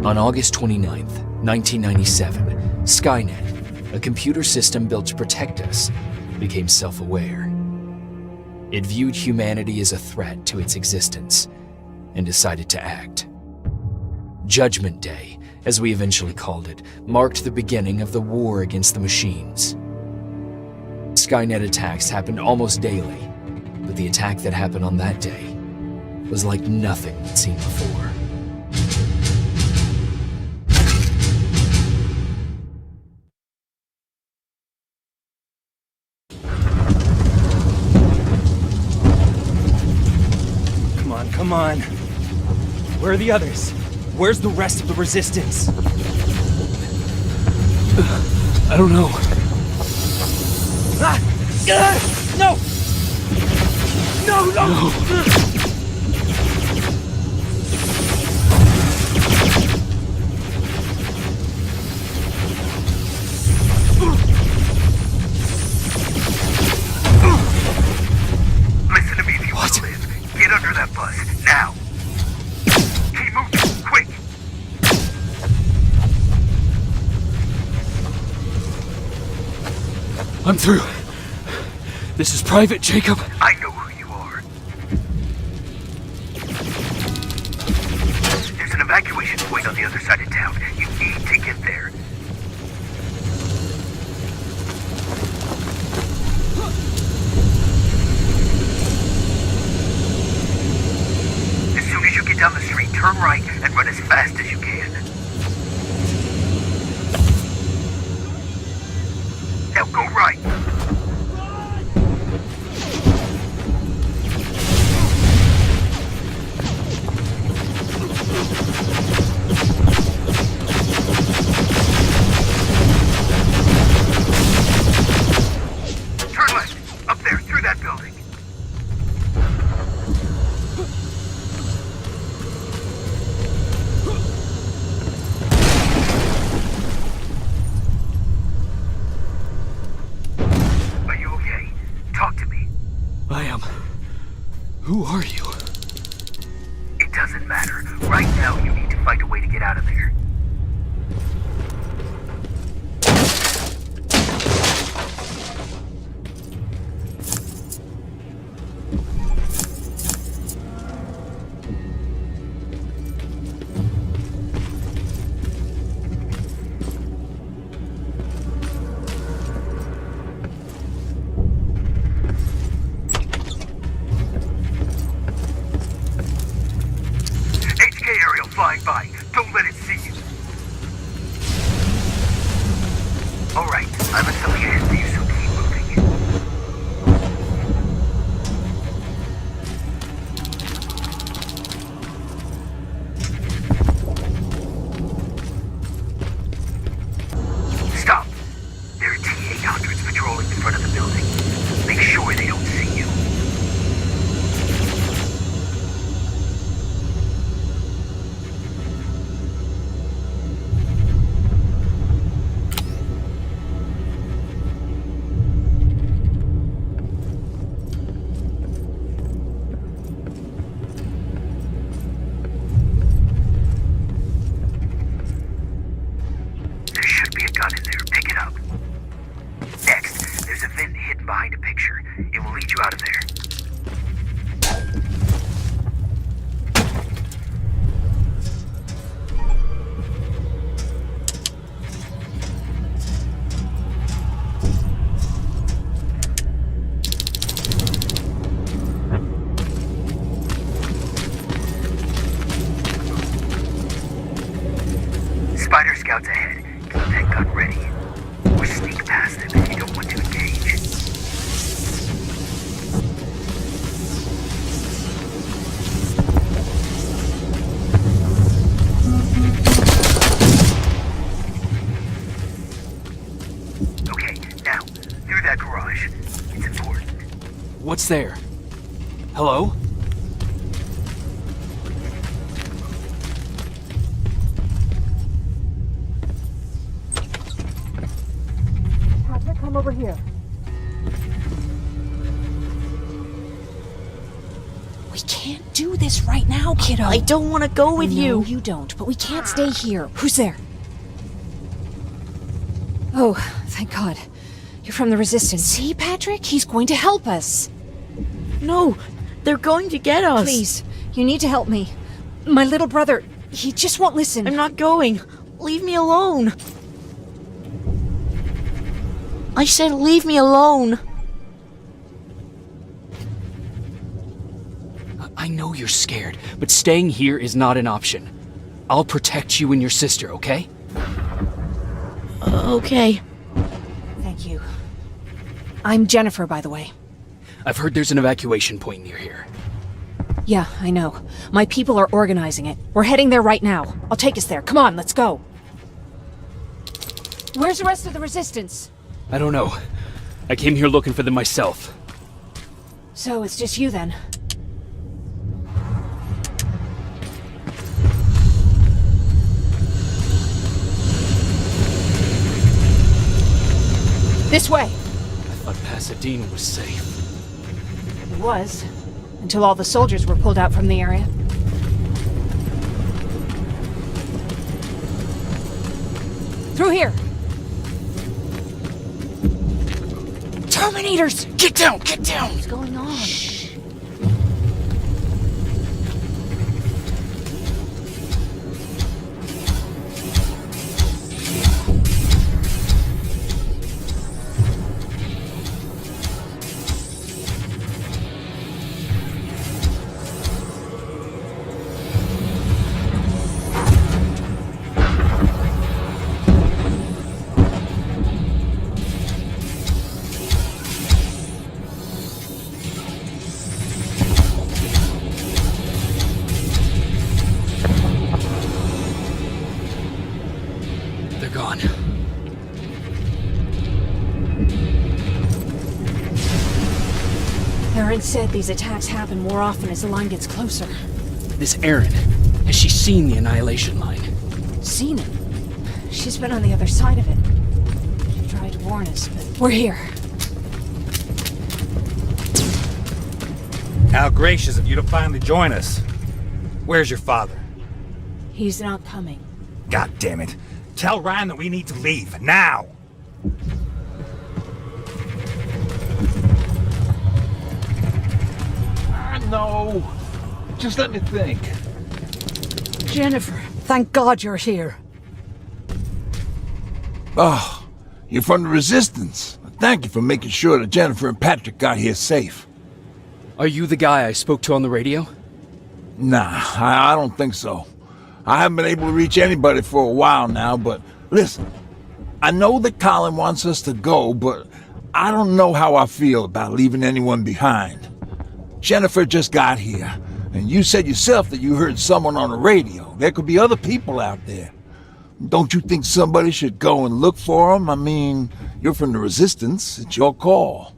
On August 29th, 1997, Skynet, a computer system built to protect us, became self-aware. It viewed humanity as a threat to its existence and decided to act. Judgment Day, as we eventually called it, marked the beginning of the war against the machines. Skynet attacks happened almost daily, but the attack that happened on that day was like nothing we'd seen before. Come on. Where are the others? Where's the rest of the resistance? I don't know. Ah! No! No, no! No. Listen to me if you want to live. Get under that bus, now! Keep moving, quick! I'm through. This is private, Jacob. I know who you are. There's an evacuation point on the other side of town. You need to get there. As soon as you get down the street, turn right and run as fast as you can. Now go right. Turn left. Up there, through that building. Are you okay? Talk to me. I am. Who are you? It doesn't matter. Right now, you need to find a way to get out of there. HK aerial flying by. Don't let it see you. Alright, I'm assuming ahead of you, so keep moving. Stop. There are T-800s patrolling in front of the building. Make sure they don't see you. There should be a gun in there. Pick it up. Next, there's a vent hidden behind a picture. It will lead you out of there. Spider scouts ahead. Keep that gun ready. Or sneak past them if you don't want to engage. Okay, now, through that garage. It's important. What's there? Hello? Come over here. We can't do this. this right now, kiddo. I don't want to go with No, you. you don't, but we can't stay here. Who's there? Oh, thank God. You're from the Resistance. See, Patrick? He's going to help us. No, they're going to get us. Please, you need to help me. My little brother, he just won't listen. I'm not going. Leave me alone. I said leave me alone. I know you're scared, but staying here is not an option. I'll protect you and your sister, okay? Okay. Thank you. I'm Jennifer, by the way. I've heard there's an evacuation point near here. Yeah, I know. My people are organizing it. We're heading there right now. I'll take us there. Come on, let's go. Where's the rest of the Resistance? I don't know. I came here looking for them myself. So it's just you then? This way! I thought Pasadena was safe. It was. Until all the soldiers were pulled out from the area. Through here! Terminators! Get down! Get down! What's going on? They're gone. Aaron said these attacks happen more often as the line gets closer. This Erin, has she seen the annihilation line? Seen it? She's been on the other side of it. She tried to warn us, but we're here. How gracious of you to finally join us. Where's your father? He's not coming. God damn it. Tell Ryan that we need to leave, now! No. Just let me think. Jennifer, thank God you're here. Oh, you're from the Resistance. Thank you for making sure that Jennifer and Patrick got here safe. Are you the guy I spoke to on the radio? Nah, I don't think so. I haven't been able to reach anybody for a while now, but listen, I know that Colin wants us to go, but I don't know how I feel about leaving anyone behind. Jennifer just got here, and you said yourself that you heard someone on the radio. There could be other people out there. Don't you think somebody should go and look for them? I mean, you're from the Resistance. It's your call.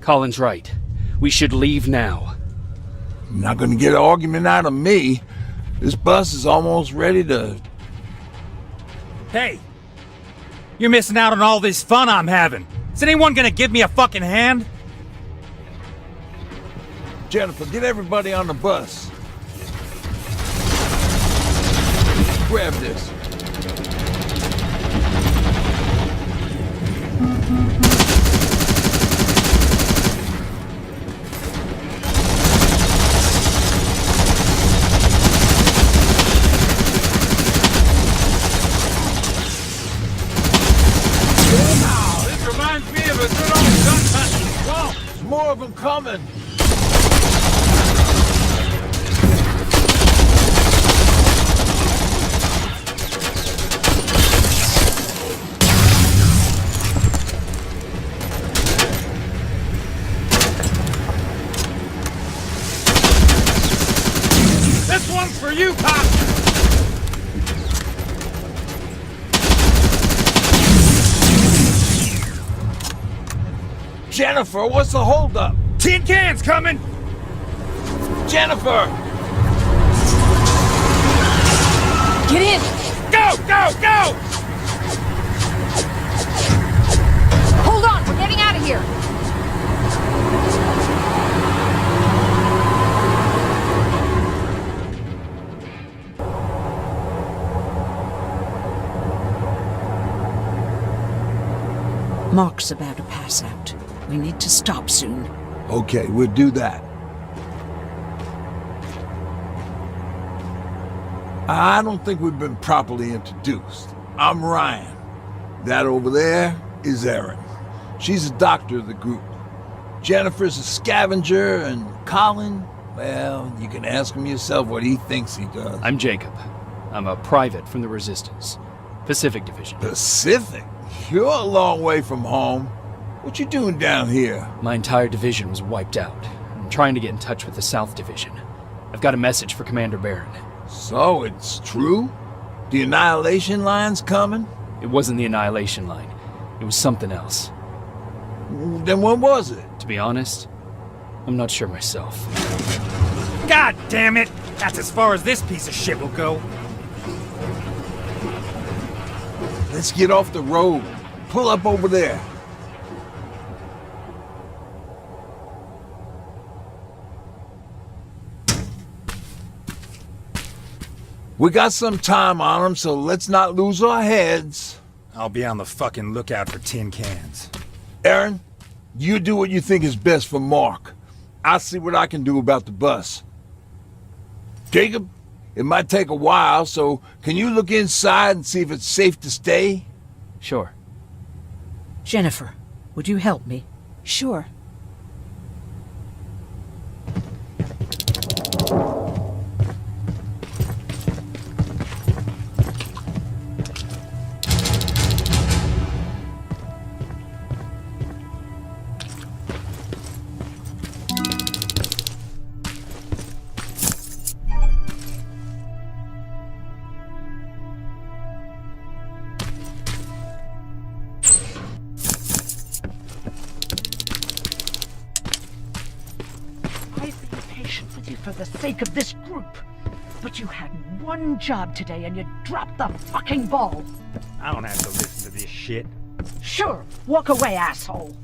Colin's right. We should leave now. You're not gonna get an argument out of me. This bus is almost ready to... Hey! You're missing out on all this fun I'm having. Is anyone gonna give me a fucking hand? Jennifer, get everybody on the bus. Grab this. More of them coming! This one's for you, Pop! Jennifer, what's the holdup? Tin cans coming! Jennifer! Get in! Go, go, go! Hold on, we're getting out of here! Mark's about to pass out. We need to stop soon. Okay, we'll do that. I don't think we've been properly introduced. I'm Ryan. That over there is Erin. She's the doctor of the group. Jennifer's a scavenger, and Colin, well, you can ask him yourself what he thinks he does. I'm Jacob. I'm a private from the Resistance. Pacific Division. Pacific? You're a long way from home. What you doing down here? My entire division was wiped out. I'm trying to get in touch with the South Division. I've got a message for Commander Barron. So, it's true? The Annihilation Line's coming? It wasn't the Annihilation Line. It was something else. Then what was it? To be honest, I'm not sure myself. God damn it! That's as far as this piece of shit will go. Let's get off the road. Pull up over there. We got some time on them, so let's not lose our heads. I'll be on the fucking lookout for tin cans. Erin, you do what you think is best for Mark. I'll see what I can do about the bus. Jacob, it might take a while, so can you look inside and see if it's safe to stay? Sure. Jennifer, would you help me? Sure. For the sake of this group. But you had one job today and you dropped the fucking ball. I don't have to listen to this shit. Sure, walk away, asshole.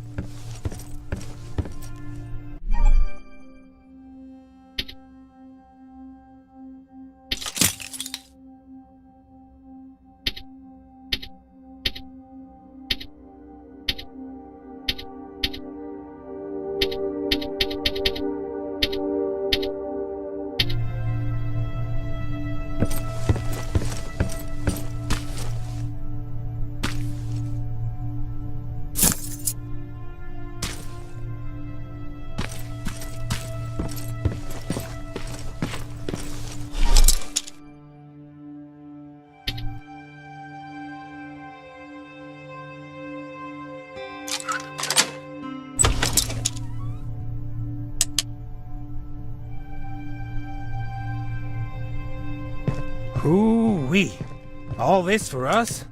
Ooh-wee. All this for us?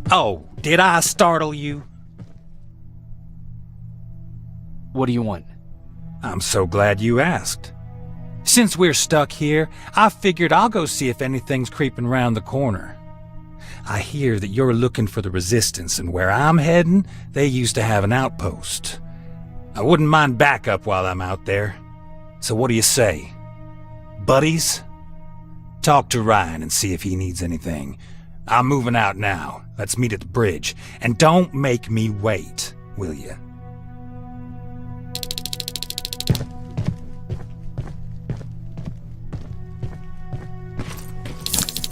Oh, did I startle you? What do you want? I'm so glad you asked. Since we're stuck here, I figured I'll go see if anything's creeping round the corner. I hear that you're looking for the Resistance, and where I'm heading, they used to have an outpost. I wouldn't mind backup while I'm out there. So what do you say? Buddies? Talk to Ryan and see if he needs anything. I'm moving out now. Let's meet at the bridge. And don't make me wait, will you?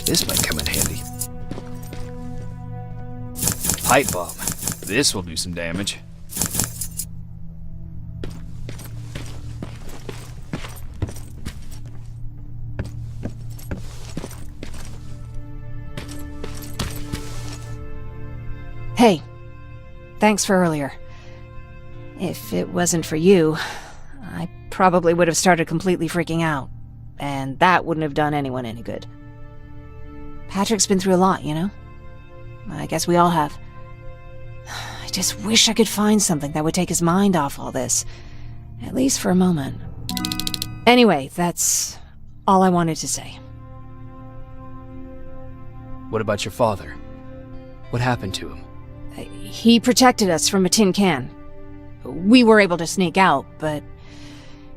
This might come in handy. Pipe bomb. This will do some damage. Hey, thanks for earlier. If it wasn't for you, I probably would have started completely freaking out, and that wouldn't have done anyone any good. Patrick's been through a lot, you know? I guess we all have. I just wish I could find something that would take his mind off all this, at least for a moment. Anyway, that's all I wanted to say. What about your father? What happened to him? He protected us from a tin can. We were able to sneak out, but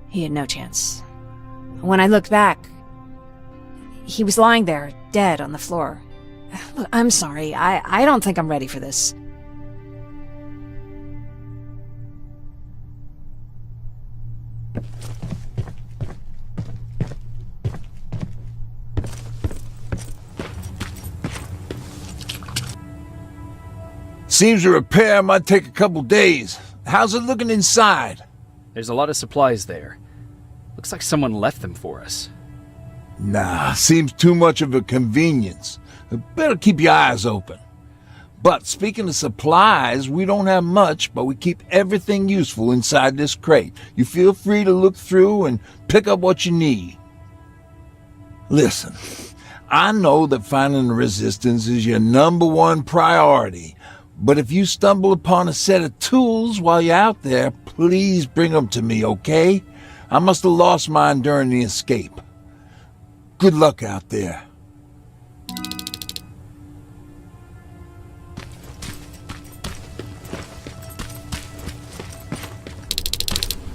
he had no chance. When I looked back, he was lying there, dead on the floor. Look, I'm sorry. I don't think I'm ready for this. Seems the repair might take a couple days. How's it looking inside? There's a lot of supplies there. Looks like someone left them for us. Nah, seems too much of a convenience. Better keep your eyes open. But speaking of supplies, we don't have much, but we keep everything useful inside this crate. You feel free to look through and pick up what you need. Listen, I know that finding the Resistance is your #1 priority, but if you stumble upon a set of tools while you're out there, please bring them to me, okay? I must have lost mine during the escape. Good luck out there.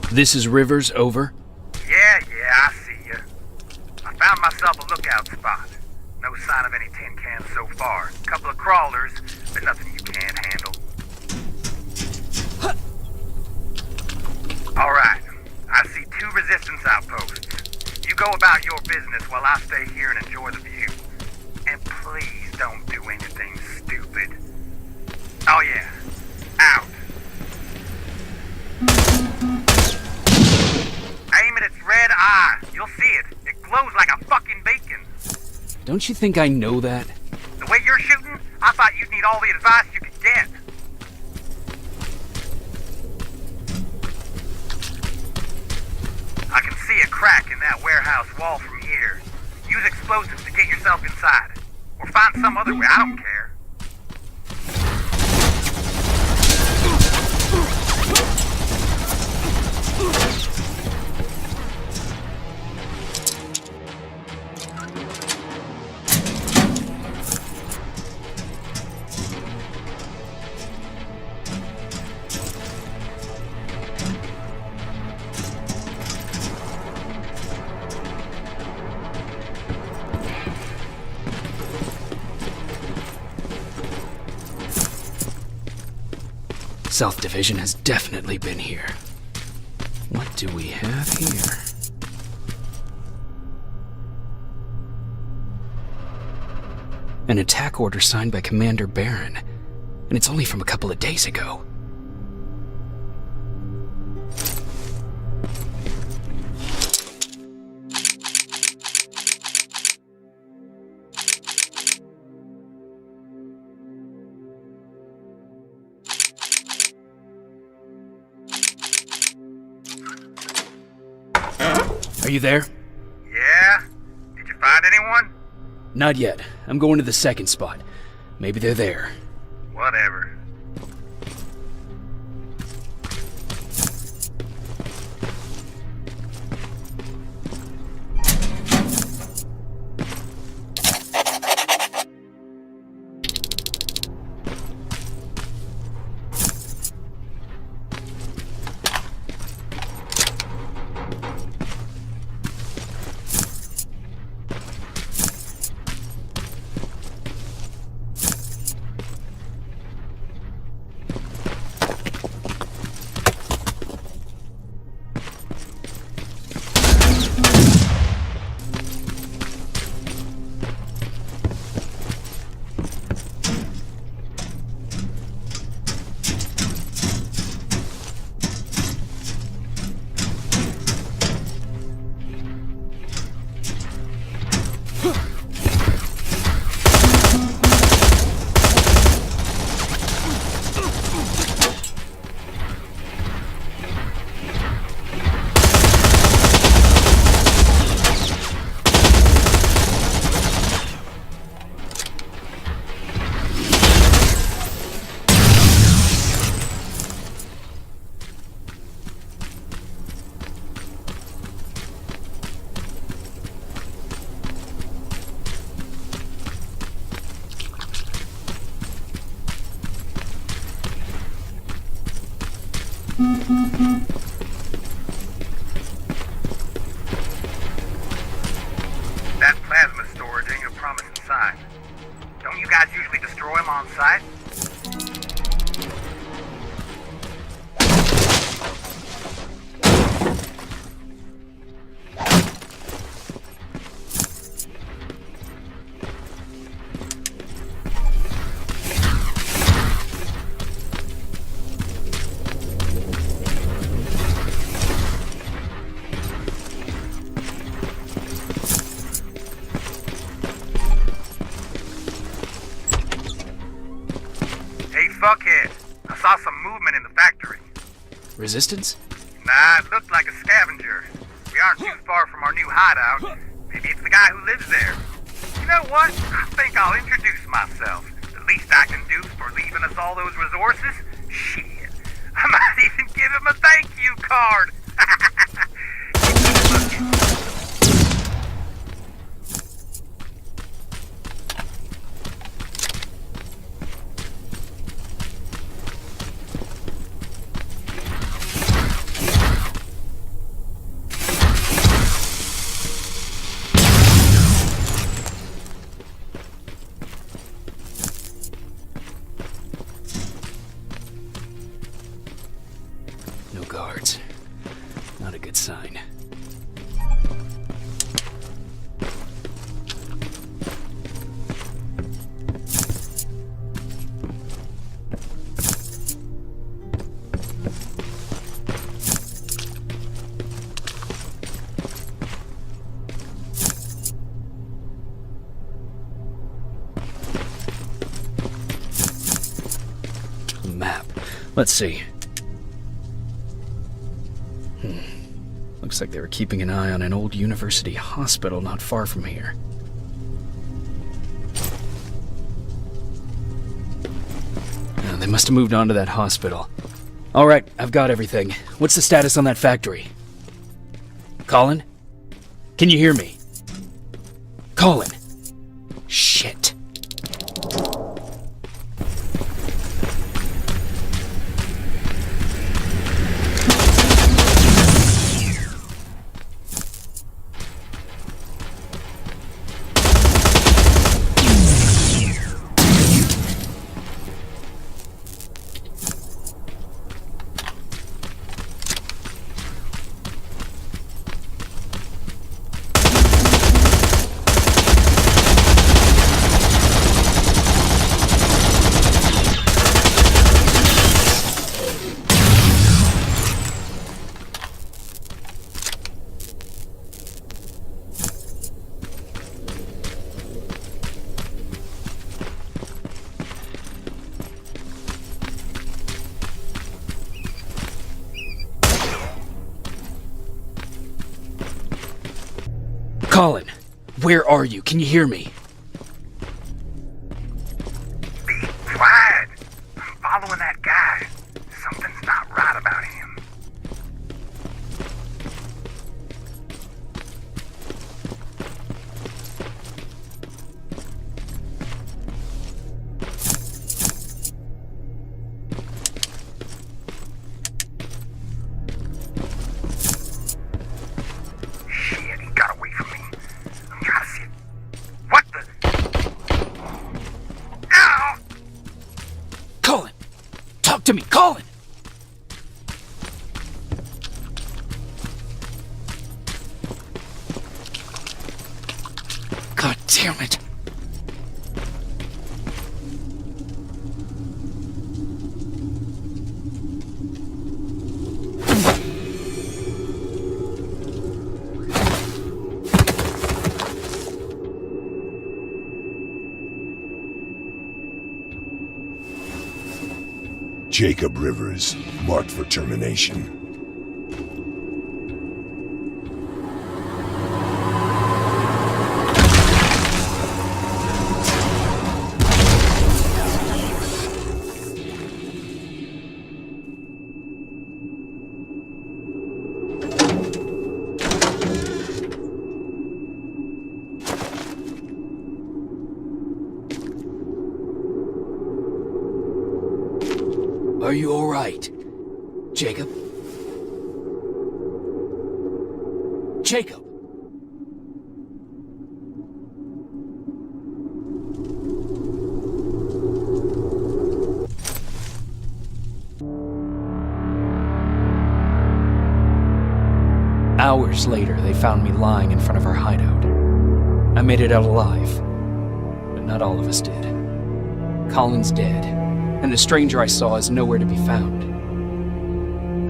This is Rivers, over. Yeah, I see ya. I found myself a lookout spot. No sign of any tin cans so far. Couple of crawlers, but nothing you can't handle. Alright, I see 2 Resistance outposts. You go about your business while I stay here and enjoy the view. And please don't do anything stupid. Oh yeah, out. Aim at its red eye. You'll see it. It glows like a fucking beacon. Don't you think I know that? The way you're shooting, I thought you'd need all the advice you could get. I can see a crack in that warehouse wall from here. Use explosives to get yourself inside. Or find some other way, I don't care. South Division has definitely been here. What do we have here? An attack order signed by Commander Barron, and it's only from a couple of days ago. Are you there? Yeah? Did you find anyone? Not yet. I'm going to the second spot. Maybe they're there. Whatever. That plasma storage ain't a promising sign. Don't you got Resistance? Nah, it looked like a scavenger. We aren't too far from our new hideout. Maybe it's the guy who lives there. You know what? I think I'll introduce myself. The least I can do for leaving us all those resources? Shit. I might even give him a thank you card. No guards. Not a good sign. Map. Let's see. Looks like they were keeping an eye on an old university hospital not far from here. They must have moved on to that hospital. Alright, I've got everything. What's the status on that factory? Colin? Can you hear me? Colin! Shit. Colin, where are you? Can you hear me? Be quiet. I'm following that guy. Something's not right about him. Shit, he got away from me. I'm trying to see it. What the? Ow! Colin! Talk to me, Colin! God damn it! Jacob Rivers, marked for termination. Are you all right? Jacob? Jacob! Hours later, they found me lying in front of our hideout. I made it out alive, but not all of us did. Colin's dead, and the stranger I saw is nowhere to be found.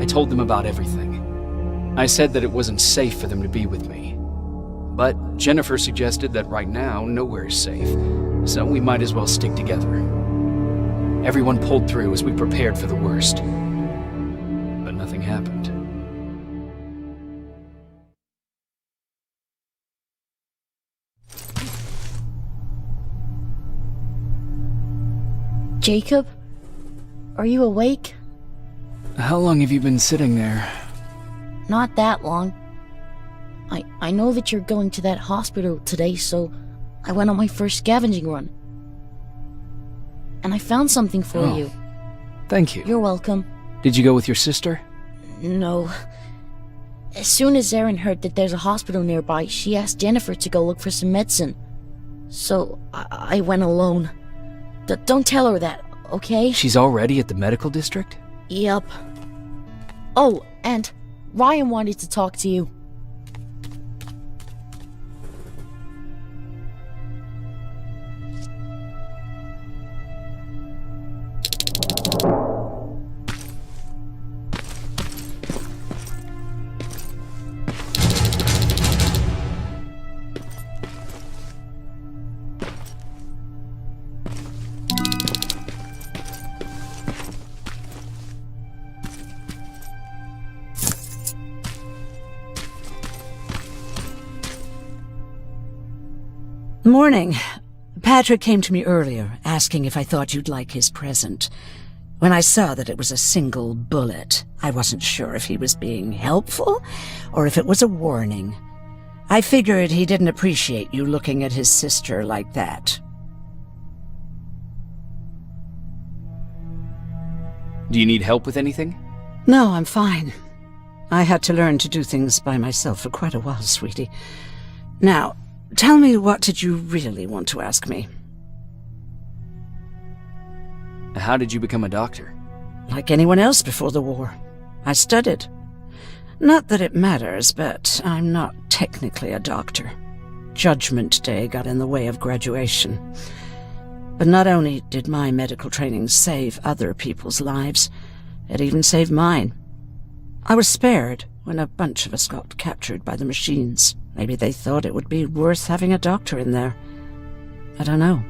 I told them about everything. I said that it wasn't safe for them to be with me. But Jennifer suggested that right now, nowhere is safe, so we might as well stick together. Everyone pulled through as we prepared for the worst. But nothing happened. Jacob? Are you awake? How long have you been sitting there? Not that long. I know that you're going to that hospital today, so I went on my first scavenging run. And I found something for Oh. you. Thank you. You're welcome. Did you go with your sister? No. As soon as Erin heard that there's a hospital nearby, she asked Jennifer to go look for some medicine. So I went alone. Don't tell her that, okay? She's already at the medical district? Yep. Oh, and Ryan wanted to talk to you. Morning. Patrick came to me earlier, asking if I thought you'd like his present. When I saw that it was a single bullet, I wasn't sure if he was being helpful or if it was a warning. I figured he didn't appreciate you looking at his sister like that. Do you need help with anything? No, I'm fine. I had to learn to do things by myself for quite a while, sweetie. Now, tell me, what did you really want to ask me? How did you become a doctor? Like anyone else before the war. I studied. Not that it matters, but I'm not technically a doctor. Judgment Day got in the way of graduation. But not only did my medical training save other people's lives, it even saved mine. I was spared when a bunch of us got captured by the machines. Maybe they thought it would be worth having a doctor in there. I don't know.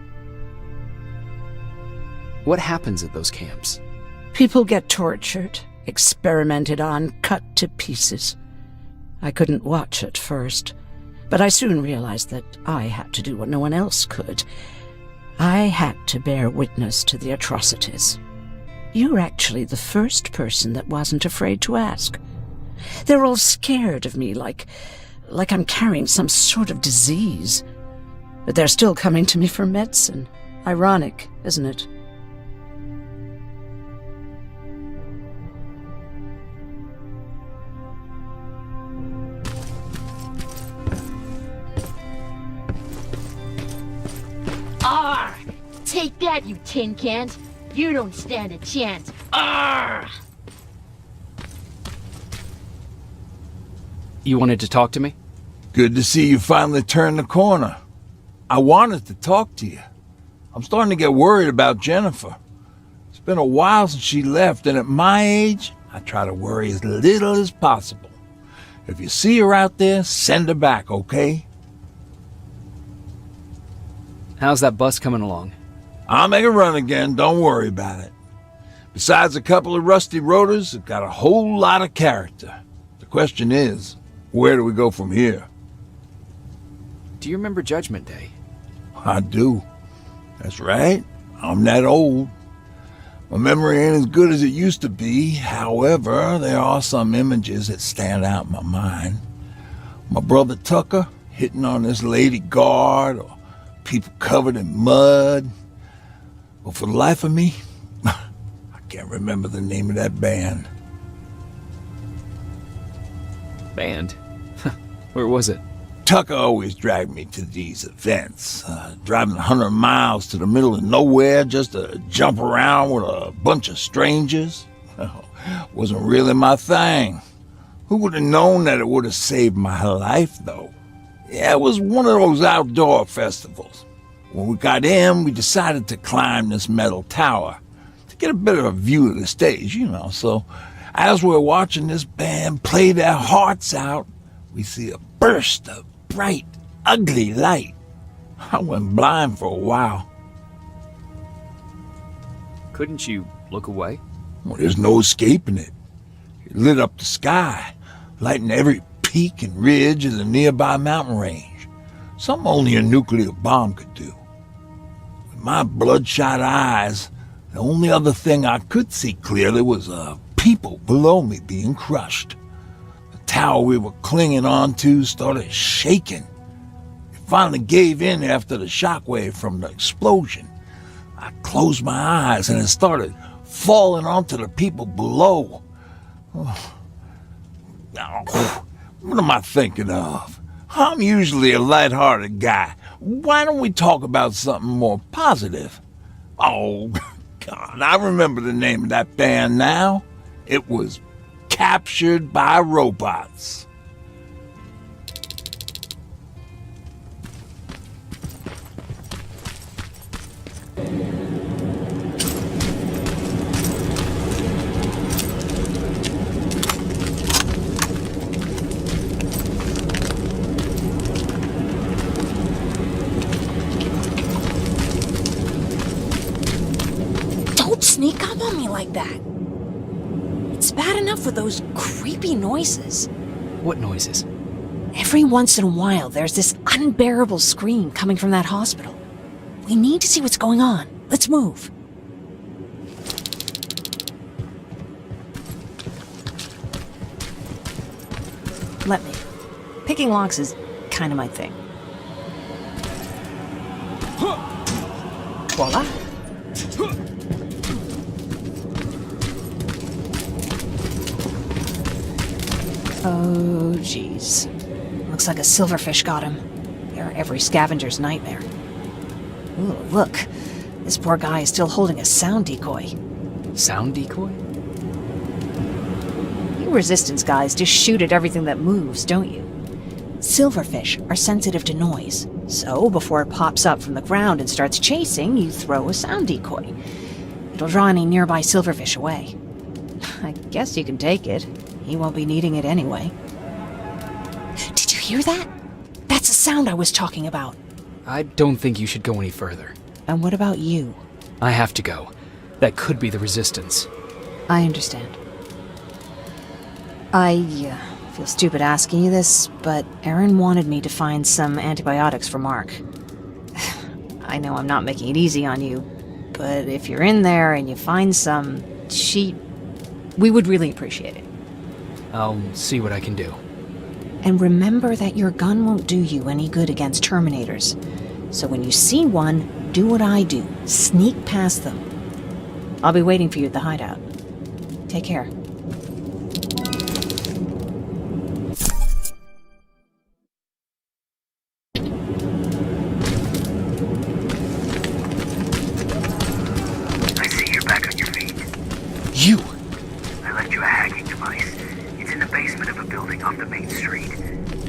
What happens at those camps? People get tortured, experimented on, cut to pieces. I couldn't watch at first, but I soon realized that I had to do what no one else could. I had to bear witness to the atrocities. You're actually the first person that wasn't afraid to ask. They're all scared of me, like I'm carrying some sort of disease. But they're still coming to me for medicine. Ironic, isn't it? Arr! Take that, you tin cans! You don't stand a chance! Arr! You wanted to talk to me? Good to see you finally turned the corner. I wanted to talk to you. I'm starting to get worried about Jennifer. It's been a while since she left, and at my age, I try to worry as little as possible. If you see her out there, send her back, okay? How's that bus coming along? I'll make a run again, don't worry about it. Besides a couple of rusty rotors, it's got a whole lot of character. The question is, where do we go from here? Do you remember Judgment Day? I do. That's right. I'm that old. My memory ain't as good as it used to be. However, there are some images that stand out in my mind. My brother Tucker hitting on this lady guard, or people covered in mud. But for the life of me, I can't remember the name of that band. Band? Where was it? Tucker always dragged me to these events, driving 100 miles to the middle of nowhere just to jump around with a bunch of strangers. Wasn't really my thing. Who would have known that it would have saved my life, though? Yeah, it was one of those outdoor festivals. When we got in, we decided to climb this metal tower to get a bit of a view of the stage, you know. So as we're watching this band play their hearts out, we see a burst of bright, ugly light. I went blind for a while. Couldn't you look away? Well, there's no escaping it. It lit up the sky, lighting every peak and ridge of the nearby mountain range. Something only a nuclear bomb could do. With my bloodshot eyes, the only other thing I could see clearly was people below me being crushed. The tower we were clinging onto started shaking. It finally gave in after the shockwave from the explosion. I closed my eyes and it started falling onto the people below. Oh. What am I thinking of? I'm usually a lighthearted guy. Why don't we talk about something more positive? Oh, God, I remember the name of that band now. It was Captured by Robots. Don't sneak up on me like that. It's bad enough with those creepy noises. What noises? Every once in a while, there's this unbearable scream coming from that hospital. We need to see what's going on. Let's move. Let me. Picking locks is kind of my thing. Voila. Oh, jeez. Looks like a silverfish got him. They're every scavenger's nightmare. Ooh, look. This poor guy is still holding a sound decoy. Sound decoy? You Resistance guys just shoot at everything that moves, don't you? Silverfish are sensitive to noise, so before it pops up from the ground and starts chasing, you throw a sound decoy. It'll draw any nearby silverfish away. I guess you can take it. He won't be needing it anyway. Did you hear that? That's the sound I was talking about. I don't think you should go any further. And what about you? I have to go. That could be the Resistance. I understand. I feel stupid asking you this, but Erin wanted me to find some antibiotics for Mark. I know I'm not making it easy on you, but if you're in there and you find some, we would really appreciate it. I'll see what I can do. And remember that your gun won't do you any good against Terminators. So when you see one, do what I do. Sneak past them. I'll be waiting for you at the hideout. Take care. I see you're back on your feet. You! I left you a hacking device. It's in the basement of a building off the main street.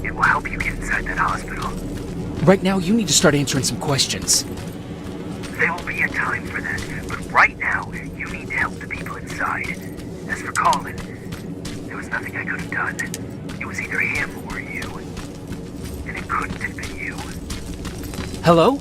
It will help you get inside that hospital. Right now, you need to start answering some questions. There will be a time for that, but right now, you need to help the people inside. As for Colin, there was nothing I could have done. It was either him or you. And it couldn't have been you. Hello?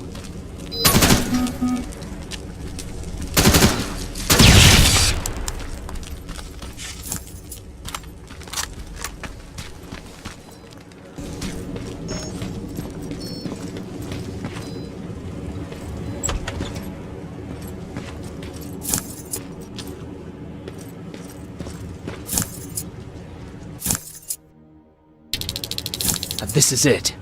This is it.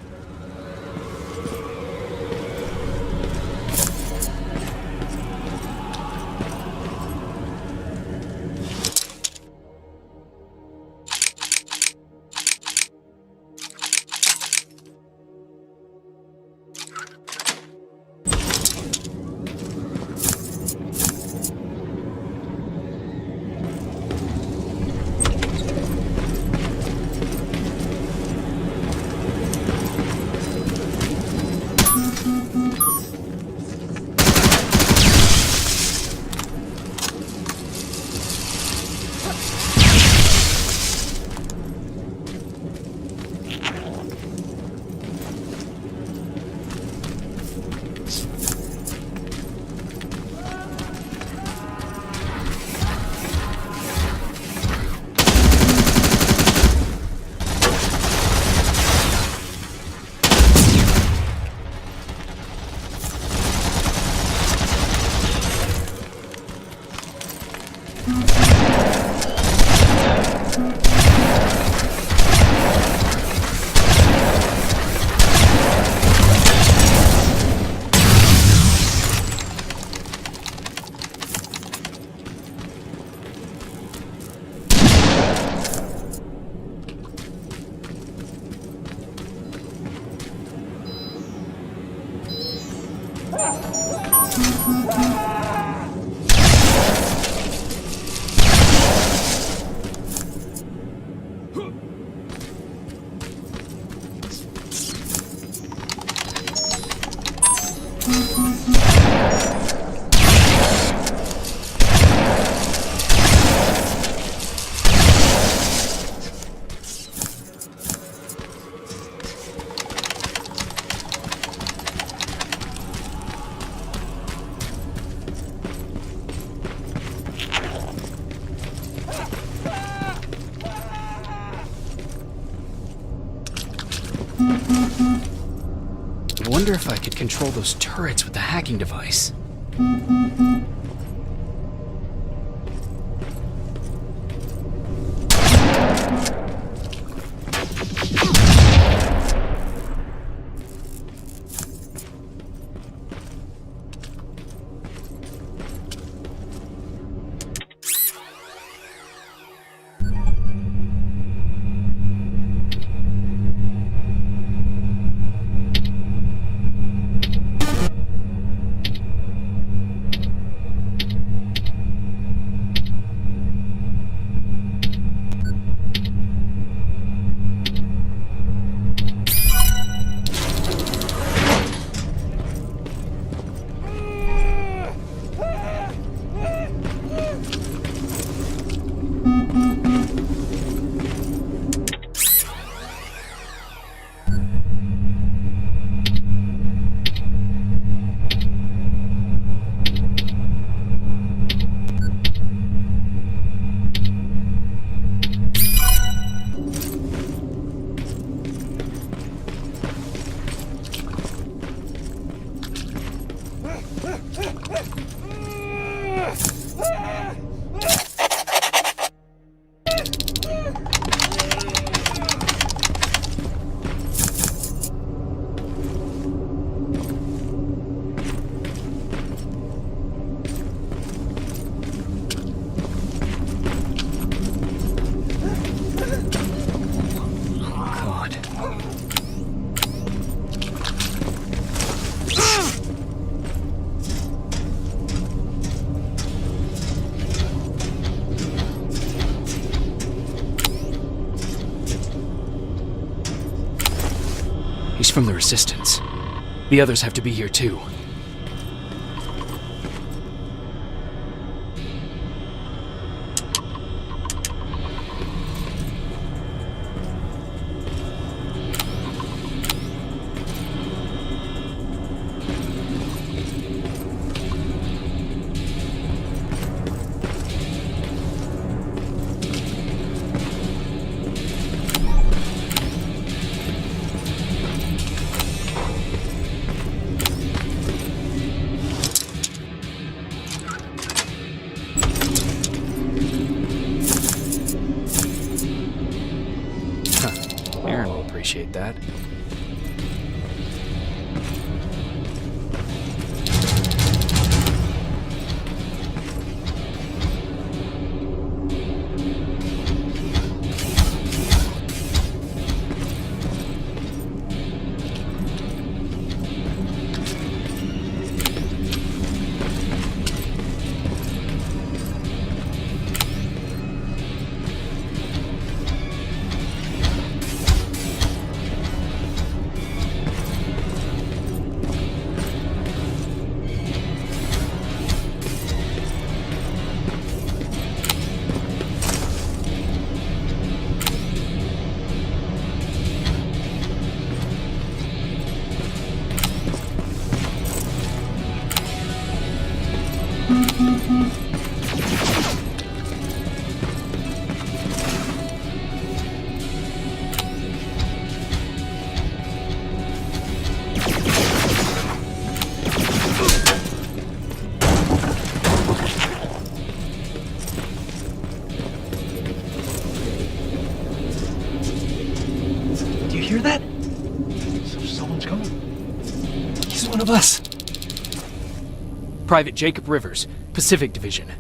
I wonder if I could control those turrets with the hacking device. He's from the Resistance. The others have to be here too. Appreciate that. Hear that? So someone's coming. He's one of us. Private Jacob Rivers, Pacific Division.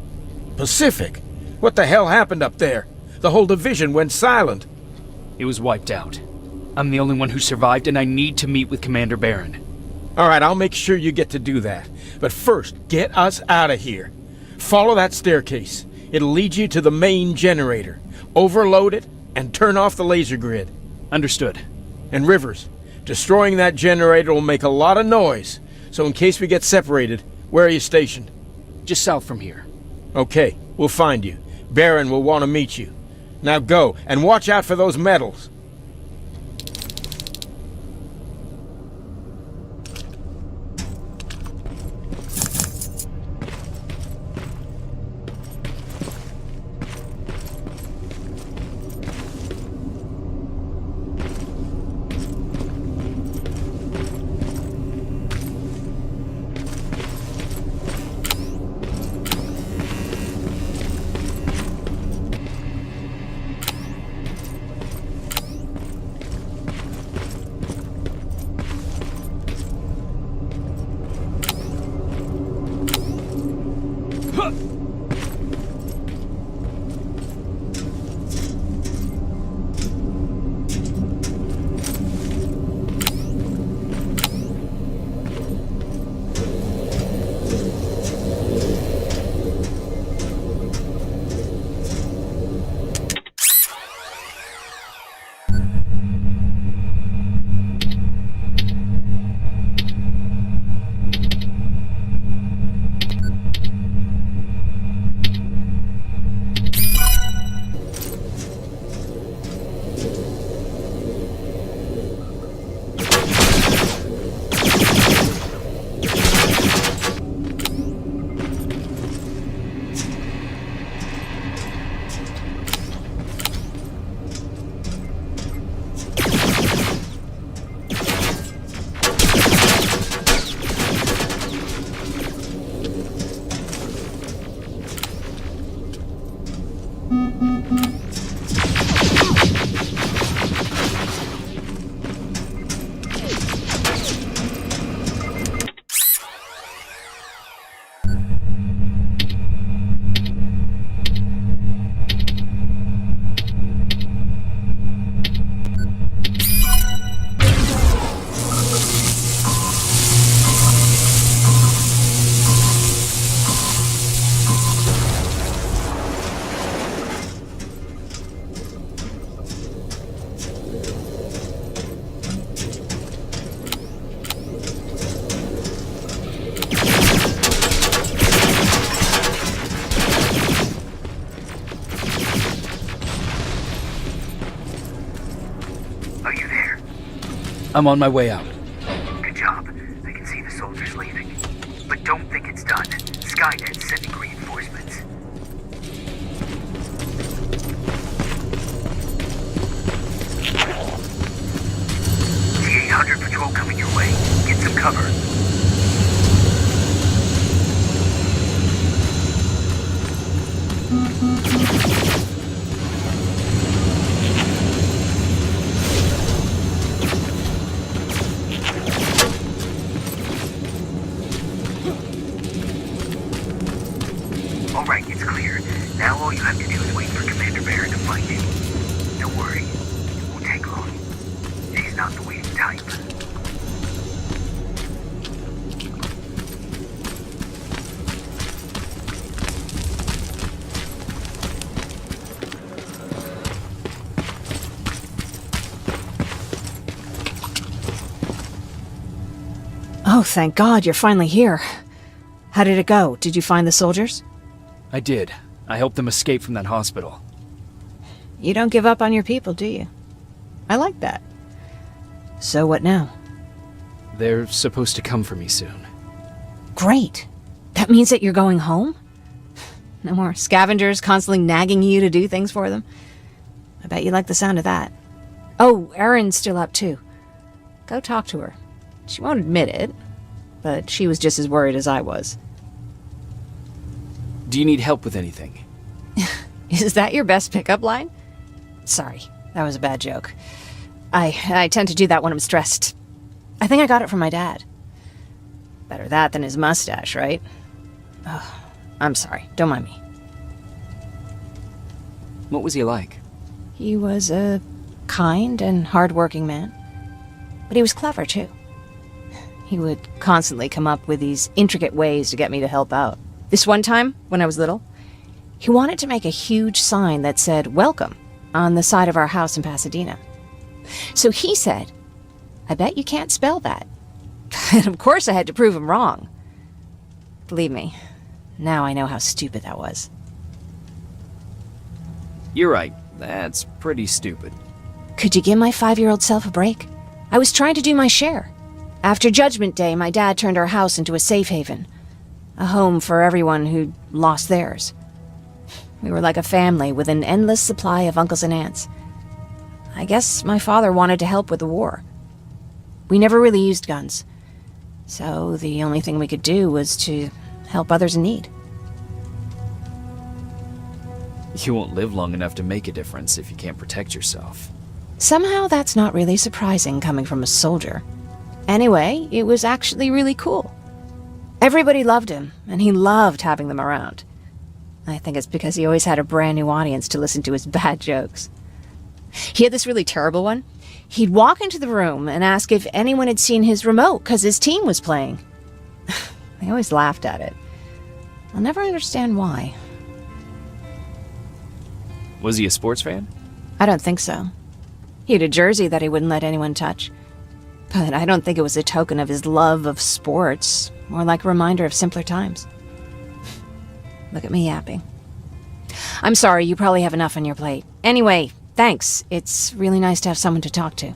Pacific? What the hell happened up there? The whole division went silent. It was wiped out. I'm the only one who survived, and I need to meet with Commander Barron. All right, I'll make sure you get to do that. But first, get us out of here. Follow that staircase. It'll lead you to the main generator. Overload it, and turn off the laser grid. Understood. And Rivers, destroying that generator will make a lot of noise, so in case we get separated, where are you stationed? Just south from here. Okay, we'll find you. Baron will want to meet you. Now go, and watch out for those medals. I'm on my way out. Good job. I can see the soldiers leaving. But don't think it's done. Skynet's sending reinforcements. T-800 patrol coming your way. Get some cover. Alright, it's clear. Now all you have to do is wait for Commander Baron to find you. Don't worry. It won't take long. He's not the waiting type. Oh, thank God, you're finally here. How did it go? Did you find the soldiers? I did. I helped them escape from that hospital. You don't give up on your people, do you? I like that. So what now? They're supposed to come for me soon. Great. That means that you're going home? No more scavengers constantly nagging you to do things for them? I bet you like the sound of that. Oh, Erin's still up too. Go talk to her. She won't admit it, but she was just as worried as I was. Do you need help with anything? Is that your best pickup line? Sorry, that was a bad joke. I tend to do that when I'm stressed. I think I got it from my dad. Better that than his mustache, right? Oh, I'm sorry, don't mind me. What was he like? He was a kind and hard-working man. But he was clever, too. He would constantly come up with these intricate ways to get me to help out. This one time, when I was little, he wanted to make a huge sign that said, "Welcome, on the side of our house in Pasadena. So he said, "I bet you can't spell that." And of course I had to prove him wrong. Believe me, now I know how stupid that was. You're right. That's pretty stupid. Could you give my 5-year-old self a break? I was trying to do my share. After Judgment Day, my dad turned our house into a safe haven. A home for everyone who'd lost theirs. We were like a family with an endless supply of uncles and aunts. I guess my father wanted to help with the war. We never really used guns. So the only thing we could do was to help others in need. You won't live long enough to make a difference if you can't protect yourself. Somehow that's not really surprising coming from a soldier. Anyway, it was actually really cool. Everybody loved him, and he loved having them around. I think it's because he always had a brand new audience to listen to his bad jokes. He had this really terrible one. He'd walk into the room and ask if anyone had seen his remote because his team was playing. They always laughed at it. I'll never understand why. Was he a sports fan? I don't think so. He had a jersey that he wouldn't let anyone touch. But I don't think it was a token of his love of sports, more like a reminder of simpler times. Look at me yapping. I'm sorry, you probably have enough on your plate. Anyway, thanks. It's really nice to have someone to talk to.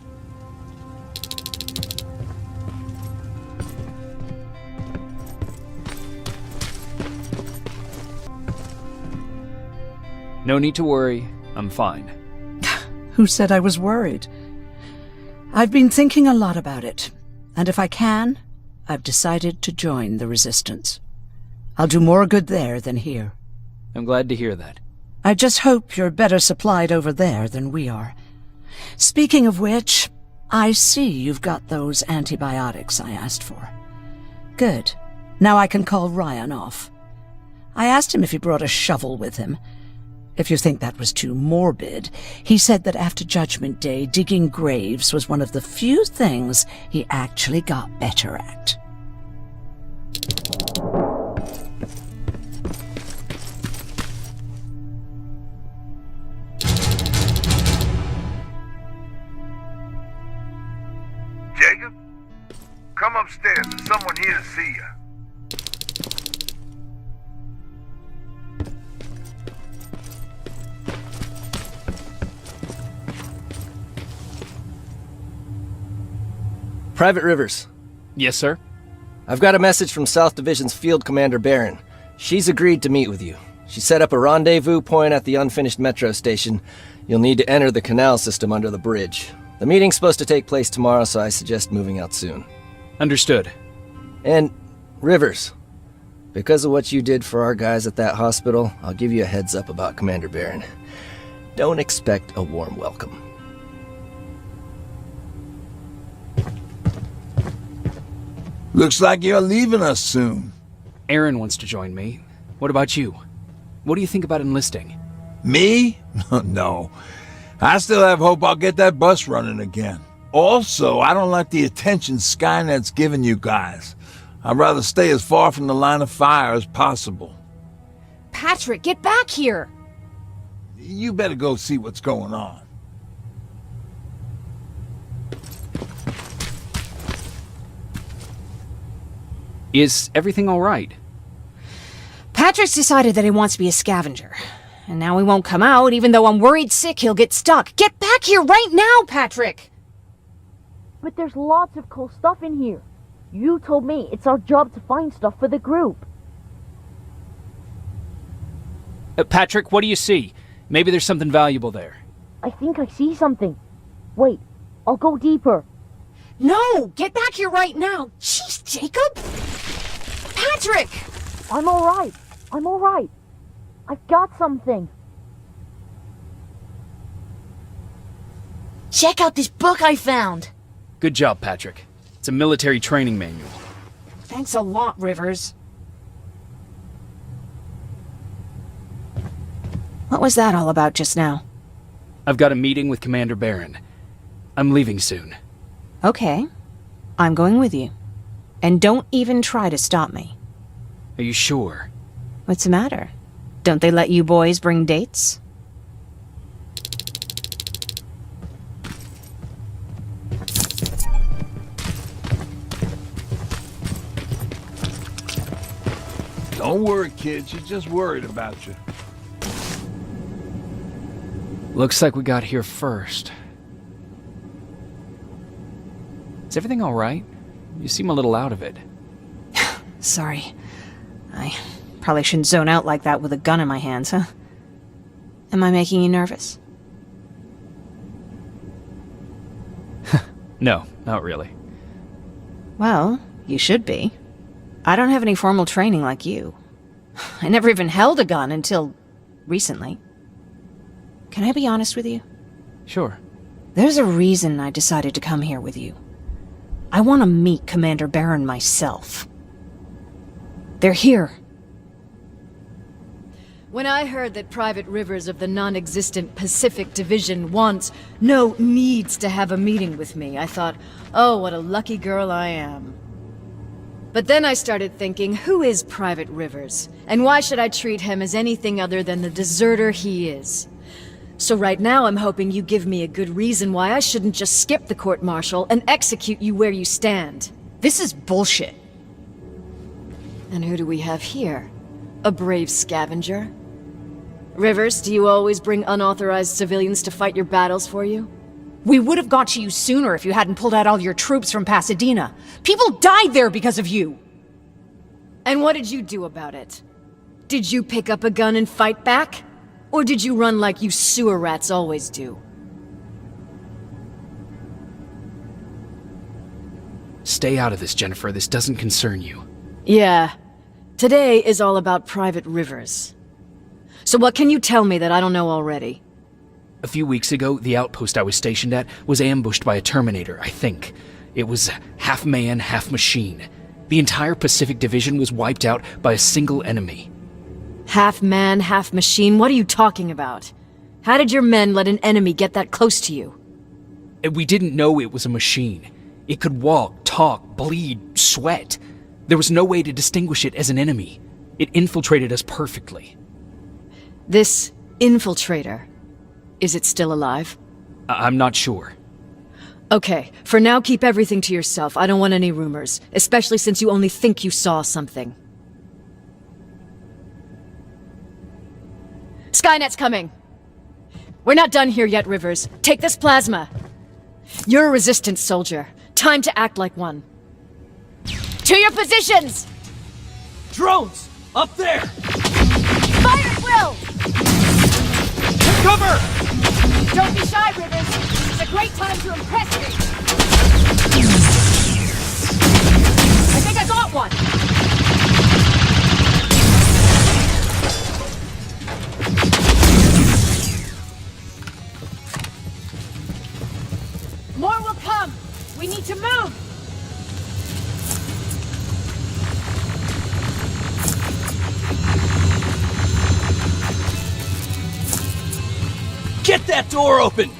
No need to worry. I'm fine. Who said I was worried? I've been thinking a lot about it, and if I can, I've decided to join the Resistance. I'll do more good there than here. I'm glad to hear that. I just hope you're better supplied over there than we are. Speaking of which, I see you've got those antibiotics I asked for. Good. Now I can call Ryan off. I asked him if he brought a shovel with him. If you think that was too morbid, he said that after Judgment Day, digging graves was one of the few things he actually got better at. Jacob? Come upstairs. There's someone here to see you. Private Rivers. Yes, sir? I've got a message from South Division's Field Commander Barron. She's agreed to meet with you. She set up a rendezvous point at the unfinished metro station. You'll need to enter the canal system under the bridge. The meeting's supposed to take place tomorrow, so I suggest moving out soon. Understood. And, Rivers, because of what you did for our guys at that hospital, I'll give you a heads up about Commander Barron. Don't expect a warm welcome. Looks like you're leaving us soon. Aaron wants to join me. What about you? What do you think about enlisting? Me? No. I still have hope I'll get that bus running again. Also, I don't like the attention Skynet's giving you guys. I'd rather stay as far from the line of fire as possible. Patrick, get back here! You better go see what's going on. Is everything all right? Patrick's decided that he wants to be a scavenger. And now he won't come out, even though I'm worried sick he'll get stuck. Get back here right now, Patrick! But there's lots of cool stuff in here. You told me it's our job to find stuff for the group. Patrick, what do you see? Maybe there's something valuable there. I think I see something. Wait, I'll go deeper. No! Get back here right now! Jeez, Jacob! Patrick! I'm alright. I'm alright. I've got something. Check out this book I found. Good job, Patrick. It's a military training manual. Thanks a lot, Rivers. What was that all about just now? I've got a meeting with Commander Barron. I'm leaving soon. Okay. I'm going with you. And don't even try to stop me. Are you sure? What's the matter? Don't they let you boys bring dates? Don't worry, kid. She's just worried about you. Looks like we got here first. Is everything all right? You seem a little out of it. Sorry. I probably shouldn't zone out like that with a gun in my hands, huh? Am I making you nervous? No, not really. Well, you should be. I don't have any formal training like you. I never even held a gun until recently. Can I be honest with you? Sure. There's a reason I decided to come here with you. I want to meet Commander Barron myself. They're here. When I heard that Private Rivers of the non-existent Pacific Division needs to have a meeting with me, I thought, oh, what a lucky girl I am. But then I started thinking, who is Private Rivers? And why should I treat him as anything other than the deserter he is? So right now I'm hoping you give me a good reason why I shouldn't just skip the court-martial and execute you where you stand. This is bullshit. And who do we have here? A brave scavenger? Rivers, do you always bring unauthorized civilians to fight your battles for you? We would have got to you sooner if you hadn't pulled out all your troops from Pasadena. People died there because of you! And what did you do about it? Did you pick up a gun and fight back? Or did you run like you sewer rats always do? Stay out of this, Jennifer. This doesn't concern you. Yeah. Today is all about Private Rivers. So what can you tell me that I don't know already? A few weeks ago, the outpost I was stationed at was ambushed by a Terminator, I think. It was half man, half machine. The entire Pacific Division was wiped out by a single enemy. Half man, half machine? What are you talking about? How did your men let an enemy get that close to you? We didn't know it was a machine. It could walk, talk, bleed, sweat. There was no way to distinguish it as an enemy. It infiltrated us perfectly. This infiltrator, is it still alive? I'm not sure. Okay, for now keep everything to yourself. I don't want any rumors, especially since you only think you saw something. Skynet's coming! We're not done here yet, Rivers. Take this plasma. You're a resistance soldier. Time to act like one. To your positions! Drones! Up there! Fire at will! Cover! Don't be shy, Rivers. It's a great time to impress me. I think I got one. More will come. We need to move. Get that door open!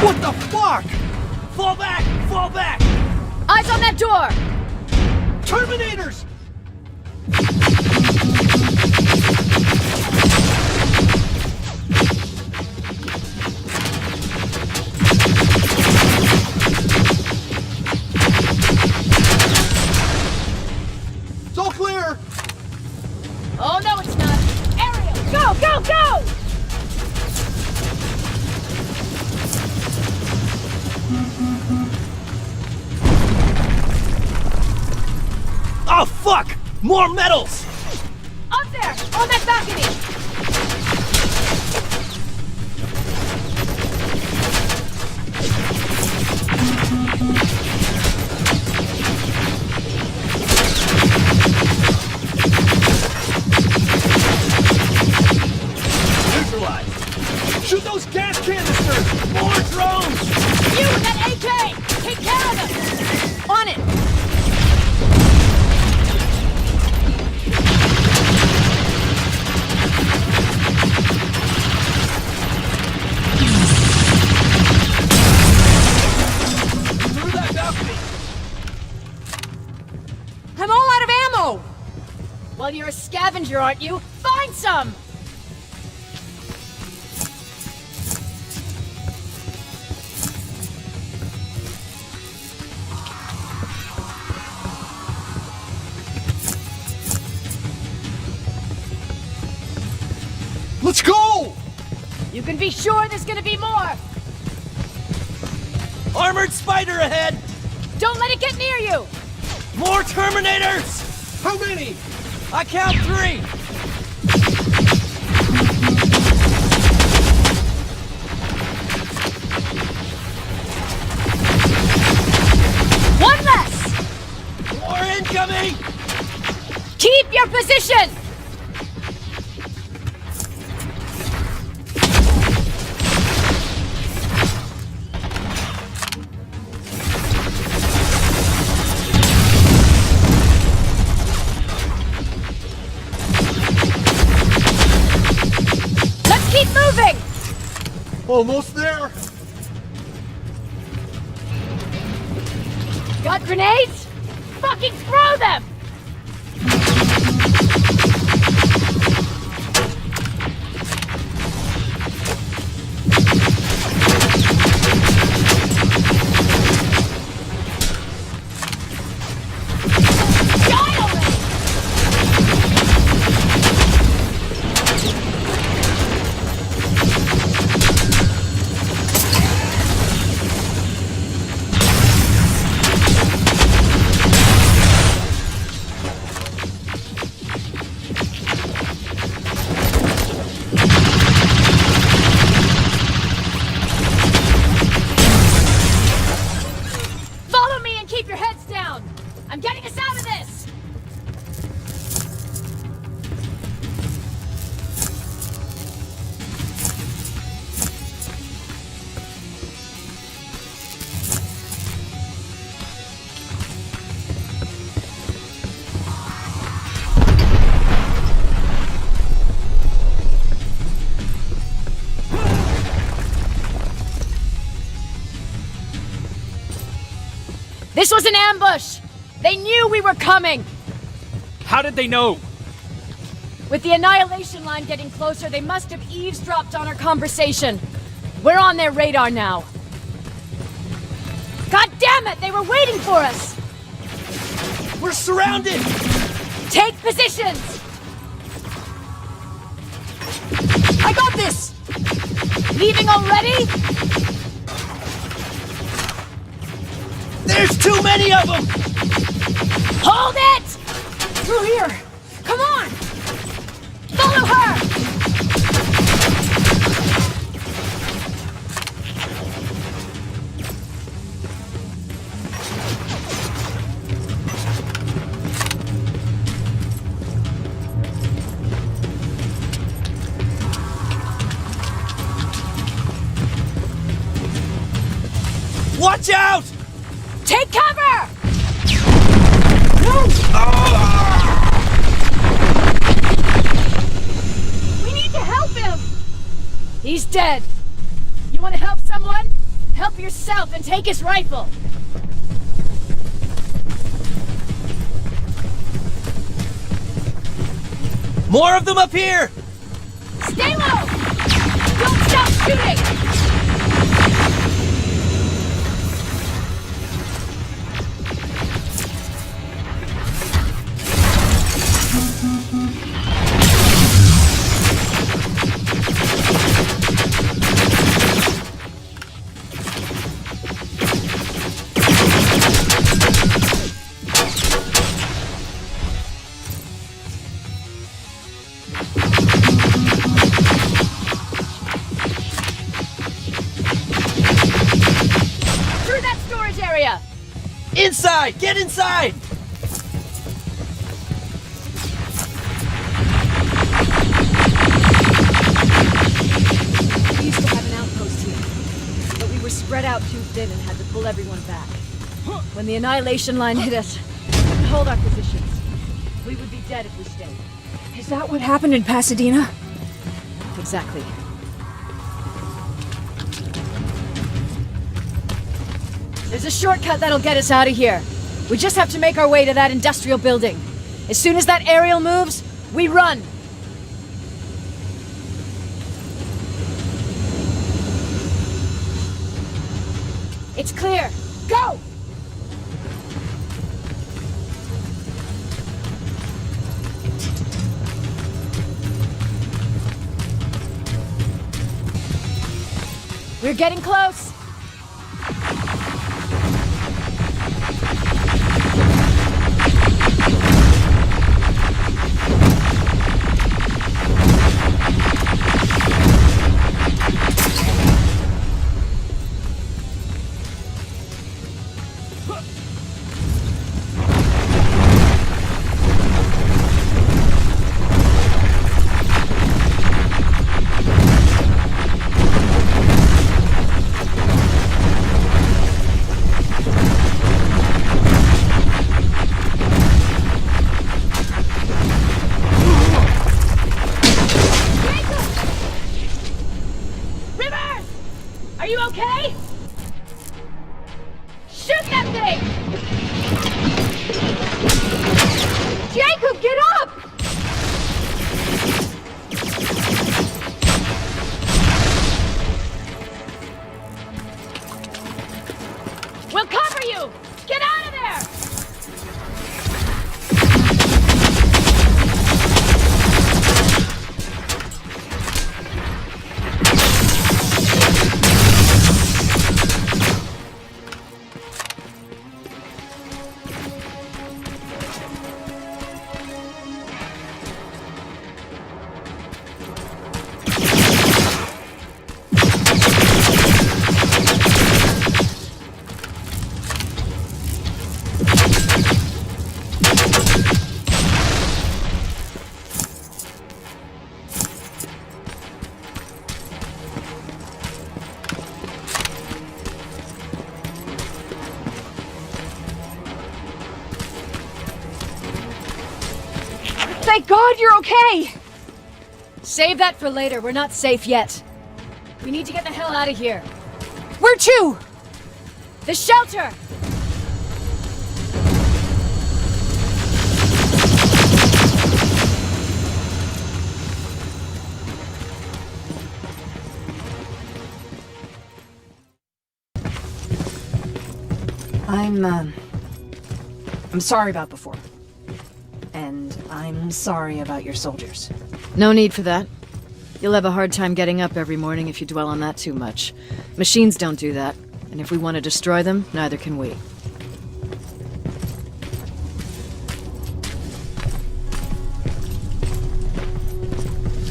What the fuck? Fall back! Fall back! Eyes on that door! Terminators! It's all clear! Oh, no, it's not. Ariel, go, go, go! Oh, fuck! More medals! Up there! On that balcony! Neutralized! Shoot those gas canisters! More drones! You with that AK! Take care of them! On it! Through that balcony! I'm all out of ammo! Well, you're a scavenger, aren't you? Find some! You can be sure there's gonna be more! Armored spider ahead! Don't let it get near you! More Terminators! How many? I count 3! One less! More incoming! Keep your position! Let's keep moving! Almost there. Got grenades? Fucking throw them! Die already! Follow me and keep your heads down! I'm getting us out of this! This was an ambush! They knew we were coming! How did they know? With the annihilation line getting closer, they must have eavesdropped on our conversation. We're on their radar now. God damn it! They were waiting for us! We're surrounded! Take positions! I got this! Leaving already? There's too many of them! Hold it! Through here! Come on! Follow her! Watch out! Take cover! We need to help him! He's dead. You want to help someone? Help yourself and take his rifle. More of them up here! Stay low! Don't stop shooting! Inside! Get inside! We used to have an outpost here, but we were spread out too thin and had to pull everyone back. When the annihilation line hit us, we couldn't hold our positions. We would be dead if we stayed. Is that what happened in Pasadena? Exactly. There's a shortcut that'll get us out of here. We just have to make our way to that industrial building. As soon as that aerial moves, we run. It's clear. Go! We're getting close! Thank God you're okay! Save that for later. We're not safe yet. We need to get the hell out of here. Where to? The shelter! I'm sorry about before. And I'm sorry about your soldiers. No need for that. You'll have a hard time getting up every morning if you dwell on that too much. Machines don't do that, and if we want to destroy them, neither can we.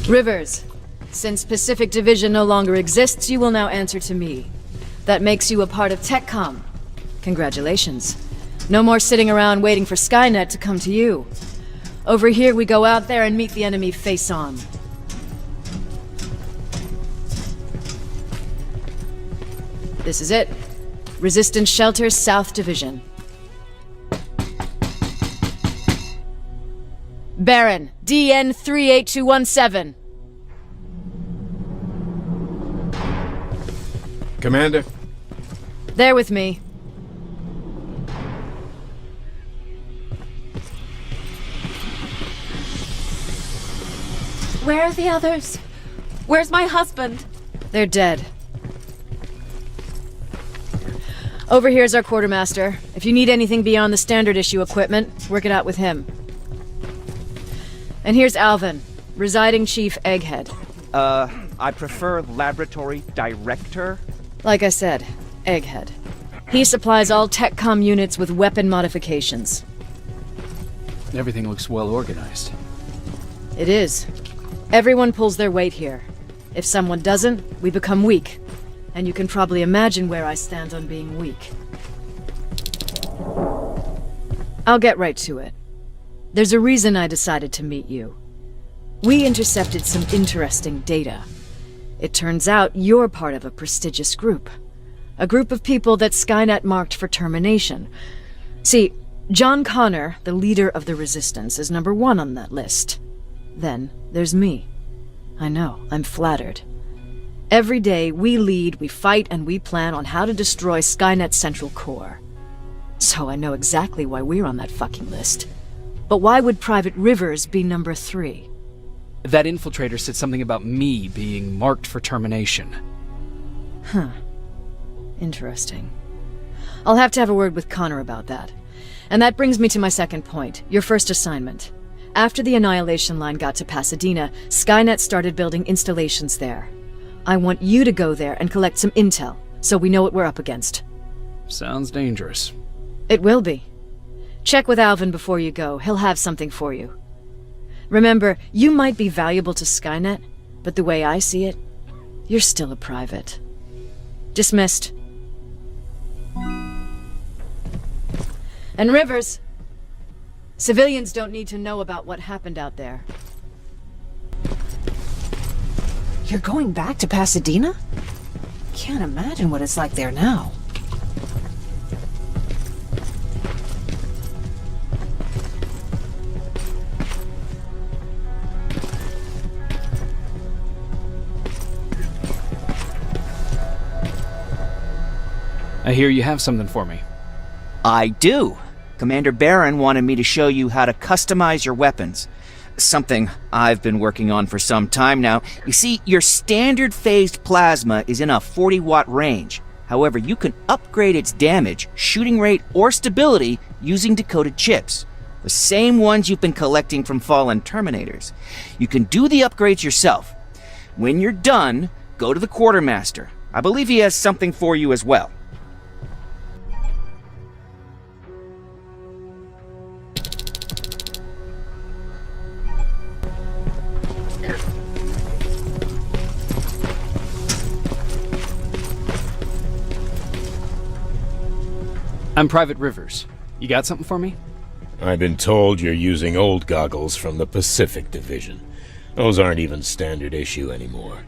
Rivers, since Pacific Division no longer exists, you will now answer to me. That makes you a part of TechCom. Congratulations. No more sitting around waiting for Skynet to come to you. Over here, we go out there and meet the enemy face on. This is it. Resistance Shelter, South Division. Baron, DN 38217. Commander? They're with me. Where are the others? Where's my husband? They're dead. Over here's our quartermaster. If you need anything beyond the standard issue equipment, work it out with him. And here's Alvin, residing chief Egghead. I prefer laboratory director. Like I said, Egghead. He supplies all TechCom units with weapon modifications. Everything looks well organized. It is. Everyone pulls their weight here. If someone doesn't, we become weak. And you can probably imagine where I stand on being weak. I'll get right to it. There's a reason I decided to meet you. We intercepted some interesting data. It turns out you're part of a prestigious group. A group of people that Skynet marked for termination. See, John Connor, the leader of the Resistance, is number 1 on that list. Then there's me. I know, I'm flattered. Every day, we lead, we fight, and we plan on how to destroy Skynet's central core. So I know exactly why we're on that fucking list. But why would Private Rivers be number 3? That infiltrator said something about me being marked for termination. Huh. Interesting. I'll have to have a word with Connor about that. And that brings me to my second point, your first assignment. After the Annihilation Line got to Pasadena, Skynet started building installations there. I want you to go there and collect some intel, so we know what we're up against. Sounds dangerous. It will be. Check with Alvin before you go. He'll have something for you. Remember, you might be valuable to Skynet, but the way I see it, you're still a private. Dismissed. And Rivers, civilians don't need to know about what happened out there. You're going back to Pasadena? Can't imagine what it's like there now. I hear you have something for me. I do. Commander Barron wanted me to show you how to customize your weapons. Something I've been working on for some time now. You see, your standard phased plasma is in a 40-watt range. However, you can upgrade its damage, shooting rate, or stability using decoded chips. The same ones you've been collecting from fallen Terminators. You can do the upgrades yourself. When you're done, go to the Quartermaster. I believe he has something for you as well. I'm Private Rivers. You got something for me? I've been told you're using old goggles from the Pacific Division. Those aren't even standard issue anymore.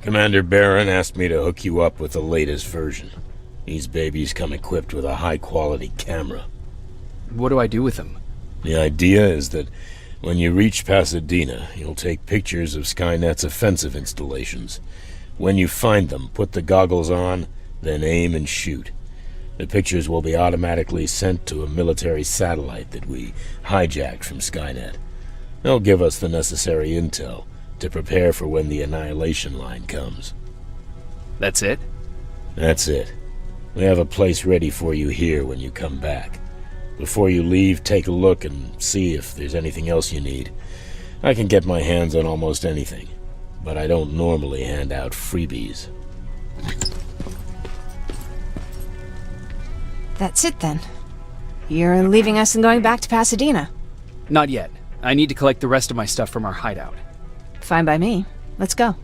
Commander Barron asked me to hook you up with the latest version. These babies come equipped with a high-quality camera. What do I do with them? The idea is that when you reach Pasadena, you'll take pictures of Skynet's offensive installations. When you find them, put the goggles on, then aim and shoot. The pictures will be automatically sent to a military satellite that we hijacked from Skynet. They'll give us the necessary intel to prepare for when the annihilation line comes. That's it? That's it. We have a place ready for you here when you come back. Before you leave, take a look and see if there's anything else you need. I can get my hands on almost anything, but I don't normally hand out freebies. That's it then. You're leaving us and going back to Pasadena. Not yet. I need to collect the rest of my stuff from our hideout. Fine by me. Let's go.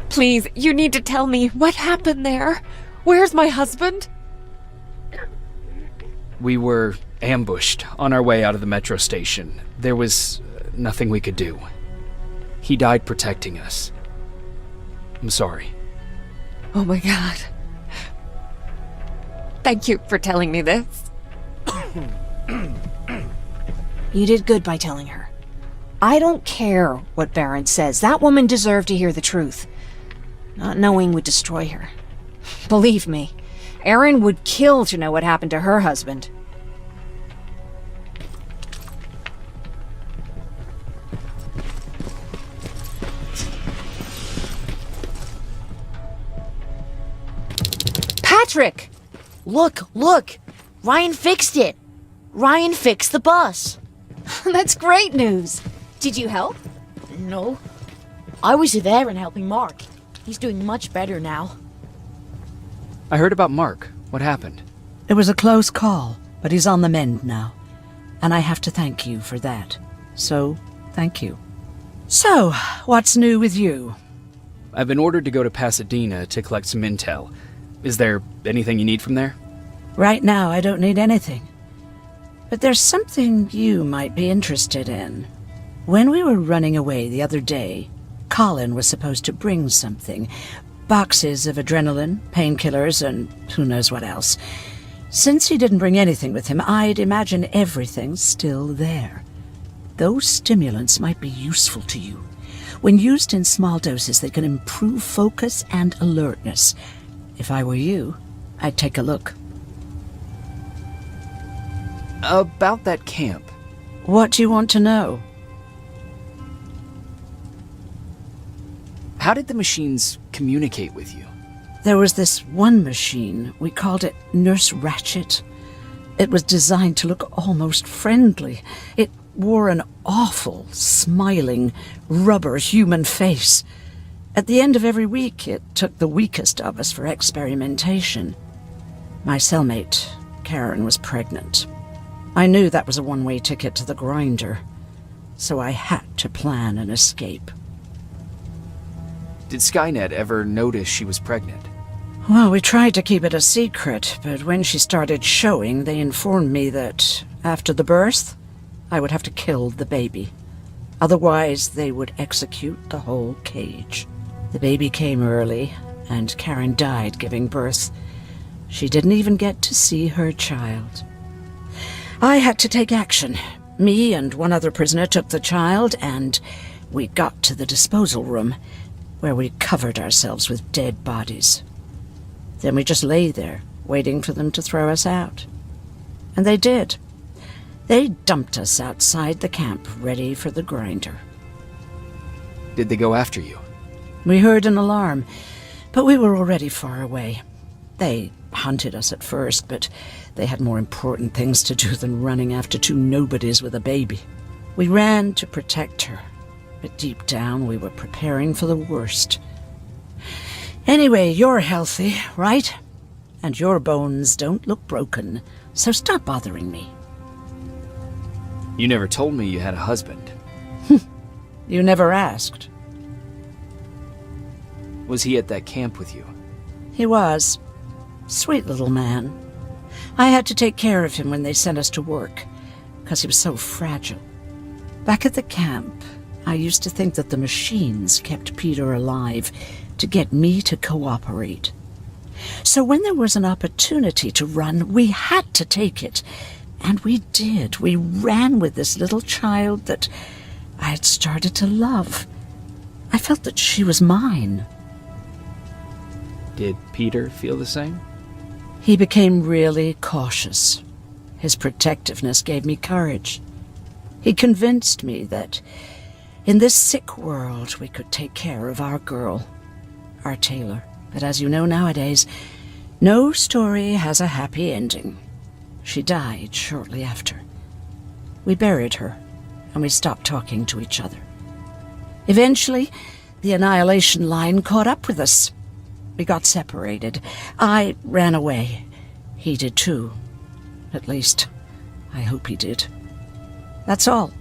Please, you need to tell me what happened there. Where's my husband? We were ambushed on our way out of the metro station. There was nothing we could do. He died protecting us. I'm sorry. Oh my god. Thank you for telling me this. You did good by telling her. I don't care what Barron says. That woman deserved to hear the truth. Not knowing would destroy her. Believe me, Erin would kill to know what happened to her husband. Patrick! Look! Ryan fixed it! Ryan fixed the bus! That's great news! Did you help? No. I was there and helping Mark. He's doing much better now. I heard about Mark. What happened? It was a close call, but he's on the mend now. And I have to thank you for that. So, thank you. So, what's new with you? I've been ordered to go to Pasadena to collect some intel. Is there anything you need from there? Right now, I don't need anything. But there's something you might be interested in. When we were running away the other day, Colin was supposed to bring something. Boxes of adrenaline, painkillers, and who knows what else. Since he didn't bring anything with him, I'd imagine everything's still there. Those stimulants might be useful to you. When used in small doses, they can improve focus and alertness. If I were you, I'd take a look. About that camp. What do you want to know? How did the machines communicate with you? There was this one machine. We called it Nurse Ratchet. It was designed to look almost friendly. It wore an awful, smiling, rubber human face. At the end of every week, it took the weakest of us for experimentation. My cellmate, Karen, was pregnant. I knew that was a one-way ticket to the grinder, so I had to plan an escape. Did Skynet ever notice she was pregnant? Well, we tried to keep it a secret, but when she started showing, they informed me that after the birth, I would have to kill the baby. Otherwise, they would execute the whole cage. The baby came early, and Karen died giving birth. She didn't even get to see her child. I had to take action. Me and one other prisoner took the child, and we got to the disposal room, where we covered ourselves with dead bodies. Then we just lay there, waiting for them to throw us out. And they did. They dumped us outside the camp, ready for the grinder. Did they go after you? We heard an alarm, but we were already far away. They hunted us at first, but they had more important things to do than running after two nobodies with a baby. We ran to protect her, but deep down we were preparing for the worst. Anyway, you're healthy, right? And your bones don't look broken, so stop bothering me. You never told me you had a husband. You never asked. Was he at that camp with you? He was. Sweet little man. I had to take care of him when they sent us to work, because he was so fragile. Back at the camp, I used to think that the machines kept Peter alive to get me to cooperate. So when there was an opportunity to run, we had to take it. And we did. We ran with this little child that I had started to love. I felt that she was mine. Did Peter feel the same? He became really cautious. His protectiveness gave me courage. He convinced me that in this sick world we could take care of our girl, our Taylor. But as you know nowadays, no story has a happy ending. She died shortly after. We buried her, and we stopped talking to each other. Eventually, the Annihilation Line caught up with us. We got separated. I ran away. He did too. At least, I hope he did. That's all.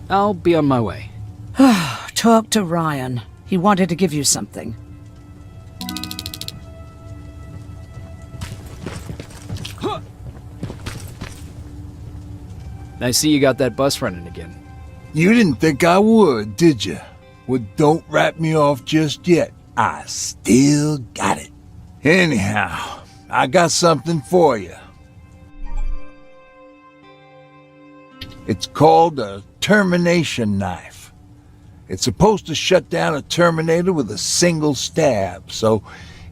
I'll be on my way. Talk to Ryan. He wanted to give you something. I see you got that bus running again. You didn't think I would, did you? Well, don't wrap me off just yet. I still got it. Anyhow, I got something for you. It's called a termination knife. It's supposed to shut down a Terminator with a single stab, so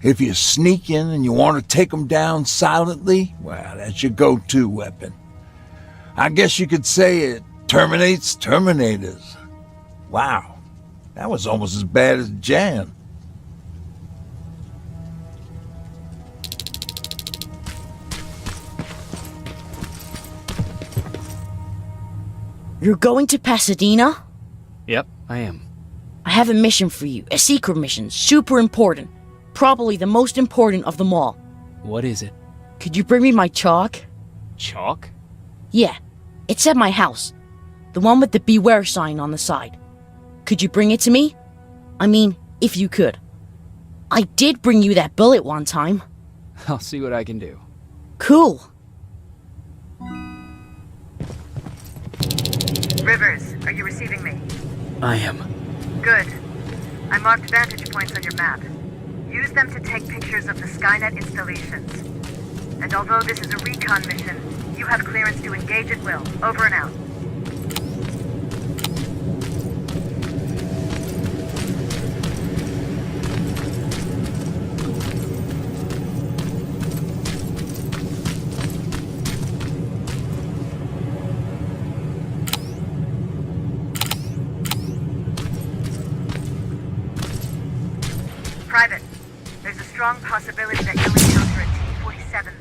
if you sneak in and you want to take them down silently, well, that's your go-to weapon. I guess you could say it terminates Terminators. Wow, that was almost as bad as Jan. You're going to Pasadena? Yep, I am. I have a mission for you. A secret mission. Super important. Probably the most important of them all. What is it? Could you bring me my chalk? Chalk? Yeah. It's at my house. The one with the beware sign on the side. Could you bring it to me? I mean, if you could. I did bring you that bullet one time. I'll see what I can do. Cool. Rivers, are you receiving me? I am. Good. I marked vantage points on your map. Use them to take pictures of the Skynet installations. And although this is a recon mission, you have clearance to engage at will. Over and out. Private, there's a strong possibility that you'll encounter a T-47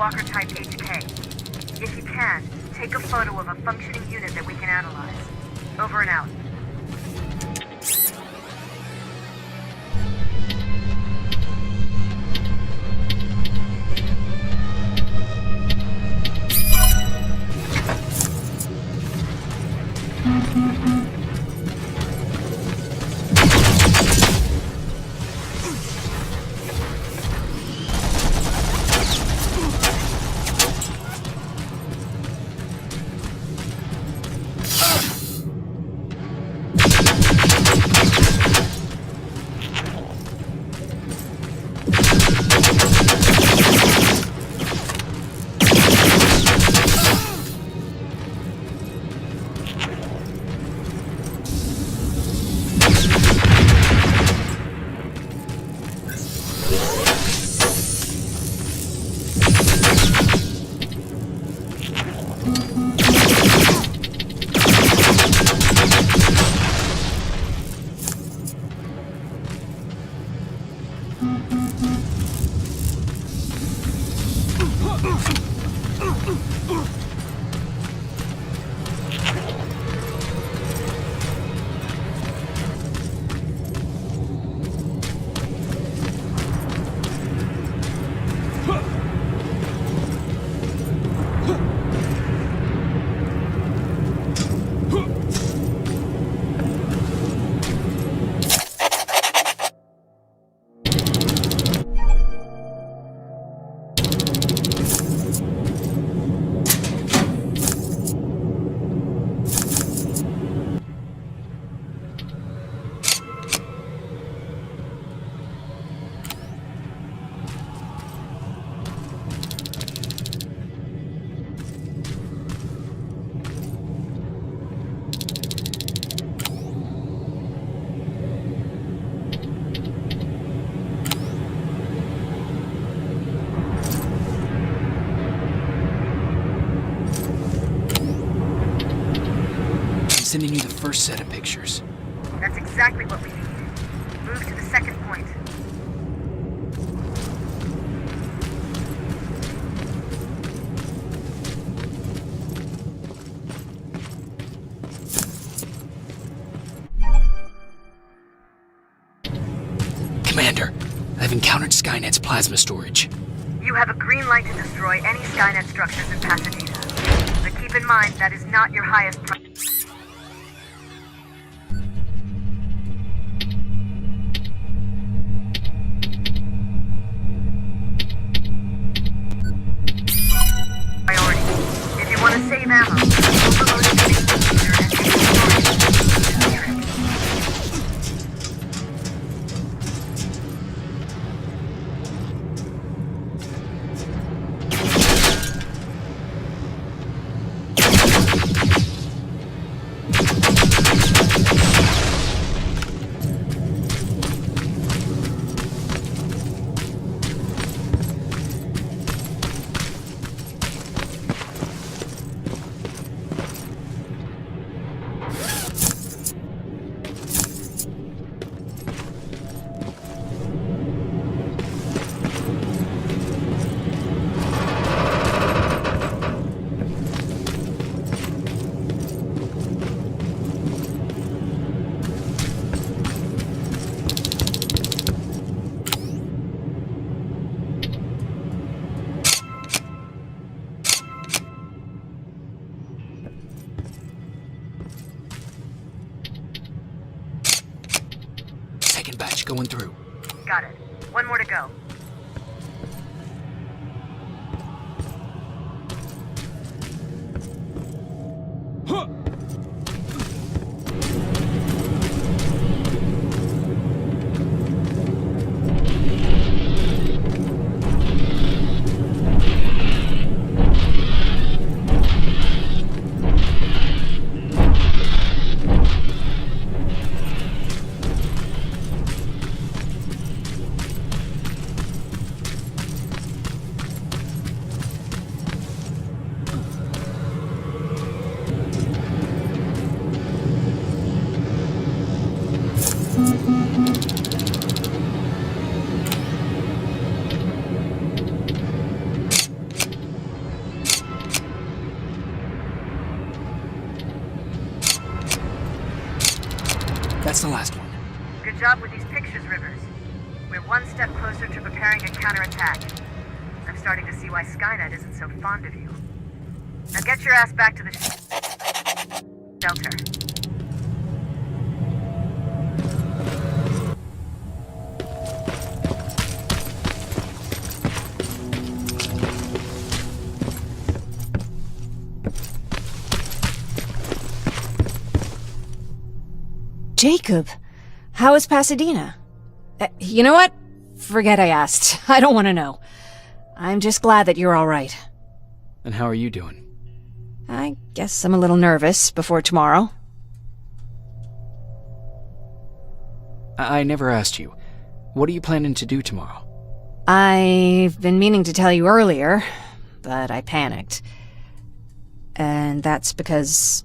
Walker Type HK. If you can, take a photo of a functioning unit that we can analyze. Over and out. Sending you the first set of pictures. That's exactly what we need. Move to the second point. Commander, I've encountered Skynet's plasma storage. You have a green light to destroy any Skynet structures in Pasadena. But keep in mind, that is not your highest priority. If you want to save ammo, overload the main computer and take the storage. Second batch going through. Got it. One more to go. That's the last one. Good job with these pictures, Rivers. We're one step closer to preparing a counterattack. I'm starting to see why Skynet isn't so fond of you. Now get your ass back to the shelter. Jacob, how is Pasadena? You know what? Forget I asked. I don't want to know. I'm just glad that you're all right. And how are you doing? I guess I'm a little nervous before tomorrow. I never asked you. What are you planning to do tomorrow? I've been meaning to tell you earlier, but I panicked. And that's because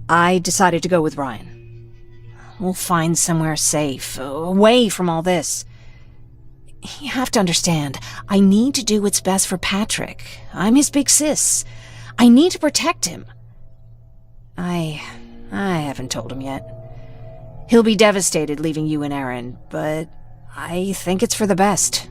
I decided to go with Ryan. We'll find somewhere safe, away from all this. You have to understand, I need to do what's best for Patrick. I'm his big sis. I need to protect him. I haven't told him yet. He'll be devastated leaving you and Aaron, but I think it's for the best.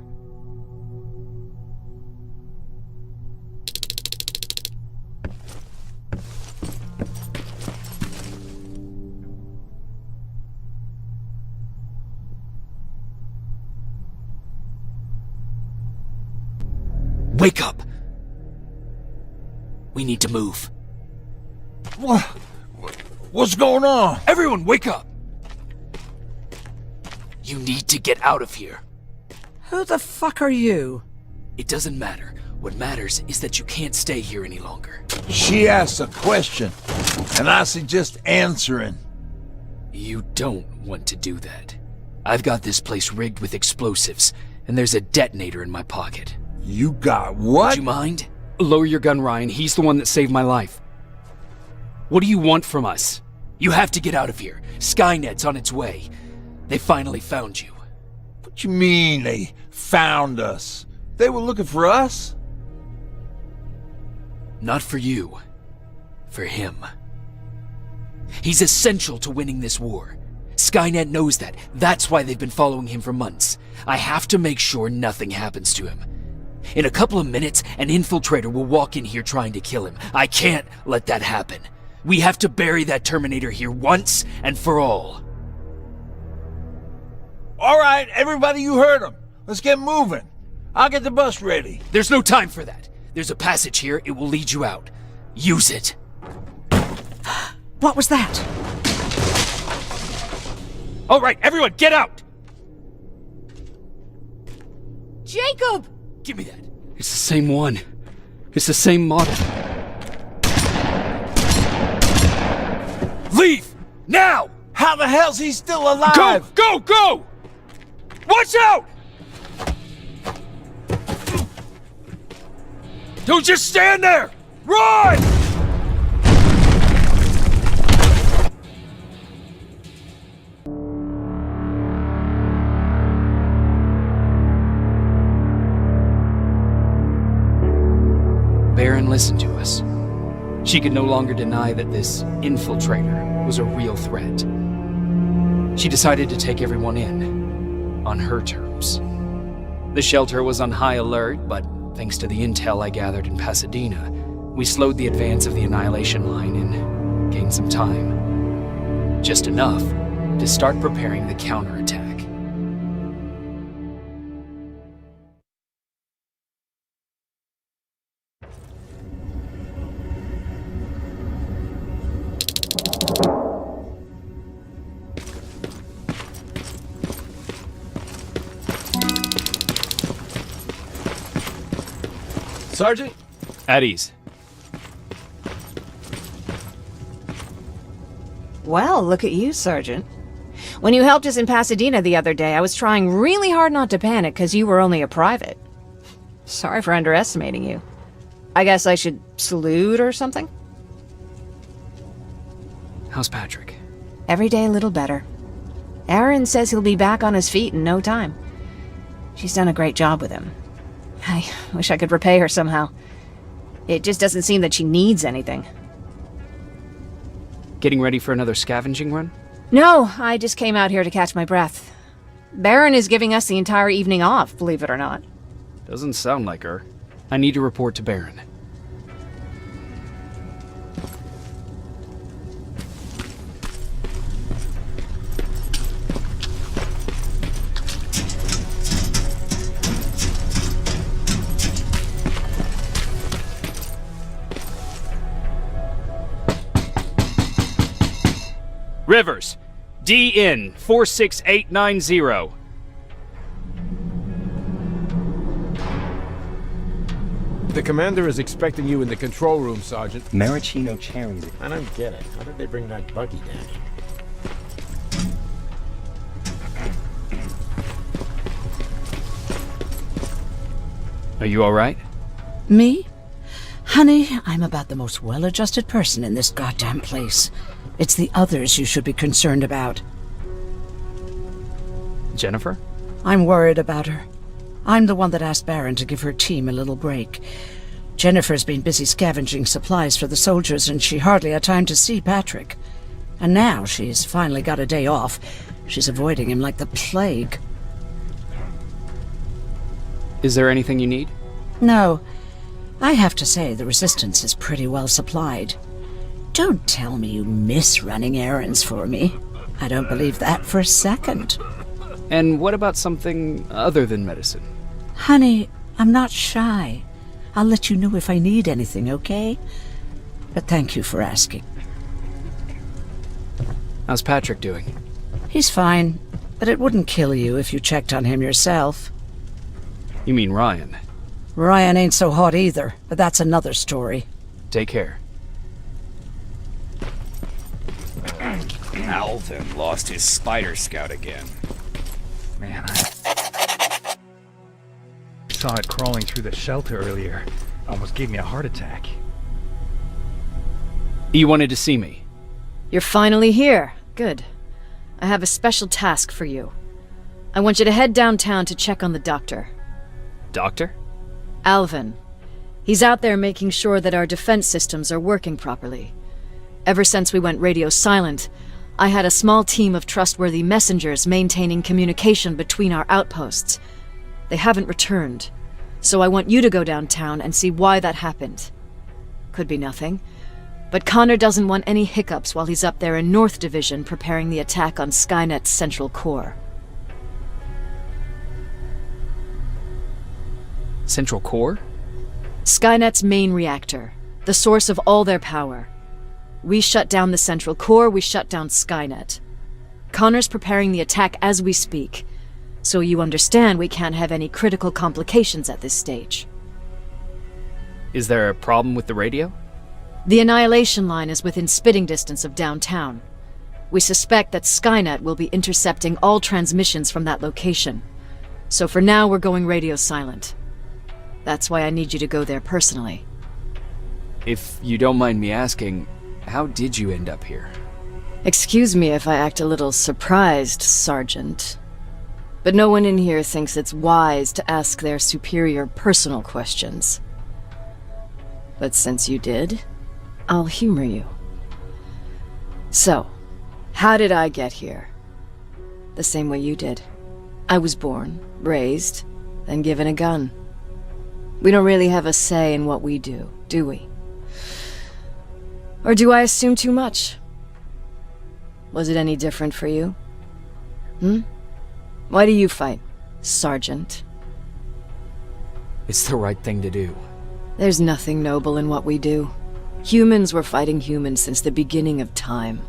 Wake up! We need to move. What's going on? Everyone, wake up! You need to get out of here. Who the fuck are you? It doesn't matter. What matters is that you can't stay here any longer. She asked a question, and I suggest answering. You don't want to do that. I've got this place rigged with explosives, and there's a detonator in my pocket. You got what? Would you mind? Lower your gun, Ryan. He's the one that saved my life. What do you want from us? You have to get out of here. Skynet's on its way. They finally found you. What you mean they found us? They were looking for us? Not for you. For him. He's essential to winning this war. Skynet knows that. That's why they've been following him for months. I have to make sure nothing happens to him. In a couple of minutes, an infiltrator will walk in here trying to kill him. I can't let that happen. We have to bury that Terminator here once and for all. All right, everybody, you heard him. Let's get moving. I'll get the bus ready. There's no time for that. There's a passage here. It will lead you out. Use it. What was that? All right, everyone, get out! Jacob! Give me that. It's the same one. It's the same model. Leave! Now! How the hell's he still alive? Go! Go! Go! Watch out! Don't just stand there! Run! Baron listened to us. She could no longer deny that this infiltrator was a real threat. She decided to take everyone in, on her terms. The shelter was on high alert, but thanks to the intel I gathered in Pasadena, we slowed the advance of the Annihilation Line and gained some time. Just enough to start preparing the counterattack. Sergeant? At ease. Well, look at you, Sergeant. When you helped us in Pasadena the other day, I was trying really hard not to panic because you were only a private. Sorry for underestimating you. I guess I should salute or something? How's Patrick? Every day a little better. Aaron says he'll be back on his feet in no time. She's done a great job with him. I wish I could repay her somehow. It just doesn't seem that she needs anything. Getting ready for another scavenging run? No, I just came out here to catch my breath. Baron is giving us the entire evening off, believe it or not. Doesn't sound like her. I need to report to Baron. Rivers, DN 46890. The commander is expecting you in the control room, Sergeant. Maraschino cherries. I don't get it. How did they bring that buggy down here? Are you alright? Me? Honey, I'm about the most well-adjusted person in this goddamn place. It's the others you should be concerned about. Jennifer? I'm worried about her. I'm the one that asked Baron to give her team a little break. Jennifer's been busy scavenging supplies for the soldiers, and she hardly had time to see Patrick. And now she's finally got a day off. She's avoiding him like the plague. Is there anything you need? No. I have to say the Resistance is pretty well supplied. Don't tell me you miss running errands for me. I don't believe that for a second. And what about something other than medicine? Honey, I'm not shy. I'll let you know if I need anything, okay? But thank you for asking. How's Patrick doing? He's fine, but it wouldn't kill you if you checked on him yourself. You mean Ryan? Ryan ain't so hot either, but that's another story. Take care. Alvin lost his spider scout again. Man, I saw it crawling through the shelter earlier. Almost gave me a heart attack. You wanted to see me? You're finally here. Good. I have a special task for you. I want you to head downtown to check on the doctor. Doctor? Alvin. He's out there making sure that our defense systems are working properly. Ever since we went radio silent, I had a small team of trustworthy messengers maintaining communication between our outposts. They haven't returned, so I want you to go downtown and see why that happened. Could be nothing, but Connor doesn't want any hiccups while he's up there in North Division preparing the attack on Skynet's central core. Central core? Skynet's main reactor, the source of all their power. We shut down the central core, we shut down Skynet. Connor's preparing the attack as we speak, so you understand we can't have any critical complications at this stage. Is there a problem with the radio? The Annihilation Line is within spitting distance of downtown. We suspect that Skynet will be intercepting all transmissions from that location. So for now, we're going radio silent. That's why I need you to go there personally. If you don't mind me asking, how did you end up here? Excuse me if I act a little surprised, Sergeant. But no one in here thinks it's wise to ask their superior personal questions. But since you did, I'll humor you. So, how did I get here? The same way you did. I was born, raised, then given a gun. We don't really have a say in what we do we? Or do I assume too much? Was it any different for you? Why do you fight, Sergeant? It's the right thing to do. There's nothing noble in what we do. Humans were fighting humans since the beginning of time.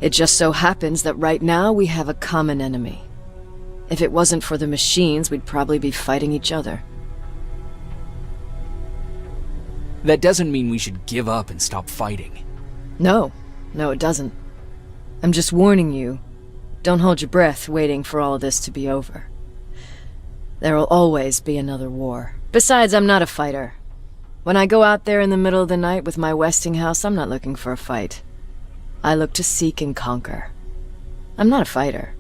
It just so happens that right now we have a common enemy. If it wasn't for the machines, we'd probably be fighting each other. That doesn't mean we should give up and stop fighting. No, it doesn't. I'm just warning you. Don't hold your breath waiting for all of this to be over. There will always be another war. Besides, I'm not a fighter. When I go out there in the middle of the night with my Westinghouse, I'm not looking for a fight. I look to seek and conquer. I'm not a fighter.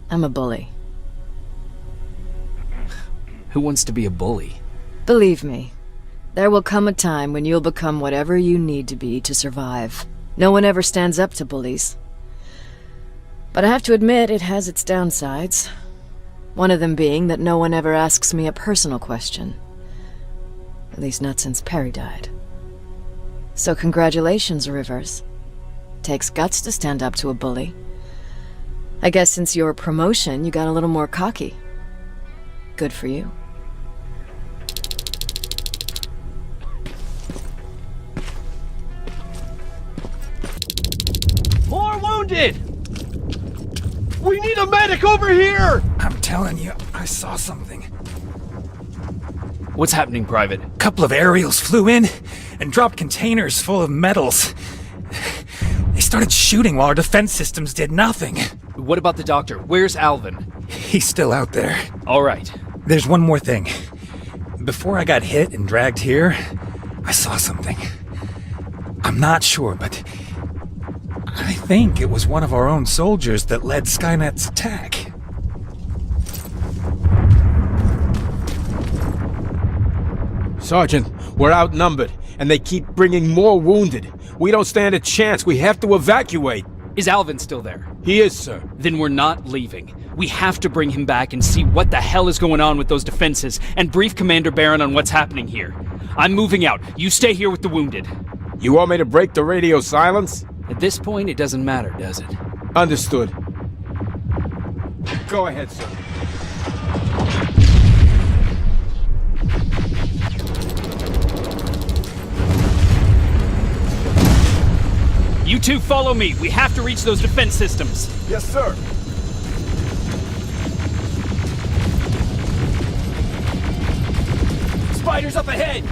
I'm a bully. Who wants to be a bully? Believe me, there will come a time when you'll become whatever you need to be to survive. No one ever stands up to bullies. But I have to admit, it has its downsides. One of them being that no one ever asks me a personal question. At least not since Perry died. So congratulations, Rivers. Takes guts to stand up to a bully. I guess since your promotion, you got a little more cocky. Good for you. More wounded! We need a medic over here! I'm telling you, I saw something. What's happening, Private? A couple of aerials flew in and dropped containers full of metals. They started shooting while our defense systems did nothing. What about the doctor? Where's Alvin? He's still out there. All right. There's one more thing. Before I got hit and dragged here, I saw something. I'm not sure, but I think it was one of our own soldiers that led Skynet's attack. Sergeant, we're outnumbered, and they keep bringing more wounded. We don't stand a chance. We have to evacuate. Is Alvin still there? He is, sir. Then we're not leaving. We have to bring him back and see what the hell is going on with those defenses and brief Commander Barron on what's happening here. I'm moving out. You stay here with the wounded. You want me to break the radio silence? At this point, it doesn't matter, does it? Understood. Go ahead, sir. You two follow me. We have to reach those defense systems. Yes, sir. Spiders up ahead!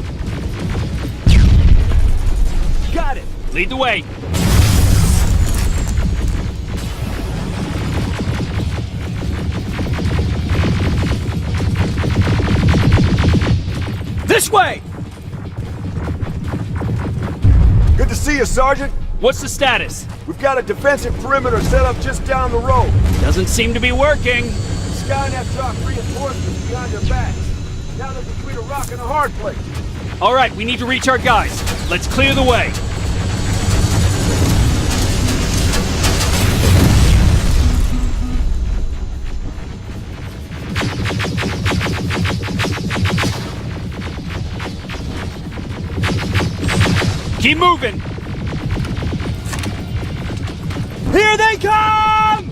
Got it! Lead the way! This way! Good to see you, Sergeant. What's the status? We've got a defensive perimeter set up just down the road. Doesn't seem to be working. Skynet dropped reinforcements behind their backs. Now they're between a rock and a hard place. All right, we need to reach our guys. Let's clear the way. Keep moving! Here they come!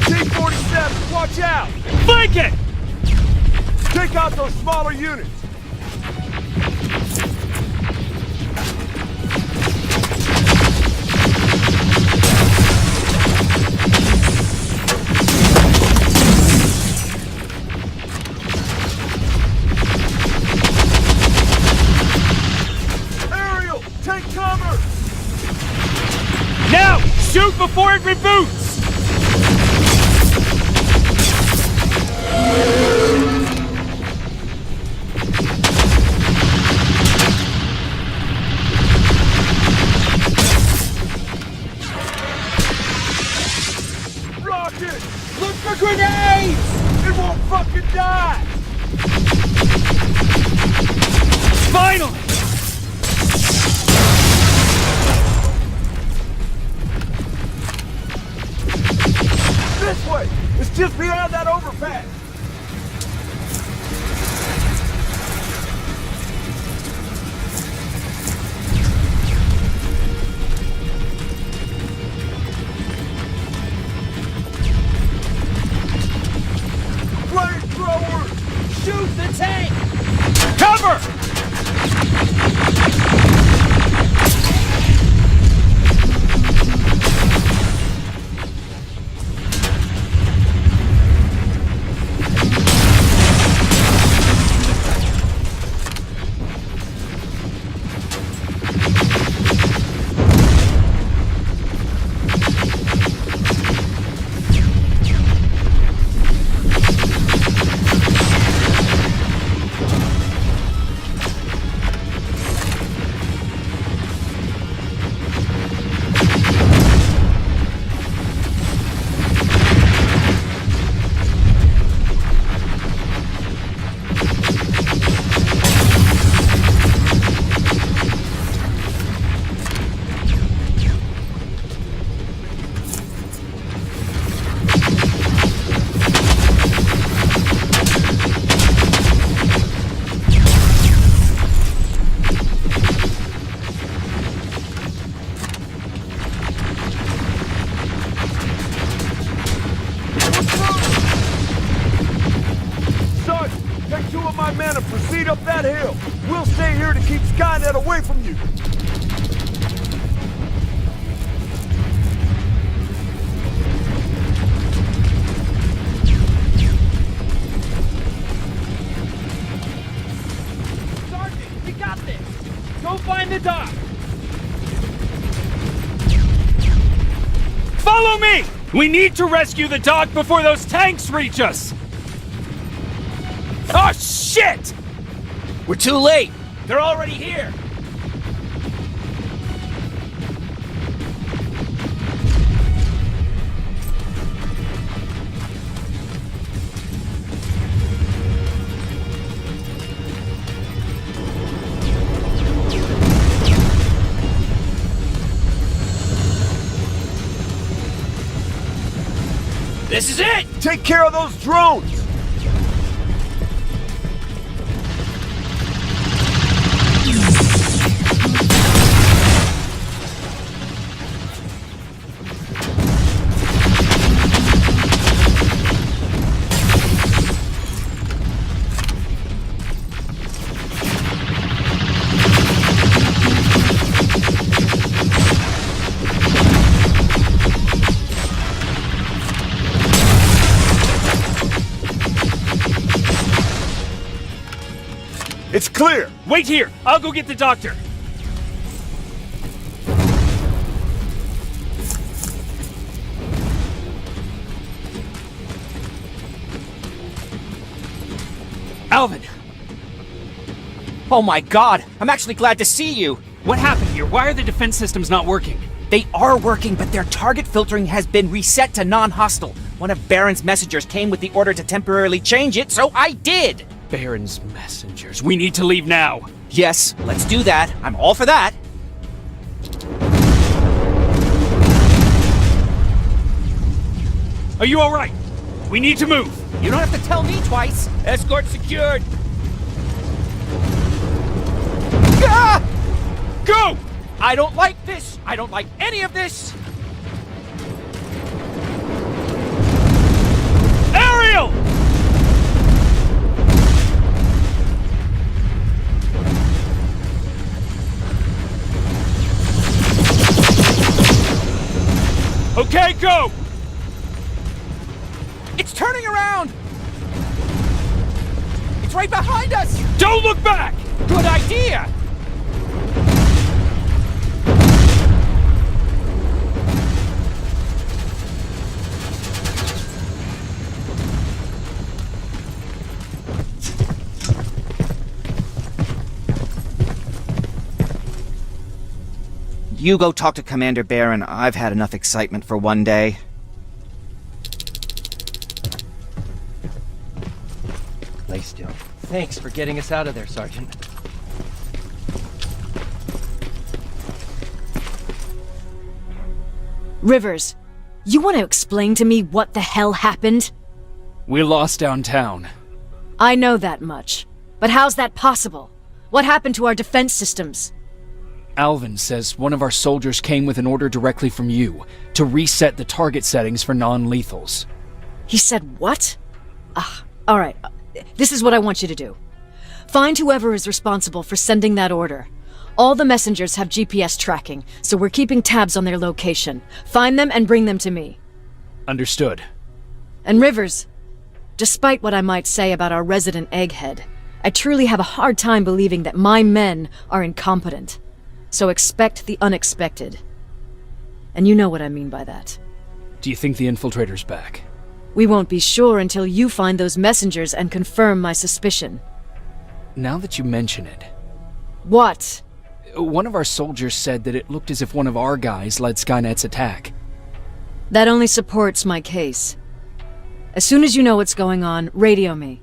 T-47, watch out! Flank it! Take out those smaller units. Now! Shoot before it reboots! Rocket! Look for grenades! It won't fucking die! Finally! This way! It's just beyond that overpass! Flamethrowers! Shoot the tank! Cover! Get away from you! Sergeant, we got this! Go find the dock! Follow me! We need to rescue the dock before those tanks reach us! Oh, shit! We're too late! They're already here! This is it! Take care of those drones! It's clear! Wait here! I'll go get the doctor! Alvin! Oh my god! I'm actually glad to see you! What happened here? Why are the defense systems not working? They are working, but their target filtering has been reset to non-hostile. One of Baron's messengers came with the order to temporarily change it, so I did! Baron's messengers. We need to leave now. Yes, let's do that. I'm all for that. Are you alright? We need to move. You don't have to tell me twice. Escort secured. Ah! Go! I don't like this. I don't like any of this. Ariel! Okay, go! It's turning around! It's right behind us! Don't look back! Good idea! You go talk to Commander Baron. I've had enough excitement for one day. Lay still. Thanks for getting us out of there, Sergeant. Rivers, you want to explain to me what the hell happened? We lost downtown. I know that much. But how's that possible? What happened to our defense systems? Alvin says one of our soldiers came with an order directly from you to reset the target settings for non-lethals. He said what? Alright. This is what I want you to do. Find whoever is responsible for sending that order. All the messengers have GPS tracking, so we're keeping tabs on their location. Find them and bring them to me. Understood. And Rivers, despite what I might say about our resident egghead, I truly have a hard time believing that my men are incompetent. So expect the unexpected. And you know what I mean by that. Do you think the infiltrator's back? We won't be sure until you find those messengers and confirm my suspicion. Now that you mention it... What? One of our soldiers said that it looked as if one of our guys led Skynet's attack. That only supports my case. As soon as you know what's going on, radio me.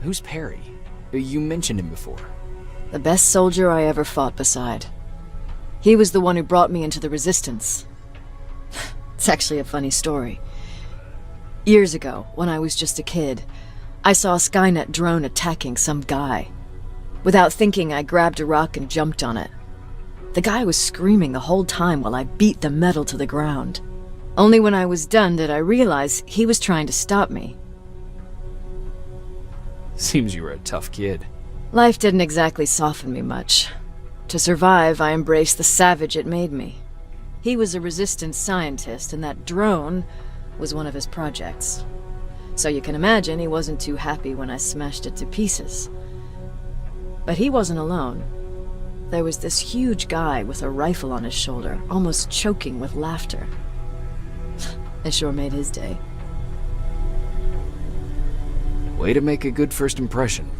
Who's Perry? You mentioned him before. The best soldier I ever fought beside. He was the one who brought me into the Resistance. It's actually a funny story. Years ago, when I was just a kid, I saw a Skynet drone attacking some guy. Without thinking, I grabbed a rock and jumped on it. The guy was screaming the whole time while I beat the metal to the ground. Only when I was done did I realize he was trying to stop me. Seems you were a tough kid. Life didn't exactly soften me much. To survive, I embraced the savage it made me. He was a resistance scientist, and that drone was one of his projects. So you can imagine he wasn't too happy when I smashed it to pieces. But he wasn't alone. There was this huge guy with a rifle on his shoulder, almost choking with laughter. It sure made his day. Way to make a good first impression.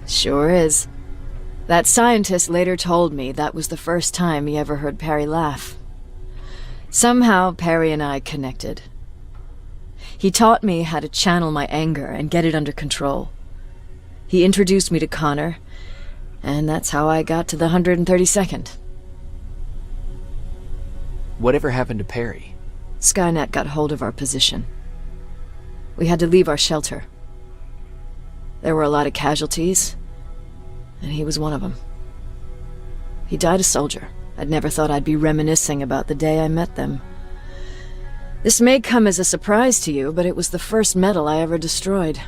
Sure is. That scientist later told me that was the first time he ever heard Perry laugh. Somehow, Perry and I connected. He taught me how to channel my anger and get it under control. He introduced me to Connor, and that's how I got to the 132nd. Whatever happened to Perry? Skynet got hold of our position. We had to leave our shelter. There were a lot of casualties, and he was one of them. He died a soldier. I'd never thought I'd be reminiscing about the day I met them. This may come as a surprise to you, but it was the first medal I ever destroyed.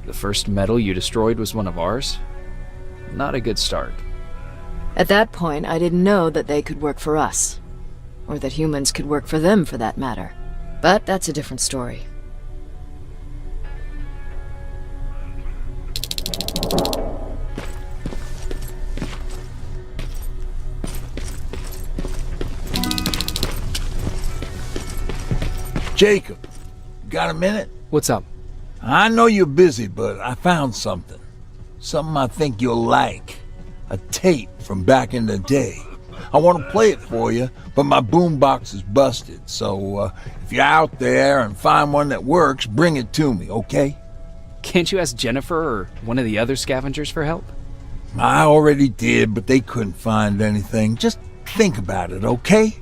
The first medal you destroyed was one of ours? Not a good start. At that point, I didn't know that they could work for us. Or that humans could work for them, for that matter. But that's a different story. Jacob, got a minute? What's up? I know you're busy, but I found something. Something I think you'll like. A tape from back in the day. I want to play it for you, but my boombox is busted, so if you're out there and find one that works, bring it to me, okay? Can't you ask Jennifer or one of the other scavengers for help? I already did, but they couldn't find anything. Just think about it, okay?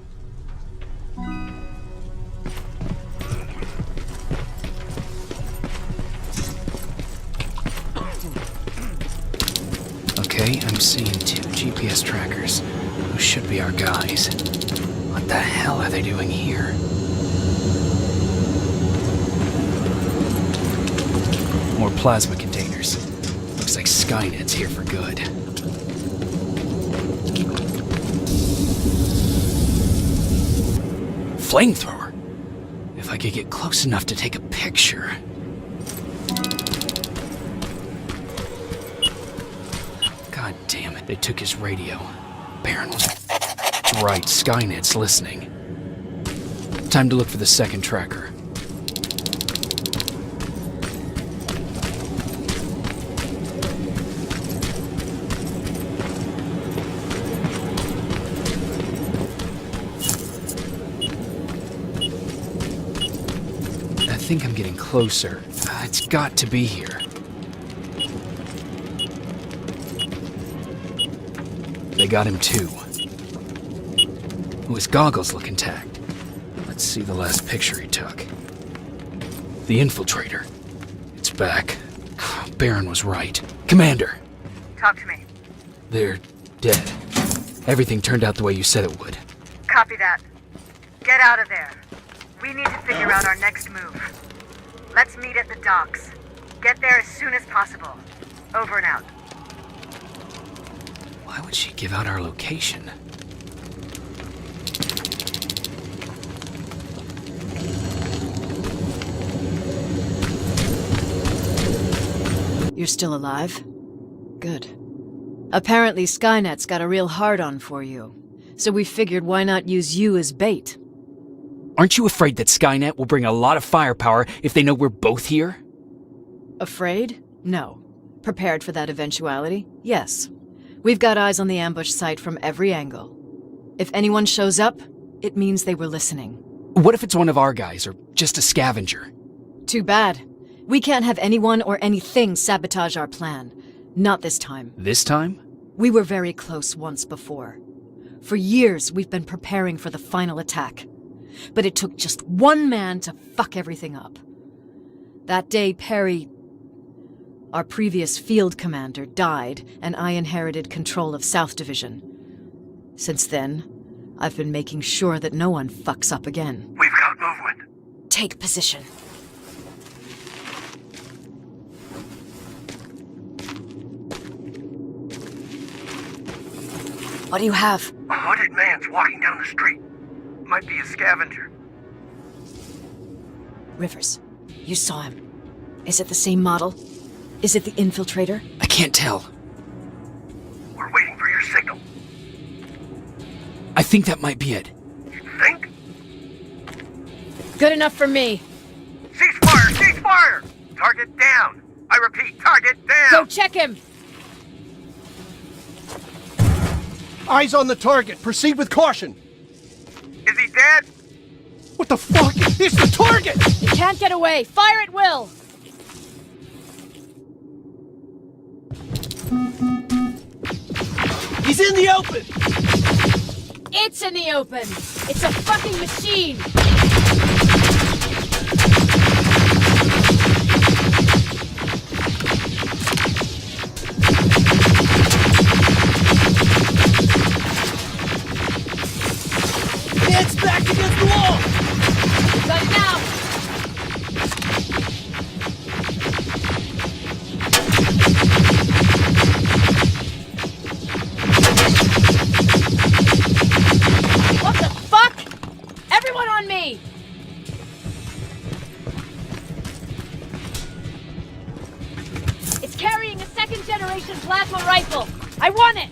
Okay, I'm seeing 2 GPS trackers. Those should be our guys. What the hell are they doing here? More plasma containers. Looks like Skynet's here for good. Flamethrower? If I could get close enough to take a picture. God damn it, they took his radio. Baron was right, Skynet's listening. Time to look for the second tracker. I think I'm getting closer. It's got to be here. They got him too. His goggles look intact. Let's see the last picture he took. The infiltrator. It's back. Baron was right. Commander! Talk to me. They're dead. Everything turned out the way you said it would. Copy that. Get out of there. We need to figure out our next move. Let's meet at the docks. Get there as soon as possible. Over and out. Why would she give out our location? You're still alive? Good. Apparently Skynet's got a real hard-on for you, so we figured why not use you as bait. Aren't you afraid that Skynet will bring a lot of firepower if they know we're both here? Afraid? No. Prepared for that eventuality? Yes. We've got eyes on the ambush site from every angle. If anyone shows up, it means they were listening. What if it's one of our guys, or just a scavenger? Too bad. We can't have anyone or anything sabotage our plan. Not this time. This time? We were very close once before. For years, we've been preparing for the final attack. But it took just one man to fuck everything up. That day, Perry, our previous field commander, died, and I inherited control of South Division. Since then, I've been making sure that no one fucks up again. We've got movement. Take position. What do you have? A hooded man's walking down the street. Might be a scavenger. Rivers, you saw him. Is it the same model? Is it the infiltrator? I can't tell. We're waiting for your signal. I think that might be it. You think? Good enough for me. Ceasefire! Ceasefire! Target down! I repeat, target down! Go check him! Eyes on the target. Proceed with caution. Is he dead? What the fuck? It's the target! You can't get away. Fire at will! He's in the open! It's in the open! It's a fucking machine! It's back against the wall! Got it now! What the fuck? Everyone on me! It's carrying a second-generation plasma rifle! I want it!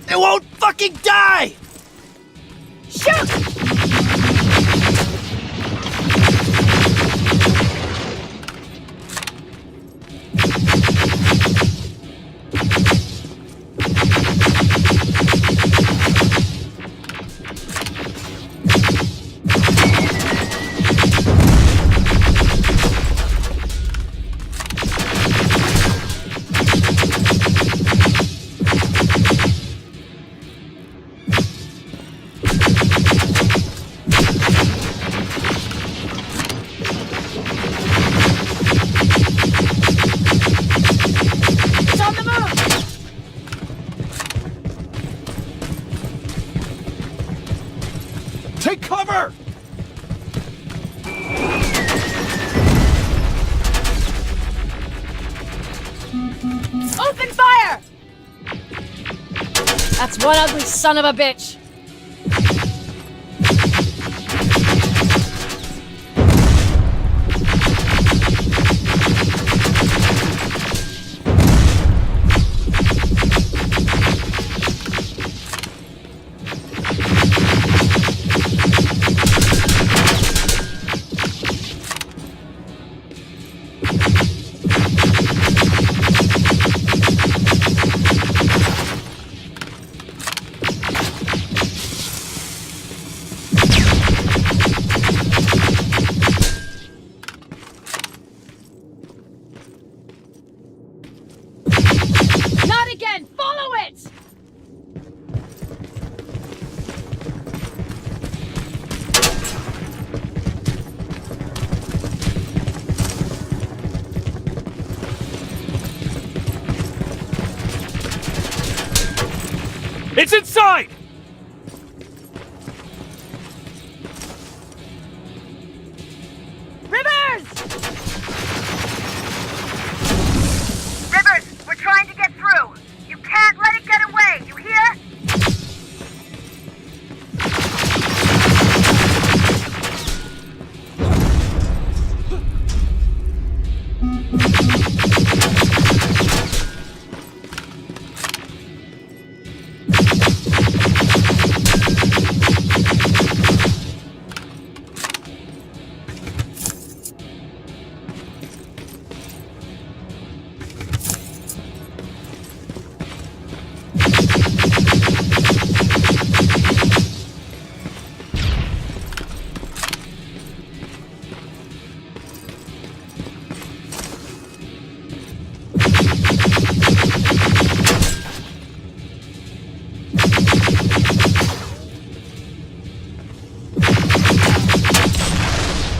It won't fucking die! Shoot! Take cover! Open fire! That's one ugly son of a bitch! Not again! Follow it! It's inside! Rivers! Rivers, we're trying to get through. You can't let it get away, you hear?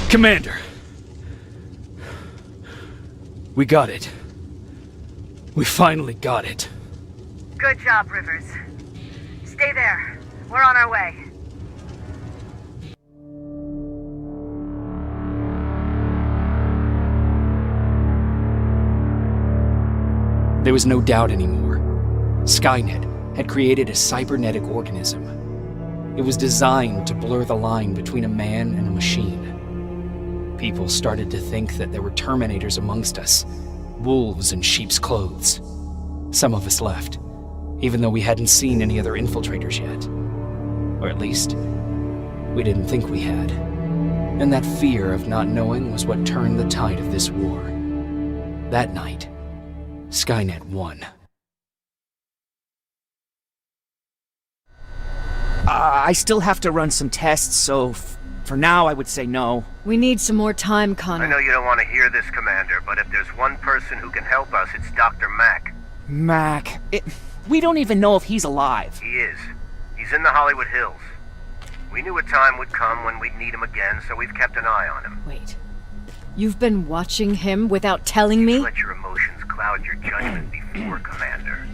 Commander! We got it. We finally got it. Good job, Rivers. Stay there. We're on our way. There was no doubt anymore. Skynet had created a cybernetic organism. It was designed to blur the line between a man and a machine. People started to think that there were Terminators amongst us, wolves in sheep's clothes. Some of us left, even though we hadn't seen any other infiltrators yet. Or at least, we didn't think we had. And that fear of not knowing was what turned the tide of this war. That night, Skynet won. I still have to run some tests, so for now I would say no. We need some more time, Connor. I know you don't want to hear this, Commander, but if there's one person who can help us, it's Dr. Mack. Mac, we don't even know if he's alive. He is. He's in the Hollywood Hills. We knew a time would come when we'd need him again, so we've kept an eye on him. Wait. You've been watching him without telling me? Let your emotions cloud your judgment before, Commander.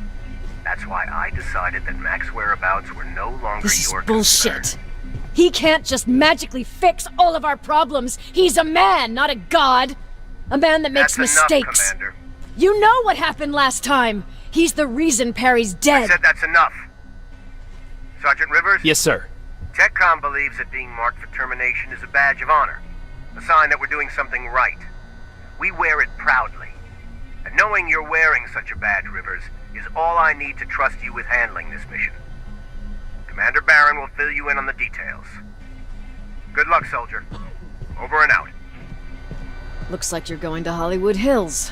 That's why I decided that Mac's whereabouts were no longer This is your bullshit. concern. He can't just magically fix all of our problems. He's a man, not a god. A man that makes That's mistakes. Enough, Commander. You know what happened last time. He's the reason Perry's dead. I said that's enough. Sergeant Rivers? Yes, sir. TechCom believes that being marked for termination is a badge of honor. A sign that we're doing something right. We wear it proudly. And knowing you're wearing such a badge, Rivers, is all I need to trust you with handling this mission. Commander Barron will fill you in on the details. Good luck, soldier. Over and out. Looks like you're going to Hollywood Hills.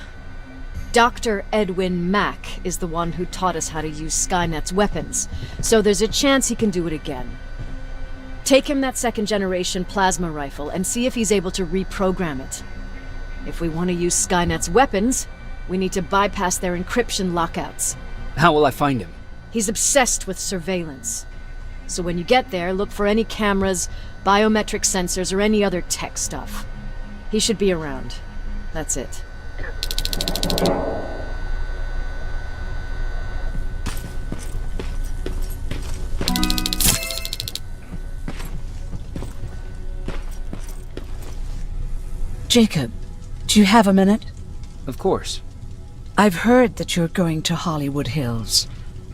Dr. Edwin Mack is the one who taught us how to use Skynet's weapons, so there's a chance he can do it again. Take him that second-generation plasma rifle and see if he's able to reprogram it. If we want to use Skynet's weapons, we need to bypass their encryption lockouts. How will I find him? He's obsessed with surveillance. So when you get there, look for any cameras, biometric sensors, or any other tech stuff. He should be around. That's it. Jacob, do you have a minute? Of course. I've heard that you're going to Hollywood Hills.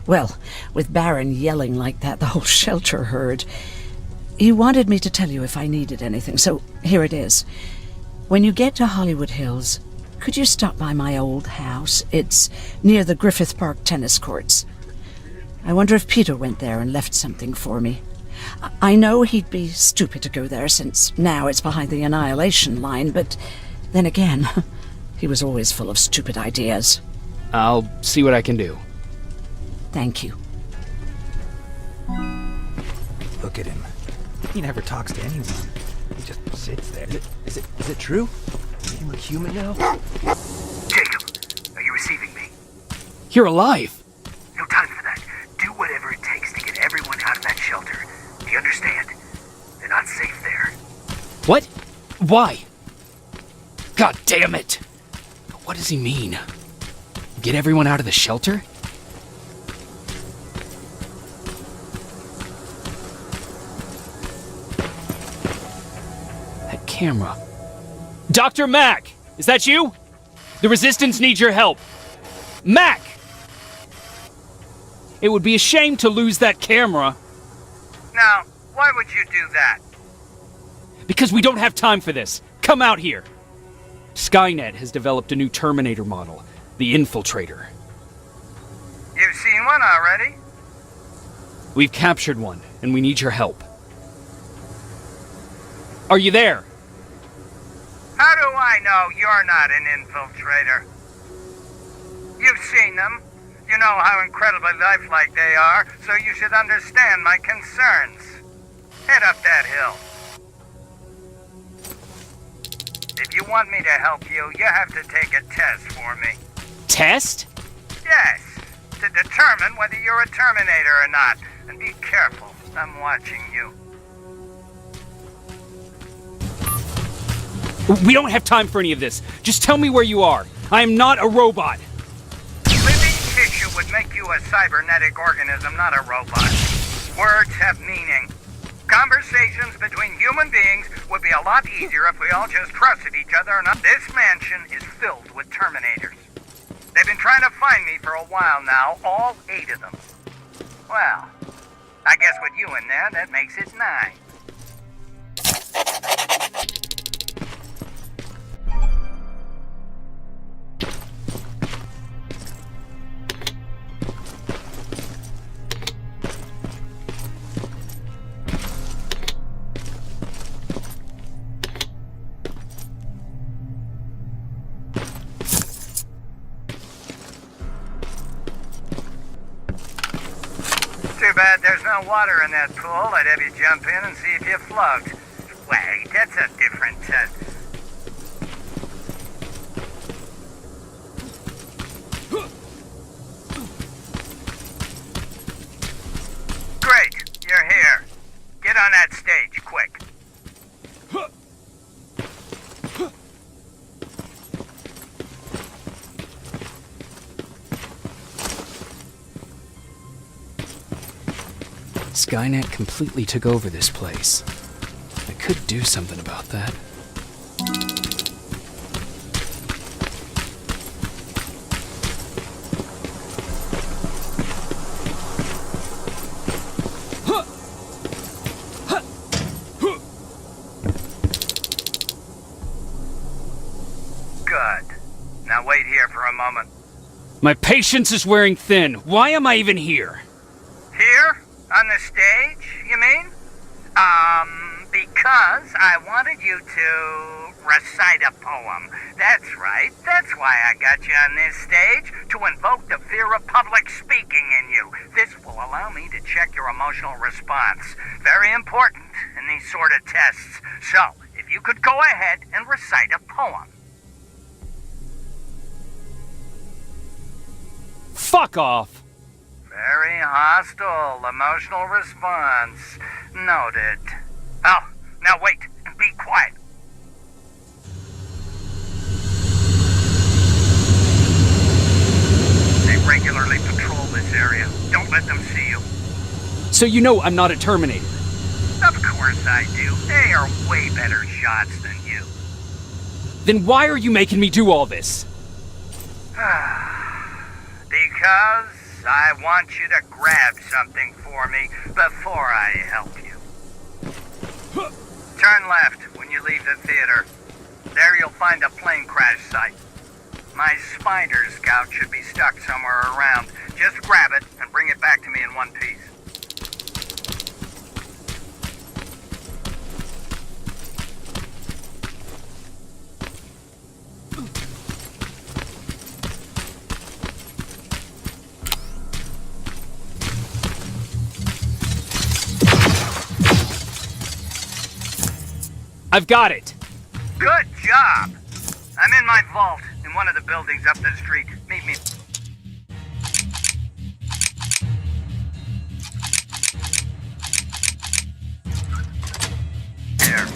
Well, with Barron yelling like that, the whole shelter heard. He wanted me to tell you if I needed anything, so here it is. When you get to Hollywood Hills, could you stop by my old house? It's near the Griffith Park tennis courts. I wonder if Peter went there and left something for me. I know he'd be stupid to go there since now it's behind the Annihilation line, but then again, he was always full of stupid ideas. I'll see what I can do. Thank you. Look at him. He never talks to anyone. He just sits there. Is it true? Does he look human now? Jacob, are you receiving me? You're alive! No time for that. Do whatever it takes to get everyone out of that shelter. Do you understand? They're not safe there. What? Why? God damn it! What does he mean? Get everyone out of the shelter? That camera. Dr. Mack! Is that you? The Resistance needs your help. Mack! It would be a shame to lose that camera. Now, why would you do that? Because we don't have time for this. Come out here. Skynet has developed a new Terminator model, the Infiltrator. You've seen one already? We've captured one, and we need your help. Are you there? How do I know you're not an infiltrator? You've seen them. You know how incredibly lifelike they are, so you should understand my concerns. Head up that hill. If you want me to help you, you have to take a test for me. Test? Yes, to determine whether you're a Terminator or not. And be careful, I'm watching you. We don't have time for any of this. Just tell me where you are. I am not a robot. Living tissue would make you a cybernetic organism, not a robot. Words have meaning. Conversations between human beings would be a lot easier if we all just trusted each other, and this mansion is filled with Terminators. They've been trying to find me for a while now, all 8 of them. Well, I guess with you in there, that makes it 9. Too bad there's no water in that pool. I'd have you jump in and see if you float. Wait, that's a different Great, you're here. Get on that stage, quick. Skynet completely took over this place. I could do something about that. Good. Now wait here for a moment. My patience is wearing thin. Why am I even here? Here? On the stage, you mean? Because I wanted you to recite a poem. That's right. That's why I got you on this stage, to invoke the fear of public speaking in you. This will allow me to check your emotional response. Very important in these sort of tests. So, if you could go ahead and recite a poem. Fuck off! Very hostile emotional response. Noted. Oh, now wait and be quiet. They regularly patrol this area. Don't let them see you. So you know I'm not a Terminator? Of course I do. They are way better shots than you. Then why are you making me do all this? Because I want you to grab something for me before I help you. Turn left when you leave the theater. There you'll find a plane crash site. My spider scout should be stuck somewhere around. Just grab it and bring it back to me in one piece. I've got it! Good job! I'm in my vault in one of the buildings up the street. Meet me. There.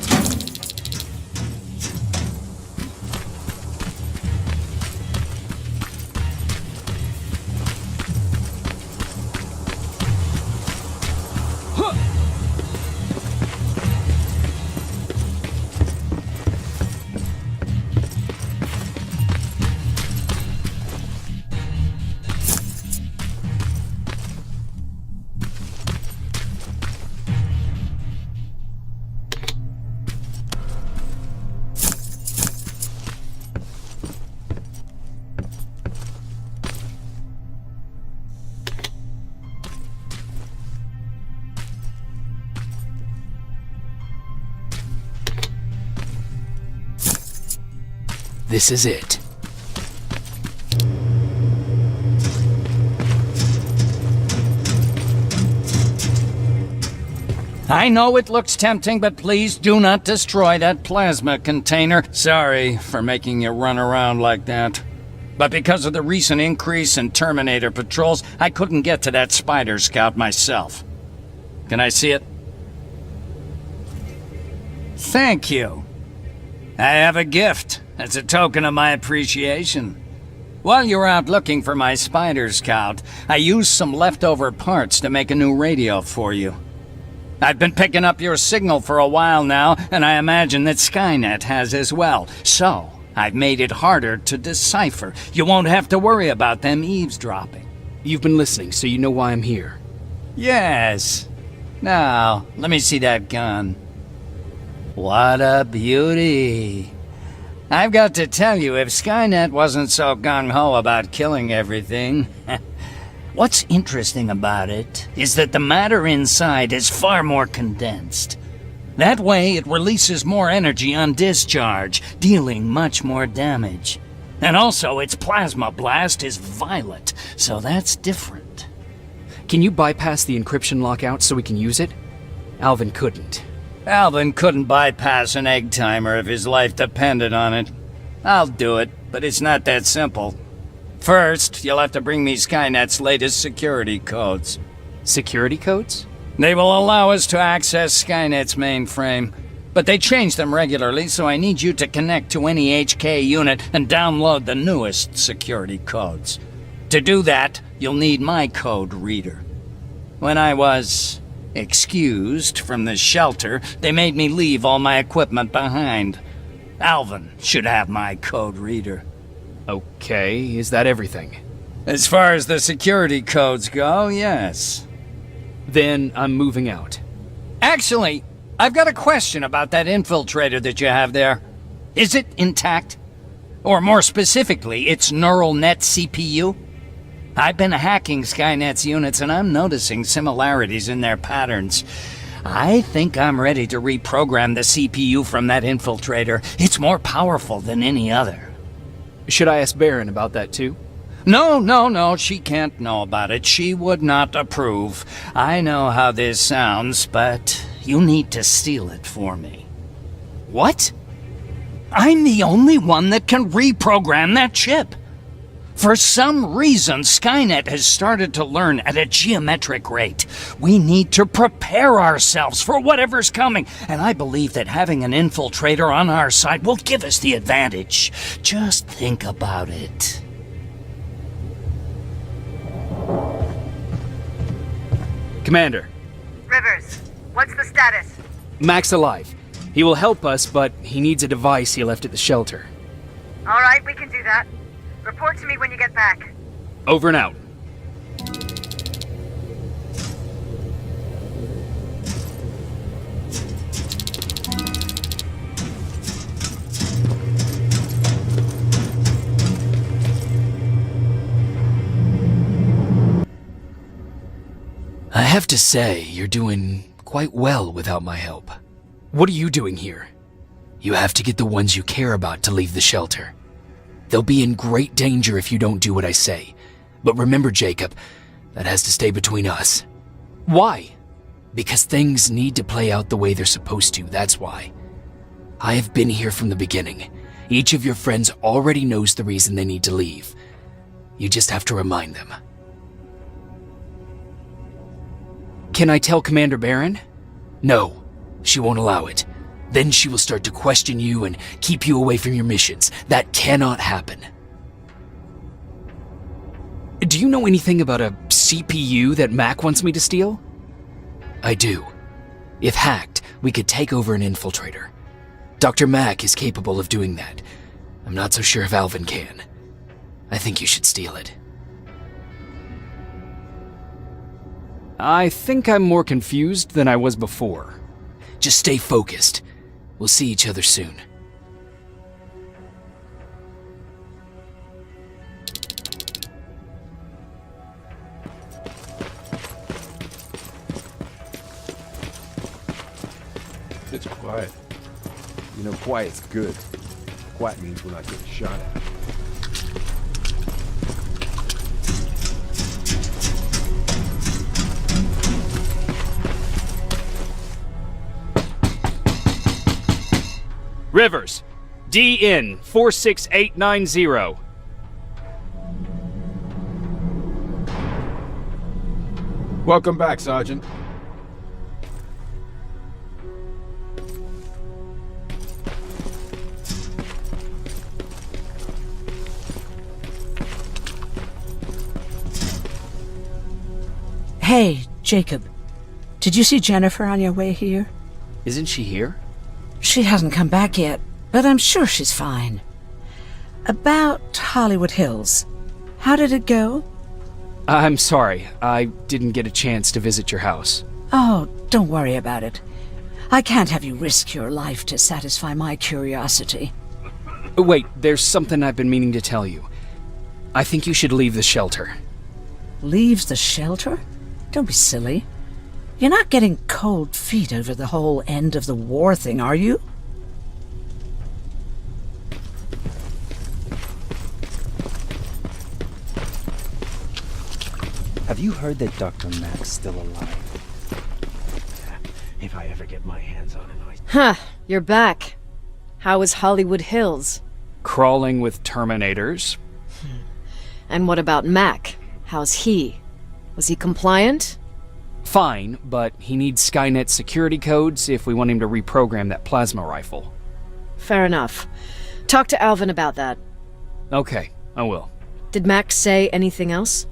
This is it. I know it looks tempting, but please do not destroy that plasma container. Sorry for making you run around like that. But because of the recent increase in Terminator patrols, I couldn't get to that spider scout myself. Can I see it? Thank you. I have a gift as a token of my appreciation. While you were out looking for my spider scout, I used some leftover parts to make a new radio for you. I've been picking up your signal for a while now, and I imagine that Skynet has as well. So, I've made it harder to decipher. You won't have to worry about them eavesdropping. You've been listening, so you know why I'm here. Yes. Now, let me see that gun. What a beauty. I've got to tell you, if Skynet wasn't so gung-ho about killing everything... What's interesting about it is that the matter inside is far more condensed. That way, it releases more energy on discharge, dealing much more damage. And also, its plasma blast is violet, so that's different. Can you bypass the encryption lockout so we can use it? Alvin couldn't. Alvin couldn't bypass an egg timer if his life depended on it. I'll do it, but it's not that simple. First, you'll have to bring me Skynet's latest security codes. Security codes? They will allow us to access Skynet's mainframe, but they change them regularly, so I need you to connect to any HK unit and download the newest security codes. To do that, you'll need my code reader. When I was excused from the shelter, they made me leave all my equipment behind. Alvin should have my code reader. Okay, is that everything? As far as the security codes go, yes. Then I'm moving out. Actually, I've got a question about that infiltrator that you have there. Is it intact? Or more specifically, its neural net CPU? I've been hacking Skynet's units and I'm noticing similarities in their patterns. I think I'm ready to reprogram the CPU from that infiltrator. It's more powerful than any other. Should I ask Baron about that too? No, she can't know about it. She would not approve. I know how this sounds, but you need to steal it for me. What? I'm the only one that can reprogram that chip. For some reason, Skynet has started to learn at a geometric rate. We need to prepare ourselves for whatever's coming, and I believe that having an infiltrator on our side will give us the advantage. Just think about it. Commander. Rivers, what's the status? Mac's alive. He will help us, but he needs a device he left at the shelter. All right, we can do that. Report to me when you get back. Over and out. I have to say, you're doing quite well without my help. What are you doing here? You have to get the ones you care about to leave the shelter. They'll be in great danger if you don't do what I say. But remember, Jacob, that has to stay between us. Why? Because things need to play out the way they're supposed to, that's why. I have been here from the beginning. Each of your friends already knows the reason they need to leave. You just have to remind them. Can I tell Commander Baron? No, she won't allow it. Then she will start to question you and keep you away from your missions. That cannot happen. Do you know anything about a CPU that Mac wants me to steal? I do. If hacked, we could take over an infiltrator. Dr. Mac is capable of doing that. I'm not so sure if Alvin can. I think you should steal it. I think I'm more confused than I was before. Just stay focused. We'll see each other soon. It's quiet. You know, quiet's good. Quiet means we're not getting shot at. Rivers, DN 46890. Welcome back, Sergeant. Hey, Jacob. Did you see Jennifer on your way here? Isn't she here? She hasn't come back yet, but I'm sure she's fine. About Hollywood Hills. How did it go? I'm sorry, I didn't get a chance to visit your house. Oh, don't worry about it. I can't have you risk your life to satisfy my curiosity. Wait, there's something I've been meaning to tell you. I think you should leave the shelter. Leaves the shelter? Don't be silly. You're not getting cold feet over the whole end of the war thing, are you? Have you heard that Dr. Mack's still alive? If I ever get my hands on him, Huh, you're back. How is Hollywood Hills? Crawling with Terminators. And what about Mac? How's he? Was he compliant? Fine, but he needs Skynet security codes if we want him to reprogram that plasma rifle. Fair enough. Talk to Alvin about that. Okay, I will. Did Mac say anything else?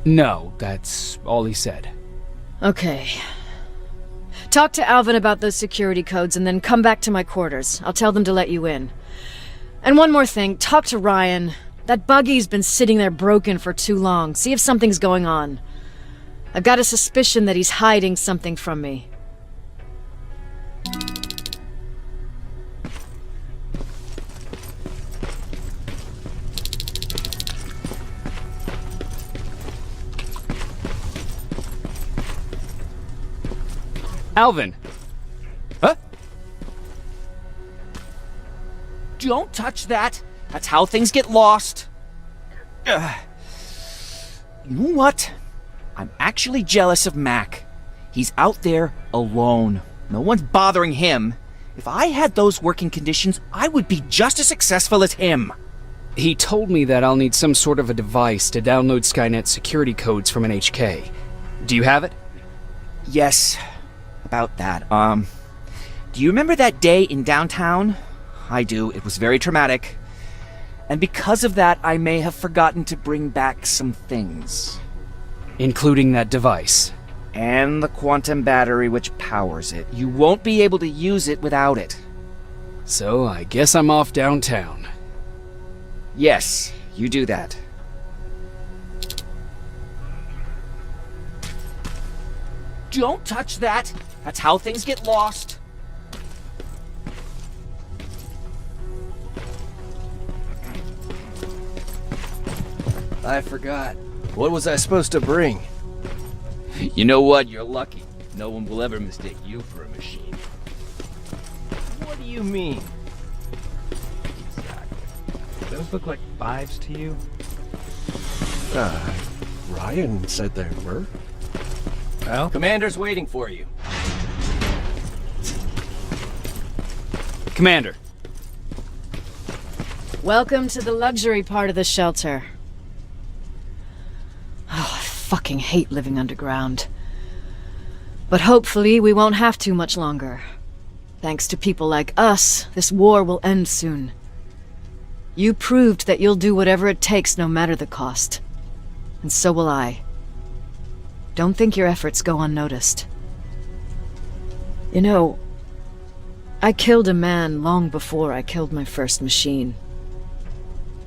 No, that's all he said. Okay. Talk to Alvin about those security codes and then come back to my quarters. I'll tell them to let you in. And one more thing, talk to Ryan. That buggy's been sitting there broken for too long. See if something's going on. I've got a suspicion that he's hiding something from me. Alvin! Huh? Don't touch that! That's how things get lost. You know what? I'm actually jealous of Mac. He's out there alone. No one's bothering him. If I had those working conditions, I would be just as successful as him. He told me that I'll need some sort of a device to download Skynet security codes from an HK. Do you have it? Yes, about that. Do you remember that day in downtown? I do. It was very traumatic. And because of that, I may have forgotten to bring back some things. Including that device. And the quantum battery which powers it. You won't be able to use it without it. So I guess I'm off downtown. Yes, you do that. Don't touch that! That's how things get lost. I forgot. What was I supposed to bring? You know what? You're lucky. No one will ever mistake you for a machine. What do you mean? Exactly. Those look like 5s to you? Ryan said there were. Well? Commander's waiting for you. Commander. Welcome to the luxury part of the shelter. Oh, I fucking hate living underground. But hopefully we won't have to much longer. Thanks to people like us, this war will end soon. You proved that you'll do whatever it takes no matter the cost. And so will I. Don't think your efforts go unnoticed. You know, I killed a man long before I killed my first machine.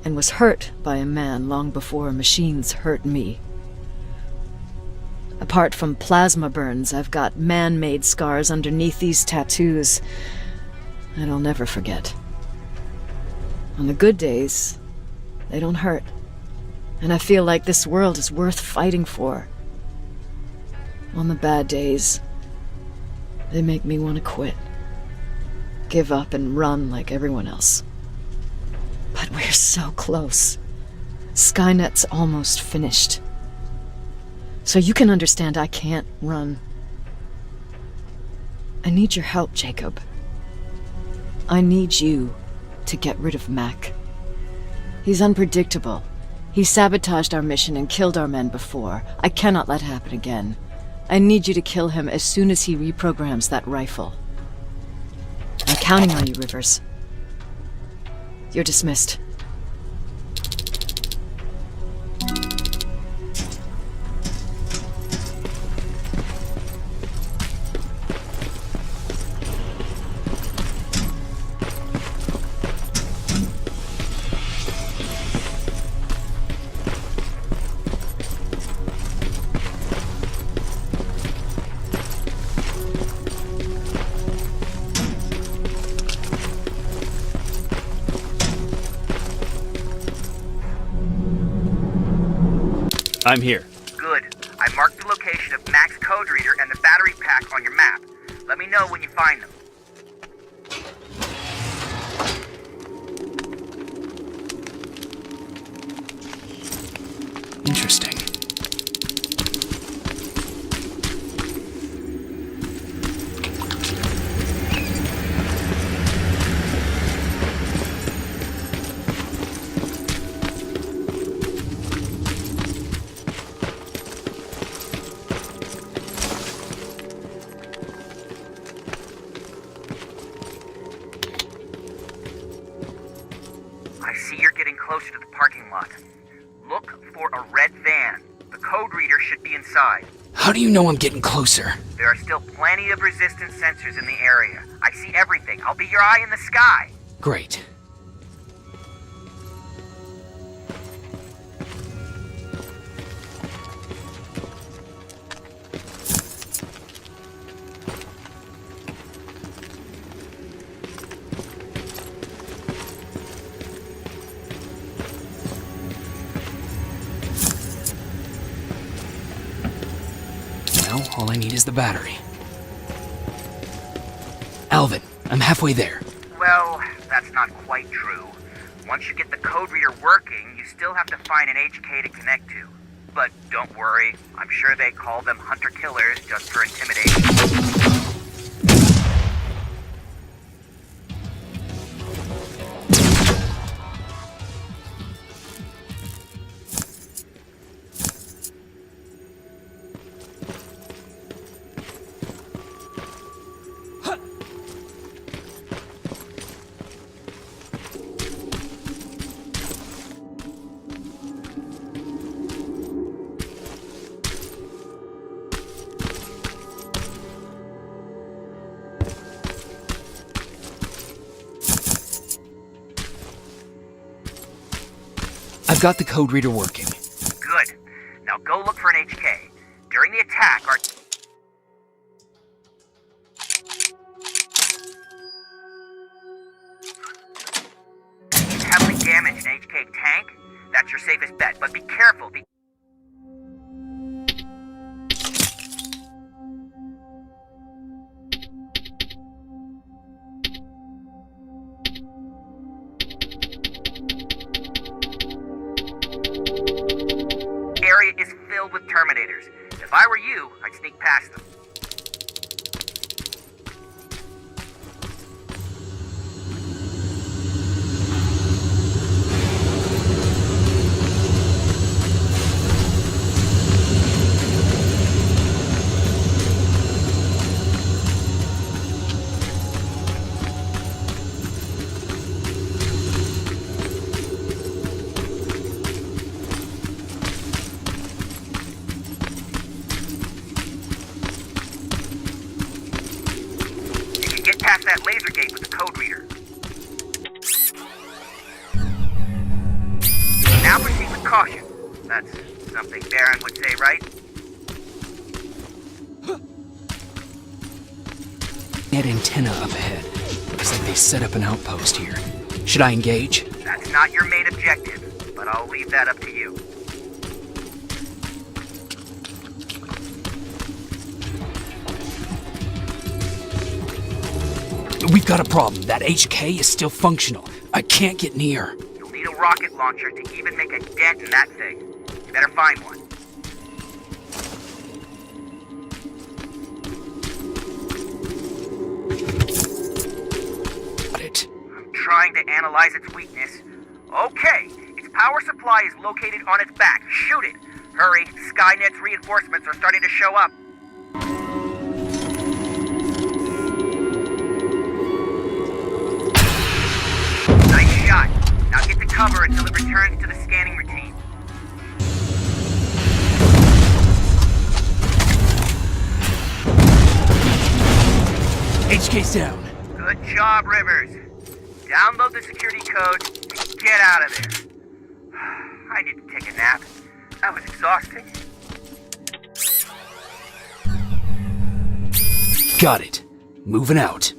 And was hurt by a man long before machines hurt me. Apart from plasma burns, I've got man-made scars underneath these tattoos that I'll never forget. On the good days, they don't hurt. And I feel like this world is worth fighting for. On the bad days, they make me want to quit. Give up and run like everyone else. But we're so close. Skynet's almost finished. So you can understand I can't run. I need your help, Jacob. I need you to get rid of Mac. He's unpredictable. He sabotaged our mission and killed our men before. I cannot let it happen again. I need you to kill him as soon as he reprograms that rifle. I'm counting on you, Rivers. You're dismissed. I'm here. Good. I marked the location of Mac's code reader and the battery pack on your map. Let me know when you find them. Interesting. I see you're getting closer to the parking lot. Look for a red van. The code reader should be inside. How do you know I'm getting closer? There are still plenty of resistance sensors in the area. I see everything. I'll be your eye in the sky. Great. All I need is the battery. Alvin, I'm halfway there. Well, that's not quite true. Once you get the code reader working, you still have to find an HK to connect to. But don't worry, I'm sure they call them hunter-killers just for intimidation. I've got the code reader working. Good. Now go look for an HK. During the attack, our... heavily damaged an HK tank? That's your safest bet, but be careful. Area is filled with Terminators. If I were you, I'd sneak past them. Past that laser gate with the code reader. Now proceed with caution. That's something Baron would say, right? That antenna up ahead. Looks like they set up an outpost here. Should I engage? That's not your main objective, but I'll leave that up to you. We've got a problem. That HK is still functional. I can't get near. You'll need a rocket launcher to even make a dent in that thing. You better find one. Got it. I'm trying to analyze its weakness. Okay, its power supply is located on its back. Shoot it. Hurry, Skynet's reinforcements are starting to show up. Shot. Now get to cover until it returns to the scanning routine. HK's down. Good job, Rivers. Download the security code and get out of there. I need to take a nap. That was exhausting. Got it. Moving out.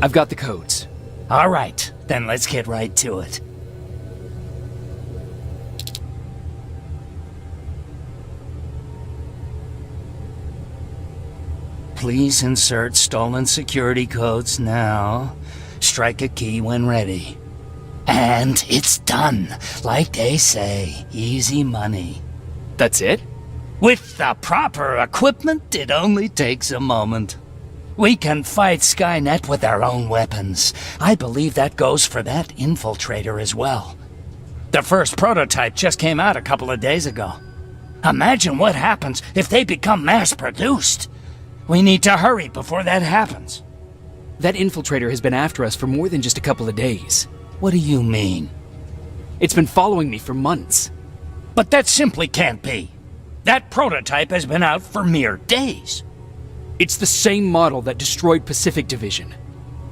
I've got the codes. All right, then let's get right to it. Please insert stolen security codes now. Strike a key when ready. And it's done. Like they say, easy money. That's it? With the proper equipment, it only takes a moment. We can fight Skynet with our own weapons. I believe that goes for that infiltrator as well. The first prototype just came out a couple of days ago. Imagine what happens if they become mass-produced. We need to hurry before that happens. That infiltrator has been after us for more than just a couple of days. What do you mean? It's been following me for months. But that simply can't be. That prototype has been out for mere days. It's the same model that destroyed Pacific Division.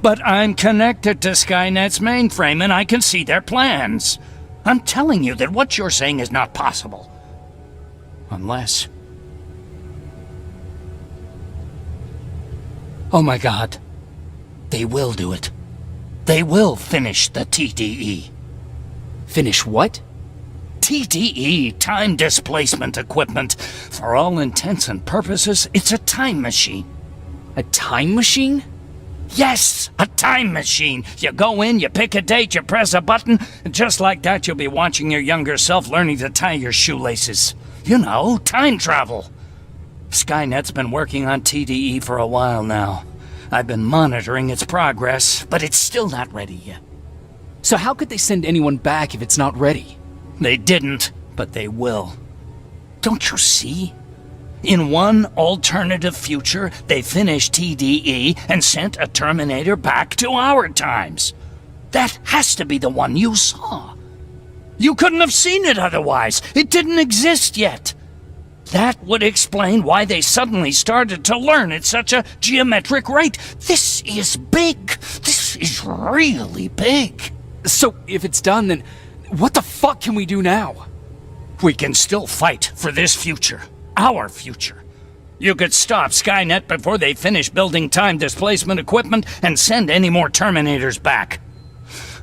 But I'm connected to Skynet's mainframe and I can see their plans. I'm telling you that what you're saying is not possible. Unless... Oh my God. They will do it. They will finish the TDE. Finish what? TDE, time displacement equipment. For all intents and purposes, it's a time machine. A time machine? Yes, a time machine. You go in, you pick a date, you press a button, and just like that you'll be watching your younger self learning to tie your shoelaces. You know, time travel. Skynet's been working on TDE for a while now. I've been monitoring its progress, but it's still not ready yet. So how could they send anyone back if it's not ready? They didn't, but they will. Don't you see? In one alternative future, they finished TDE and sent a Terminator back to our times. That has to be the one you saw. You couldn't have seen it otherwise. It didn't exist yet. That would explain why they suddenly started to learn at such a geometric rate. This is big. This is really big. So, if it's done, then what the fuck can we do now? We can still fight for this future. Our future. You could stop Skynet before they finish building time displacement equipment and send any more Terminators back.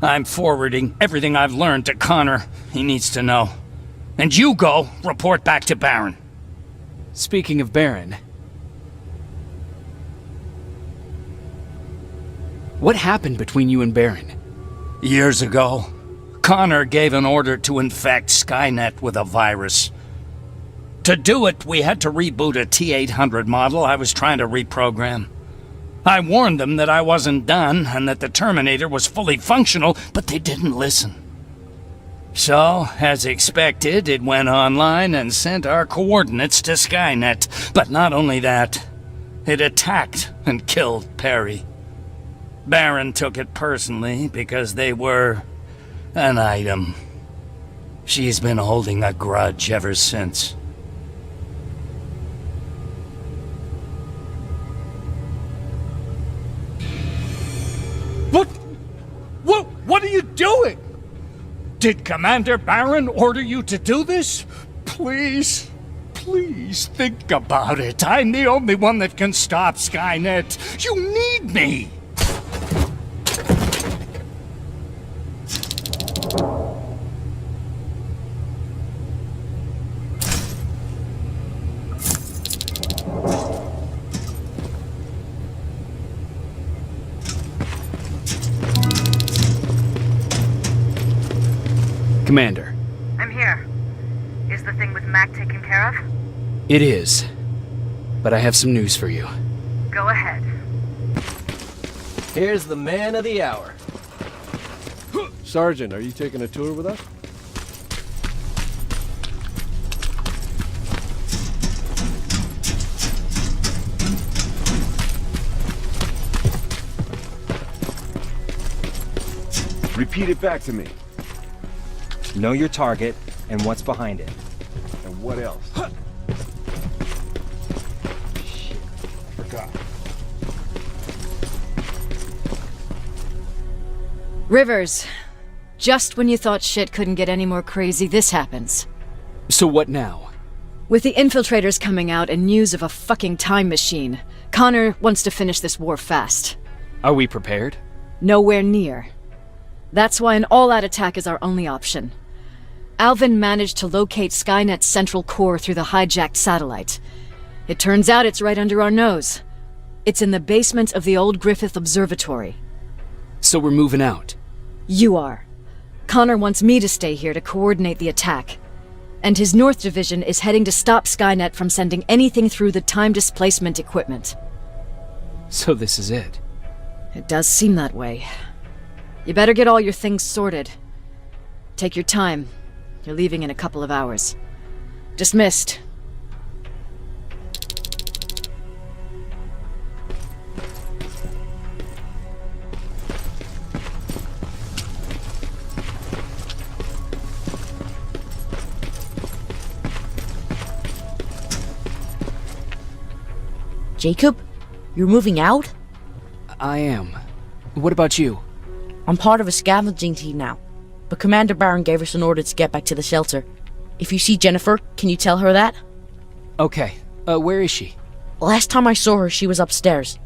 I'm forwarding everything I've learned to Connor. He needs to know. And you go report back to Baron. Speaking of Baron, what happened between you and Baron? Years ago, Connor gave an order to infect Skynet with a virus. To do it, we had to reboot a T-800 model I was trying to reprogram. I warned them that I wasn't done and that the Terminator was fully functional, but they didn't listen. So, as expected, it went online and sent our coordinates to Skynet. But not only that, it attacked and killed Perry. Baron took it personally because they were an item. She's been holding a grudge ever since. What are you doing? Did Commander Baron order you to do this? Please think about it. I'm the only one that can stop Skynet. You need me. Commander. I'm here. Is the thing with Mac taken care of? It is. But I have some news for you. Go ahead. Here's the man of the hour. Sergeant, are you taking a tour with us? Repeat it back to me. Know your target and what's behind it. And what else? Shit, forgot. Rivers, just when you thought shit couldn't get any more crazy, this happens. So what now? With the infiltrators coming out and news of a fucking time machine, Connor wants to finish this war fast. Are we prepared? Nowhere near. That's why an all-out attack is our only option. Alvin managed to locate Skynet's central core through the hijacked satellite. It turns out it's right under our nose. It's in the basement of the old Griffith Observatory. So we're moving out. You are. Connor wants me to stay here to coordinate the attack. And his North Division is heading to stop Skynet from sending anything through the time displacement equipment. So this is it. It does seem that way. You better get all your things sorted. Take your time. You're leaving in a couple of hours. Dismissed. Jacob, you're moving out? I am. What about you? I'm part of a scavenging team now, but Commander Barron gave us an order to get back to the shelter. If you see Jennifer, can you tell her that? Okay. Where is she? Last time I saw her, she was upstairs.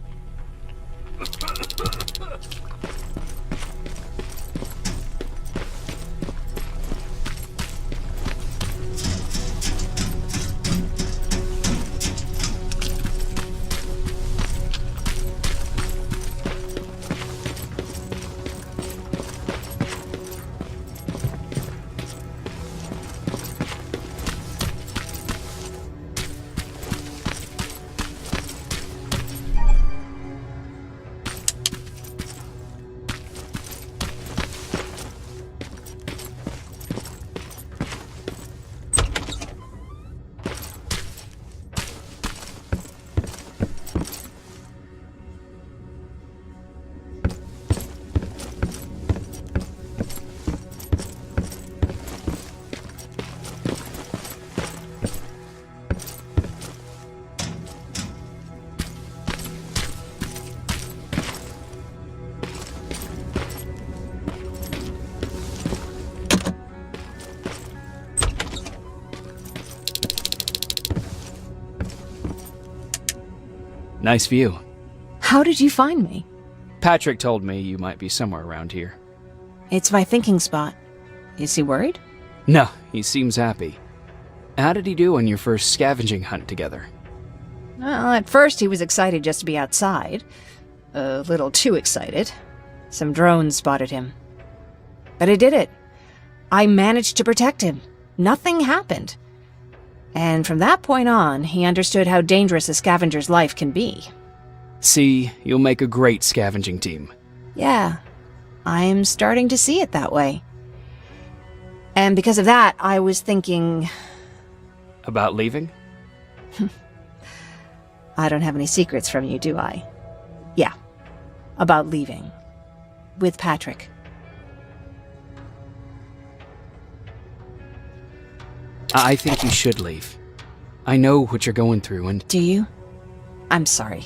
Nice view. How did you find me? Patrick told me you might be somewhere around here. It's my thinking spot. Is he worried? No, he seems happy. How did he do on your first scavenging hunt together? Well, at first he was excited just to be outside. A little too excited. Some drones spotted him. But I did it. I managed to protect him. Nothing happened. And from that point on, he understood how dangerous a scavenger's life can be. See, you'll make a great scavenging team. Yeah, I'm starting to see it that way. And because of that, I was thinking... About leaving? I don't have any secrets from you, do I? Yeah, about leaving. With Patrick. I think you should leave. I know what you're going through and... Do you? I'm sorry.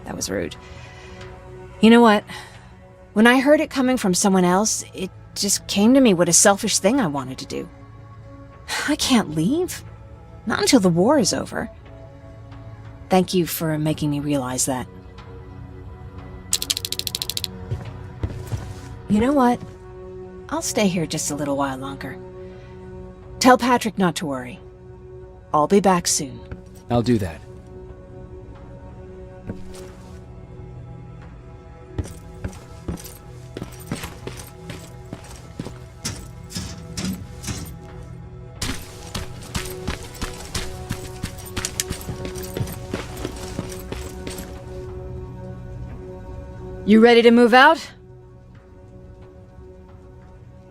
That was rude. You know what? When I heard it coming from someone else, it just came to me what a selfish thing I wanted to do. I can't leave. Not until the war is over. Thank you for making me realize that. You know what? I'll stay here just a little while longer. Tell Patrick not to worry. I'll be back soon. I'll do that. You ready to move out?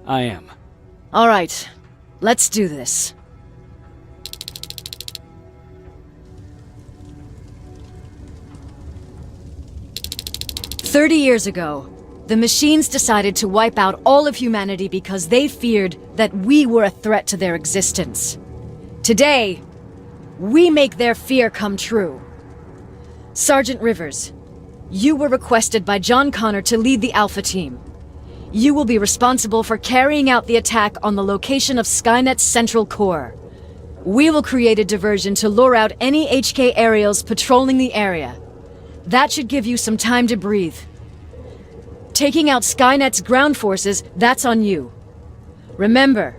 I am. All right. Let's do this. "30 years ago, the machines decided to wipe out all of humanity because they feared that we were a threat to their existence. Today, we make their fear come true. Sergeant Rivers, you were requested by John Connor to lead the Alpha team. You will be responsible for carrying out the attack on the location of Skynet's central core. We will create a diversion to lure out any HK aerials patrolling the area. That should give you some time to breathe. taking out Skynet's ground forces, that's on you. Remember,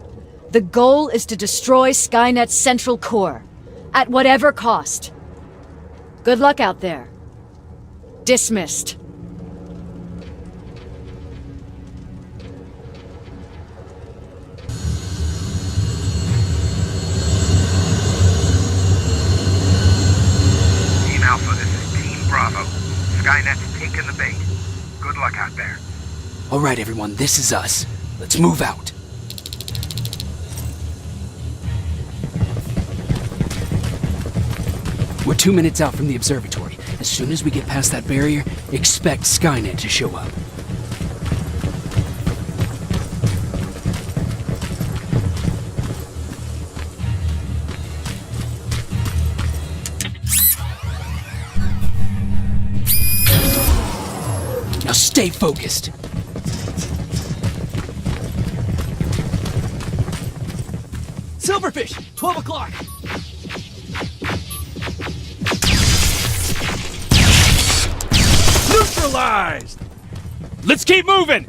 the goal is to destroy Skynet's central core, at whatever cost. Good luck out there. Dismissed. Team Alpha, this is Team Bravo. Skynet's taken the bait. Good luck out there. All right, everyone, this is us. Let's move out. We're 2 minutes out from the observatory. As soon as we get past that barrier, expect Skynet to show up. Now stay focused. Silverfish, 12 o'clock. Neutralized! Let's keep moving!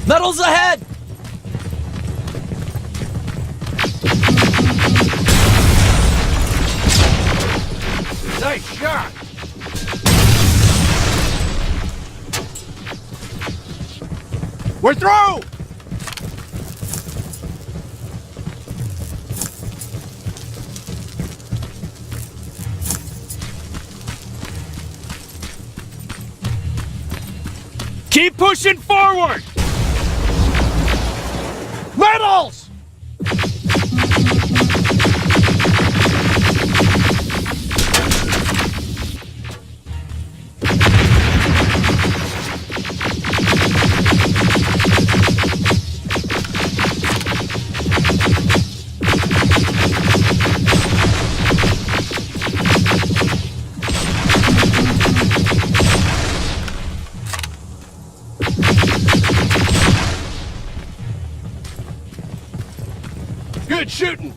Metals ahead! Nice shot! We're through! Keep pushing forward! Metals! Good shooting!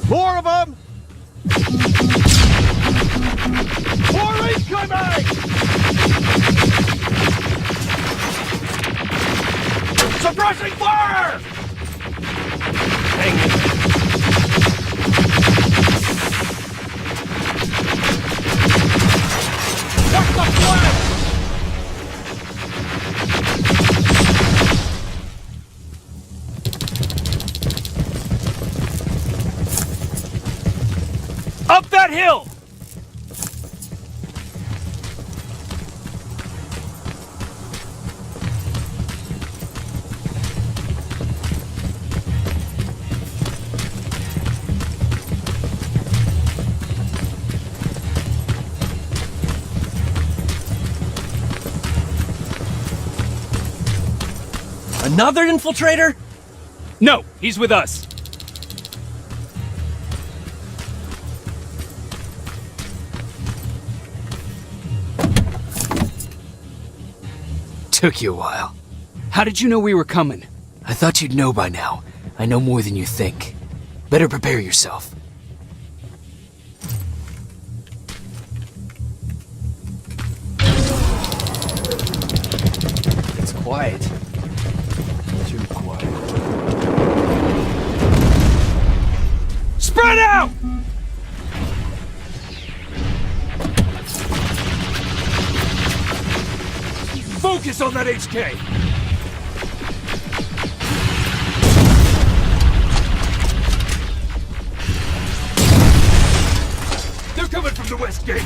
More of them! More incoming! Suppressing fire! Hang in. What's the plan? Up that hill! Another infiltrator? No, he's with us. Took you a while. How did you know we were coming? I thought you'd know by now. I know more than you think. Better prepare yourself. It's quiet. Too quiet. Spread out! Focus on that HK! They're coming from the west gate!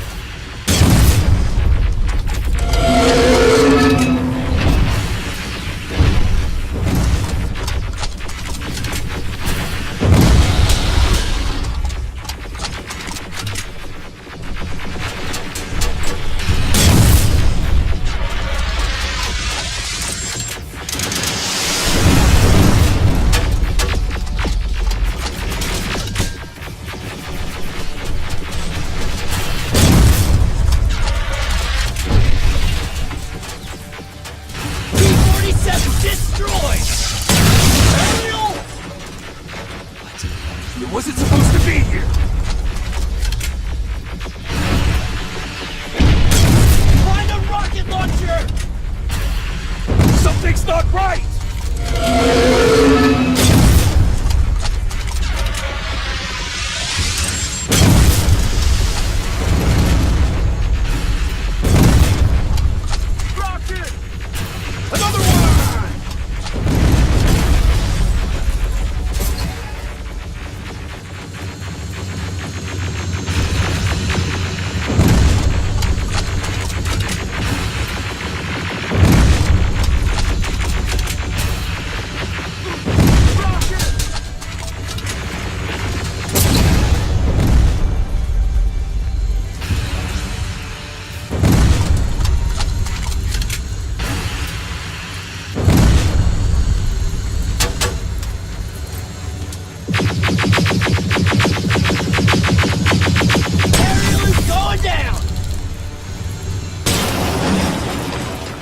That's not right! Rocket! Another one!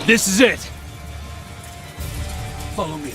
This is it! Follow me.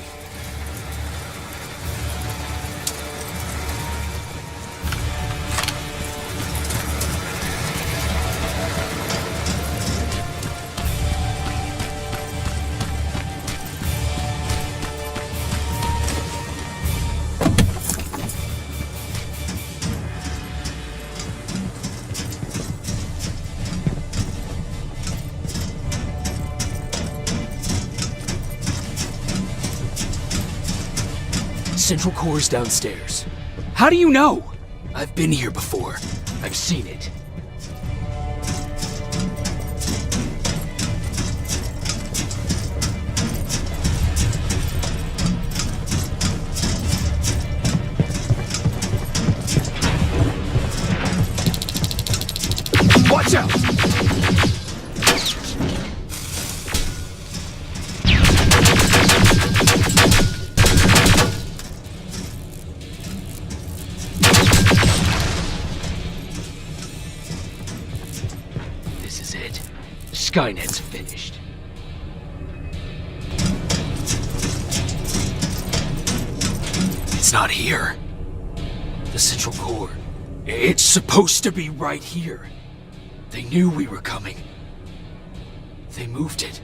Central core is downstairs. How do you know? I've been here before. I've seen it. Watch out! Skynet's finished. It's not here. The central core. It's supposed to be right here. They knew we were coming. They moved it.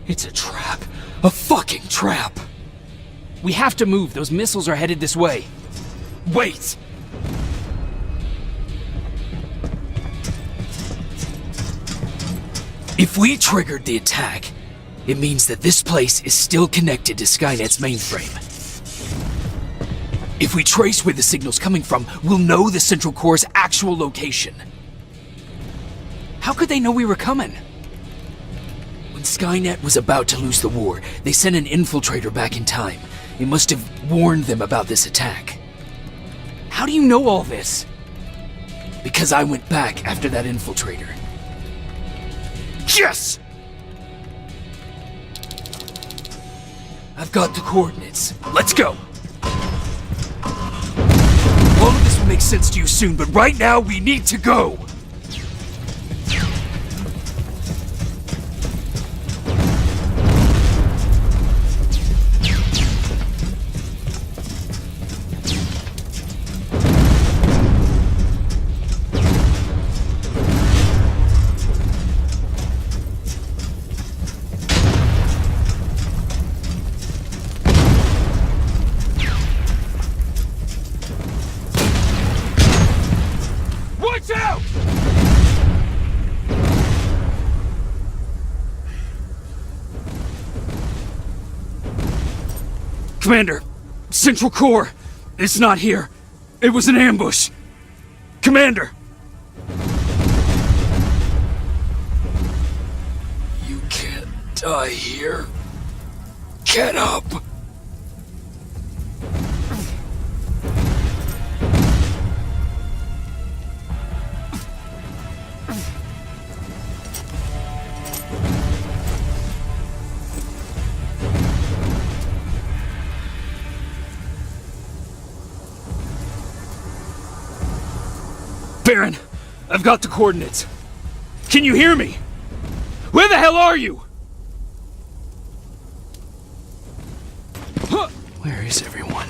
It's a trap. A fucking trap! We have to move. Those missiles are headed this way. Wait! If we triggered the attack, it means that this place is still connected to Skynet's mainframe. If we trace where the signal's coming from, we'll know the central core's actual location. How could they know we were coming? When Skynet was about to lose the war, they sent an infiltrator back in time. It must have warned them about this attack. How do you know all this? Because I went back after that infiltrator. Yes! I've got the coordinates. Let's go! All of this will make sense to you soon, but right now we need to go! Commander, Central Core, it's not here. It was an ambush. Commander! You can't die here. Get up! Baron, I've got the coordinates. Can you hear me? Where the hell are you? Where is everyone?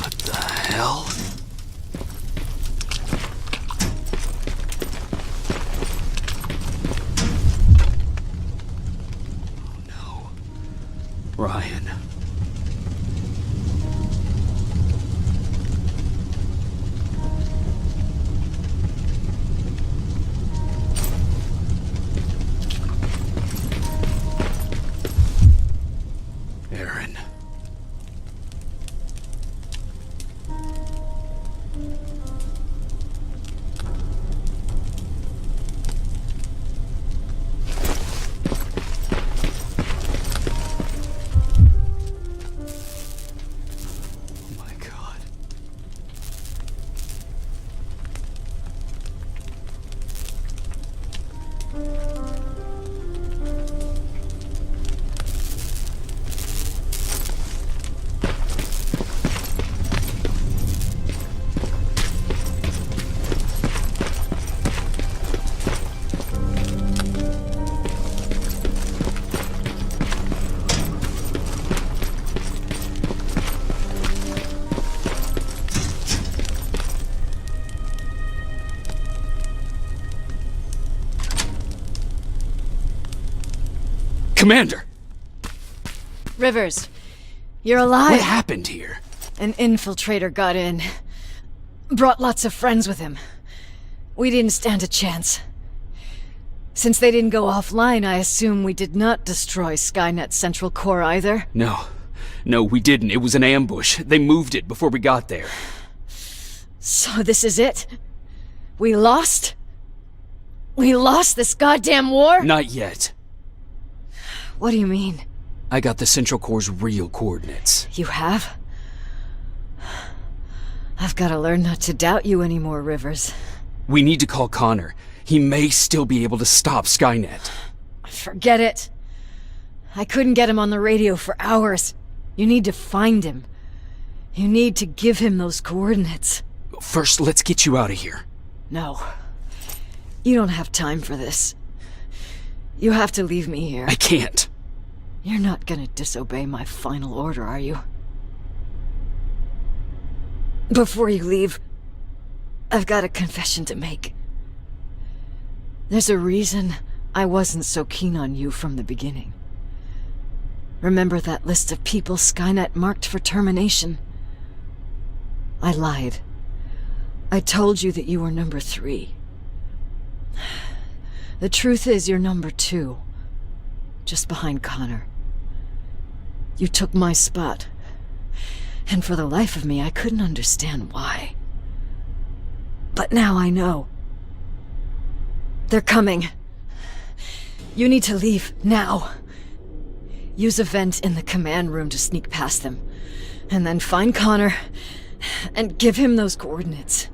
What the hell? Ryan. Aaron. Commander! Rivers, you're alive. What happened here? An infiltrator got in. Brought lots of friends with him. We didn't stand a chance. Since they didn't go offline, I assume we did not destroy Skynet's central core either? No, we didn't. It was an ambush. They moved it before we got there. So this is it? We lost? We lost this goddamn war? Not yet. What do you mean? I got the Central Core's real coordinates. You have? I've got to learn not to doubt you anymore, Rivers. We need to call Connor. He may still be able to stop Skynet. Forget it. I couldn't get him on the radio for hours. You need to find him. You need to give him those coordinates. First, let's get you out of here. No. You don't have time for this. You have to leave me here. I can't. You're not gonna disobey my final order, are you? Before you leave, I've got a confession to make. There's a reason I wasn't so keen on you from the beginning. Remember that list of people Skynet marked for termination? I lied. I told you that you were number 3. The truth is you're number 2. Just behind Connor. You took my spot. And for the life of me, I couldn't understand why. But now I know. They're coming. You need to leave, now. Use a vent in the command room to sneak past them. And then find Connor, and give him those coordinates.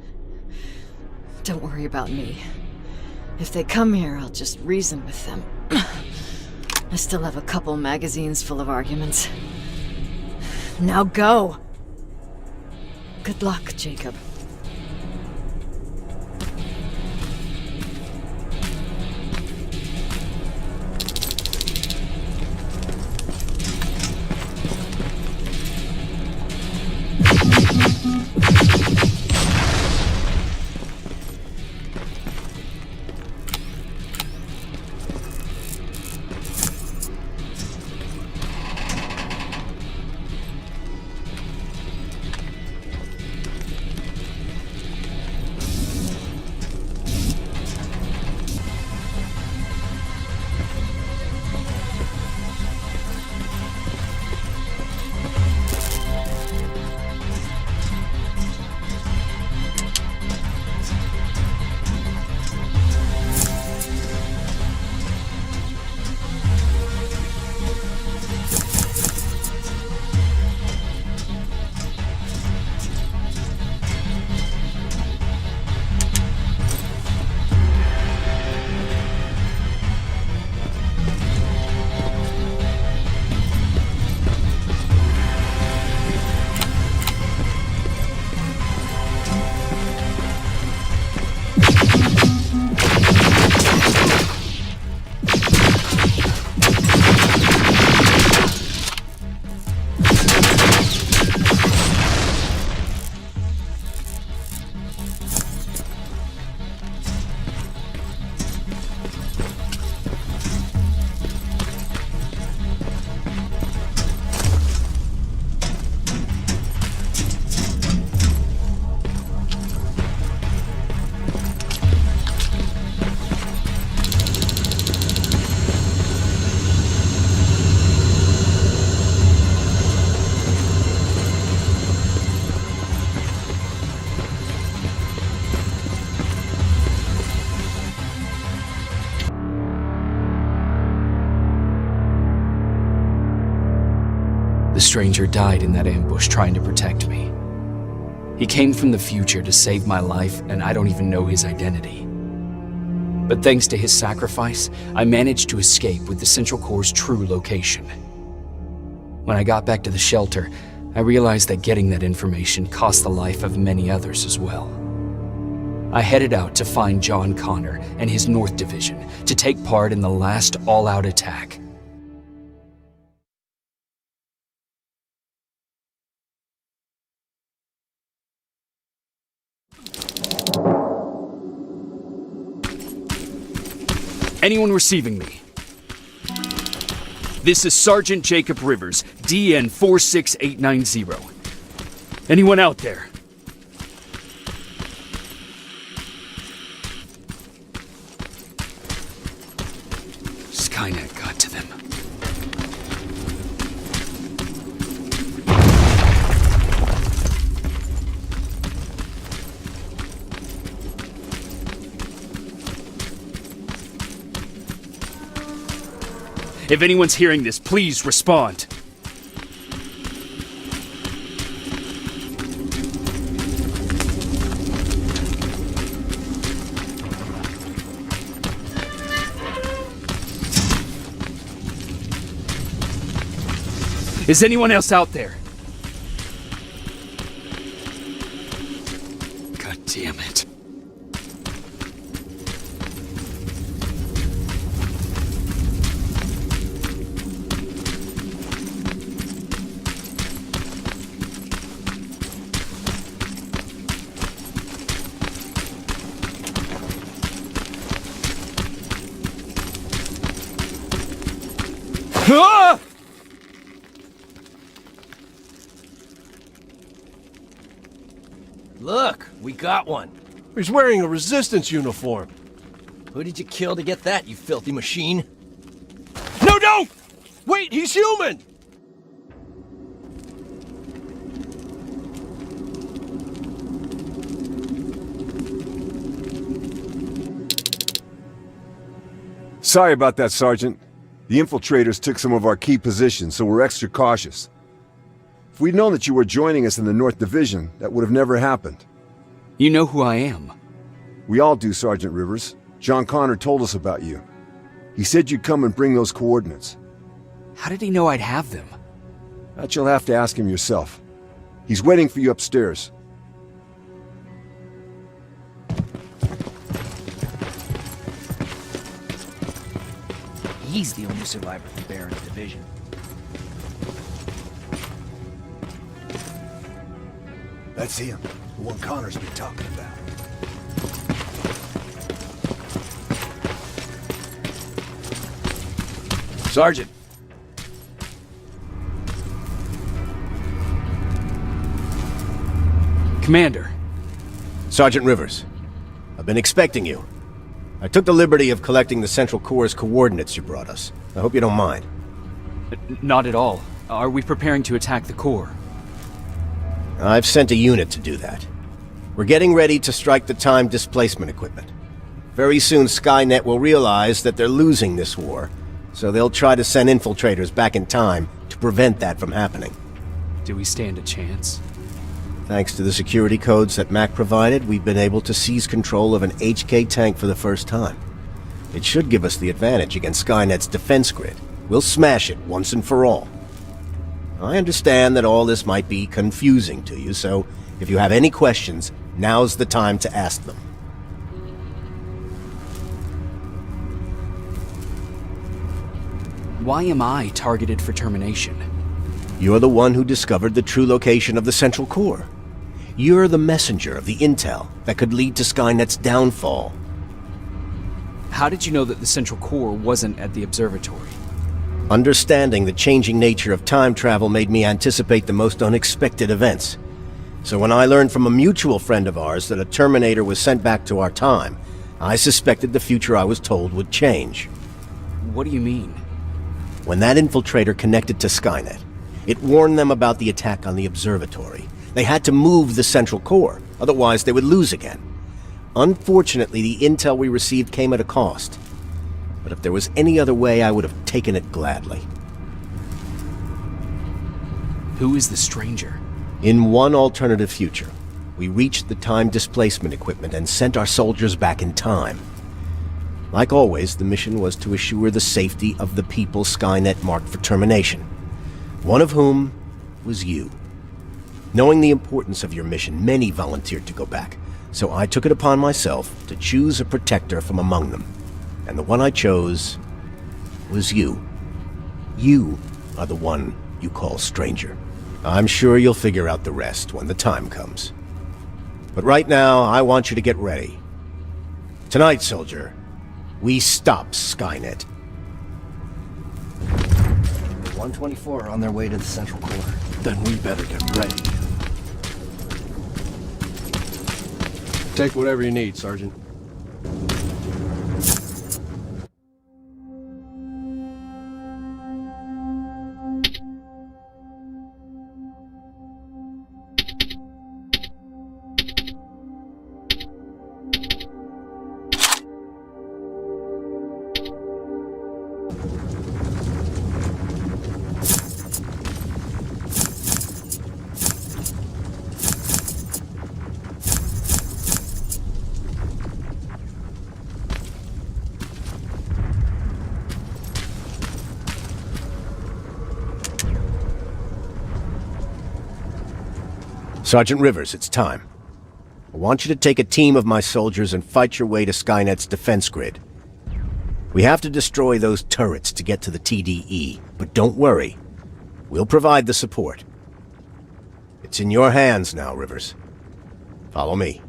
Don't worry about me. If they come here, I'll just reason with them. I still have a couple magazines full of arguments. Now go! Good luck, Jacob. The stranger died in that ambush trying to protect me. He came from the future to save my life, and I don't even know his identity. But thanks to his sacrifice, I managed to escape with the Central Core's true location. When I got back to the shelter, I realized that getting that information cost the life of many others as well. I headed out to find John Connor and his North Division to take part in the last all-out attack. Anyone receiving me? This is Sergeant Jacob Rivers, DN 46890. Anyone out there? Skynet got to them. If anyone's hearing this, please respond. Is anyone else out there? God damn it. Ah! Look, we got one. He's wearing a Resistance uniform. Who did you kill to get that, you filthy machine? No, don't! Wait, he's human! Sorry about that, Sergeant. The infiltrators took some of our key positions, so we're extra cautious. If we'd known that you were joining us in the North Division, that would have never happened. You know who I am. We all do, Sergeant Rivers. John Connor told us about you. He said you'd come and bring those coordinates. How did he know I'd have them? That you'll have to ask him yourself. He's waiting for you upstairs. He's the only survivor from Baron's division. That's him, the one Connor's been talking about. Sergeant. Commander. Sergeant Rivers. I've been expecting you. I took the liberty of collecting the Central Core's coordinates you brought us. I hope you don't mind. Not at all. Are we preparing to attack the core? I've sent a unit to do that. We're getting ready to strike the time displacement equipment. Very soon Skynet will realize that they're losing this war, so they'll try to send infiltrators back in time to prevent that from happening. Do we stand a chance? Thanks to the security codes that Mac provided, we've been able to seize control of an HK tank for the first time. It should give us the advantage against Skynet's defense grid. We'll smash it once and for all. I understand that all this might be confusing to you, so if you have any questions, now's the time to ask them. Why am I targeted for termination? You're the one who discovered the true location of the Central Core. You're the messenger of the intel that could lead to Skynet's downfall. How did you know that the Central Core wasn't at the observatory? Understanding the changing nature of time travel made me anticipate the most unexpected events. So when I learned from a mutual friend of ours that a Terminator was sent back to our time, I suspected the future I was told would change. What do you mean? When that infiltrator connected to Skynet, it warned them about the attack on the observatory. They had to move the Central Core, otherwise they would lose again. Unfortunately, the intel we received came at a cost. But if there was any other way, I would have taken it gladly. Who is the stranger? In one alternative future, we reached the time displacement equipment and sent our soldiers back in time. Like always, the mission was to assure the safety of the people Skynet marked for termination, one of whom was you. Knowing the importance of your mission, many volunteered to go back, so I took it upon myself to choose a protector from among them. And the one I chose was you. You are the one you call stranger. I'm sure you'll figure out the rest when the time comes. But right now, I want you to get ready. Tonight, soldier, we stop Skynet. 124 are on their way to the central core. Then we better get ready. Take whatever you need, Sergeant. Sergeant Rivers, it's time. I want you to take a team of my soldiers and fight your way to Skynet's defense grid. We have to destroy those turrets to get to the TDE, but don't worry. We'll provide the support. It's in your hands now, Rivers. Follow me.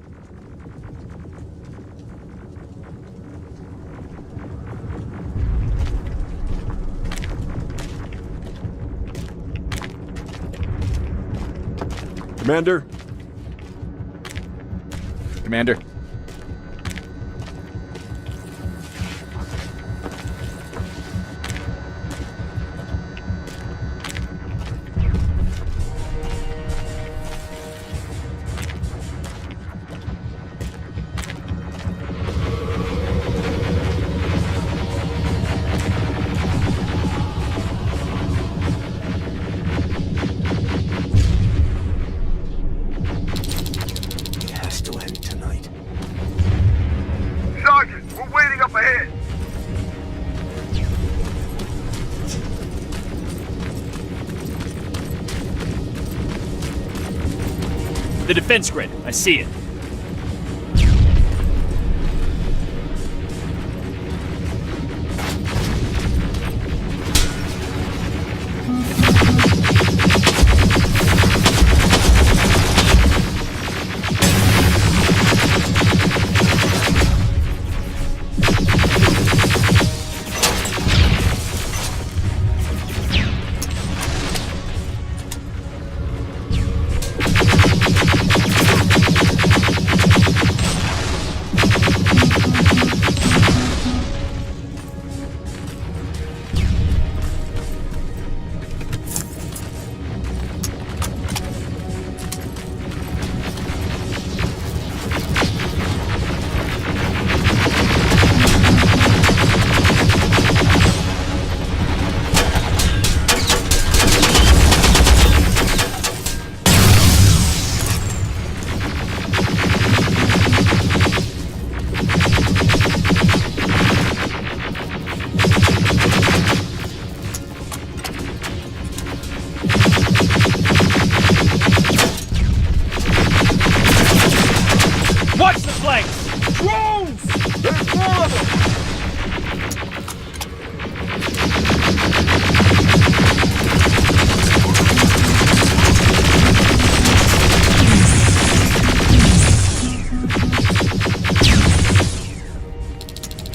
Commander? Commander? The defense grid. I see it.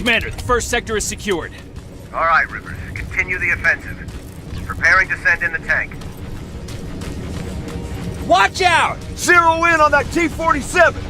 Commander, the first sector is secured. All right, Rivers. Continue the offensive. Preparing to send in the tank. Watch out! Zero in on that T-47!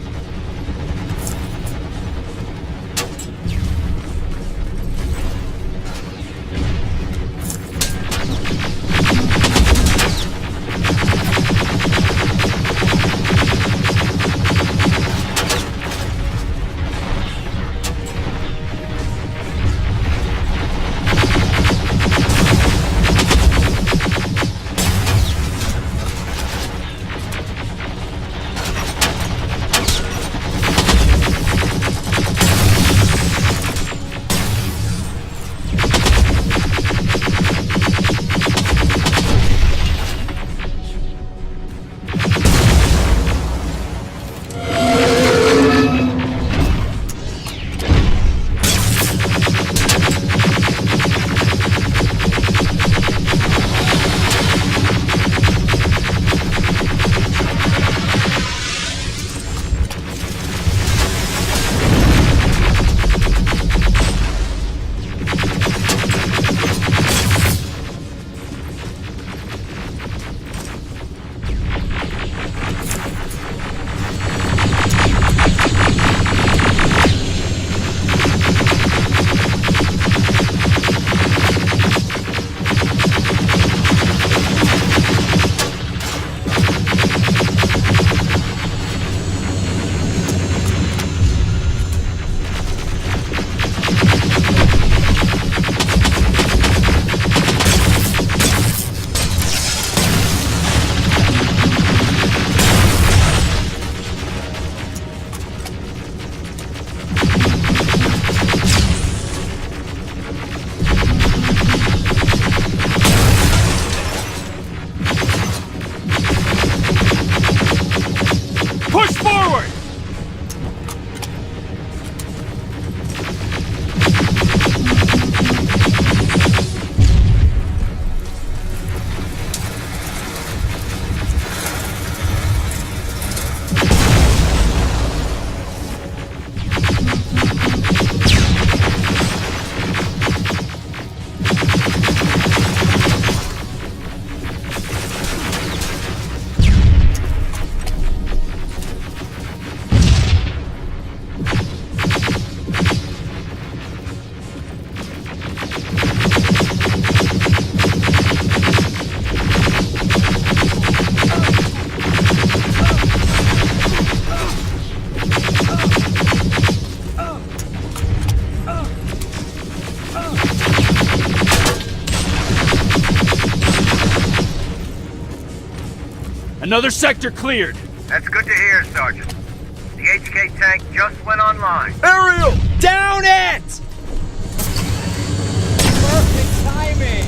Another sector cleared. That's good to hear, Sergeant. The HK tank just went online. Aerial! Down it! Perfect timing!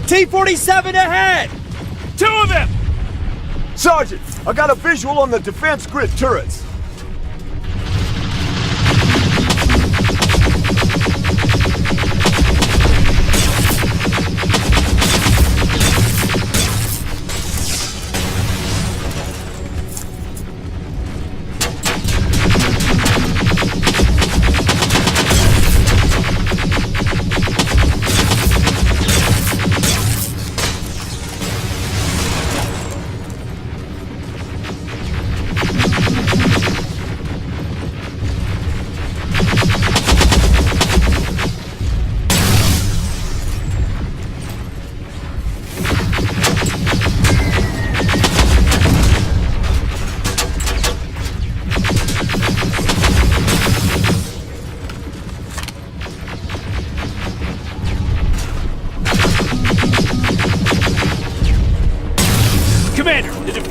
T-47 ahead! 2 of them! Sergeant, I got a visual on the defense grid turrets.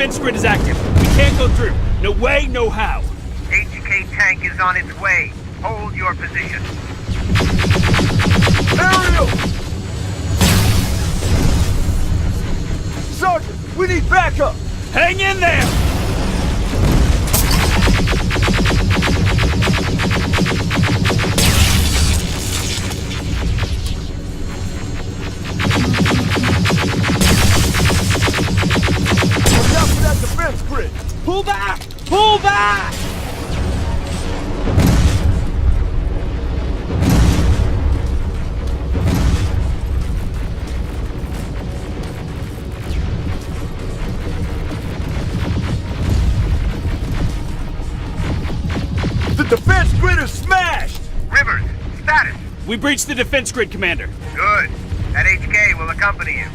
defense grid is active. We can't go through. No way, no how. HK tank is on its way. Hold your position. Aerial! Sergeant, we need backup! Hang in there! Watch out for that defense grid! Pull back! Pull back! The defense grid is smashed! Rivers, status. We breached the defense grid, Commander. Good. That HK will accompany you.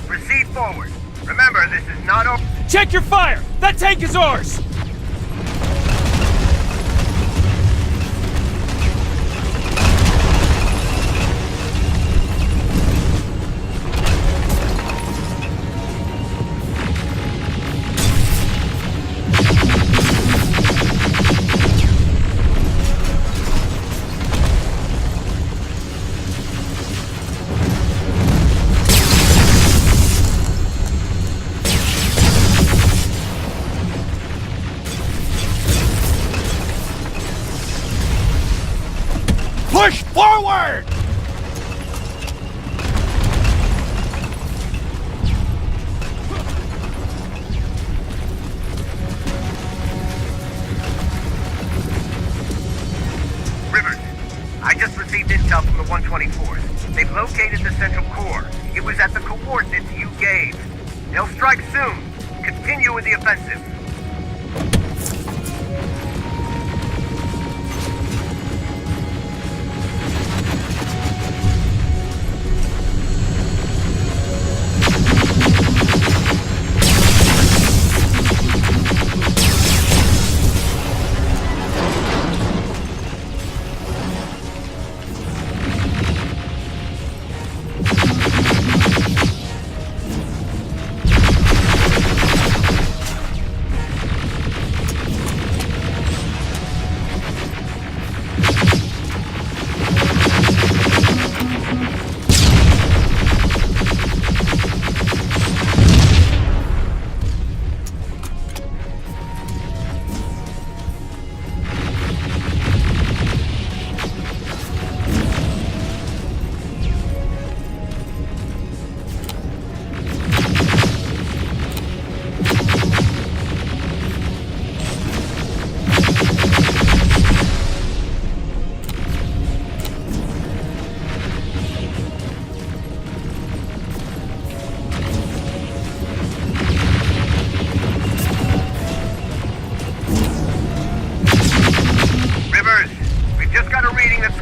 Proceed forward. Remember, this is not over. Check your fire! That tank is ours! Push forward! Rivers, I just received intel from the 124th. They've located the central core. It was at the coordinates you gave. They'll strike soon. Continue with the offensive.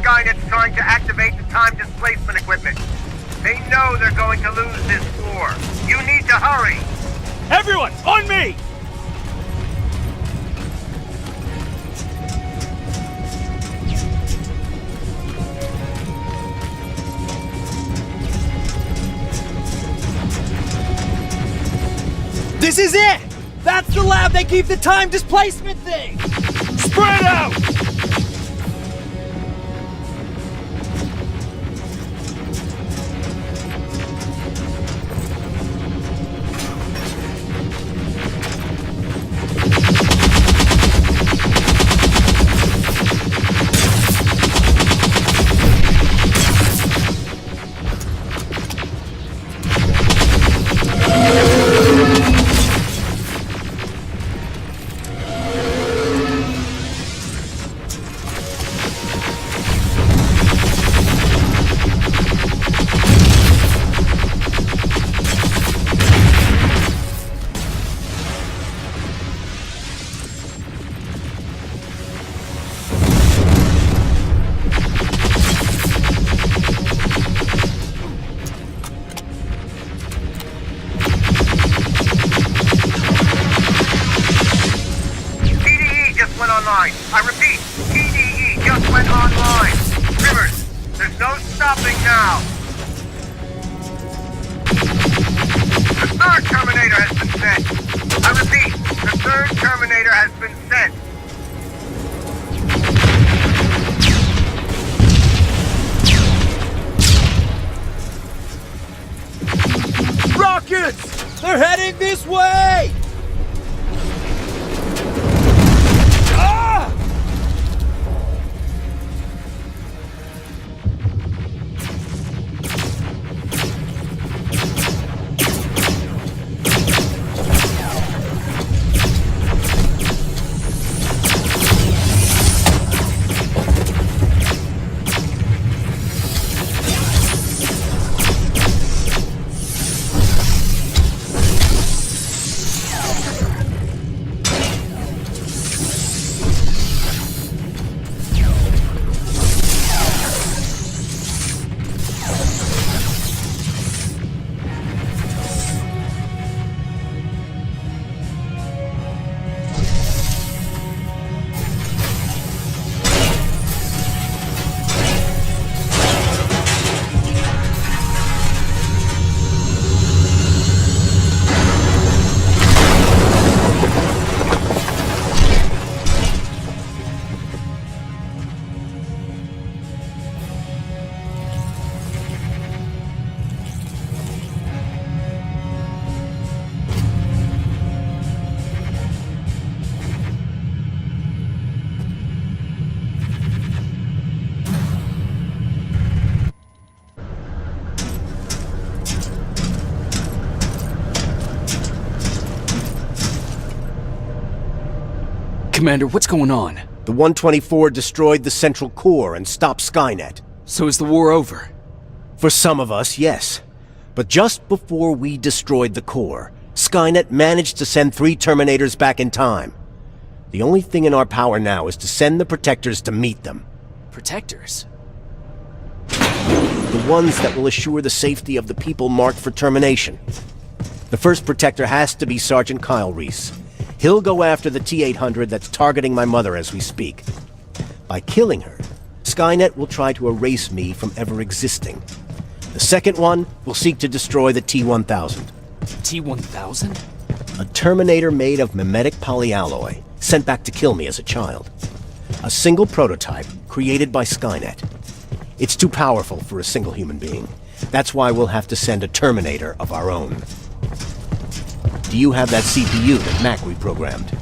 Skynet's trying to activate the time displacement equipment. They know they're going to lose this war. You need to hurry! Everyone, on me! This is it! That's the lab they keep the time displacement thing! Spread out! I repeat, TDE just went online. Rivers, there's no stopping now. The third Terminator has been sent. I repeat, the third Terminator has been sent. Rockets! They're heading this way! Commander, what's going on? The 124 destroyed the central core and stopped Skynet. So is the war over? For some of us, yes. But just before we destroyed the core, Skynet managed to send 3 Terminators back in time. The only thing in our power now is to send the Protectors to meet them. Protectors? The ones that will assure the safety of the people marked for termination. The first Protector has to be Sergeant Kyle Reese. He'll go after the T-800 that's targeting my mother as we speak. By killing her, Skynet will try to erase me from ever existing. The second one will seek to destroy the T-1000. T-1000? A Terminator made of mimetic polyalloy, sent back to kill me as a child. A single prototype created by Skynet. It's too powerful for a single human being. That's why we'll have to send a Terminator of our own. Do you have that CPU that Mac reprogrammed?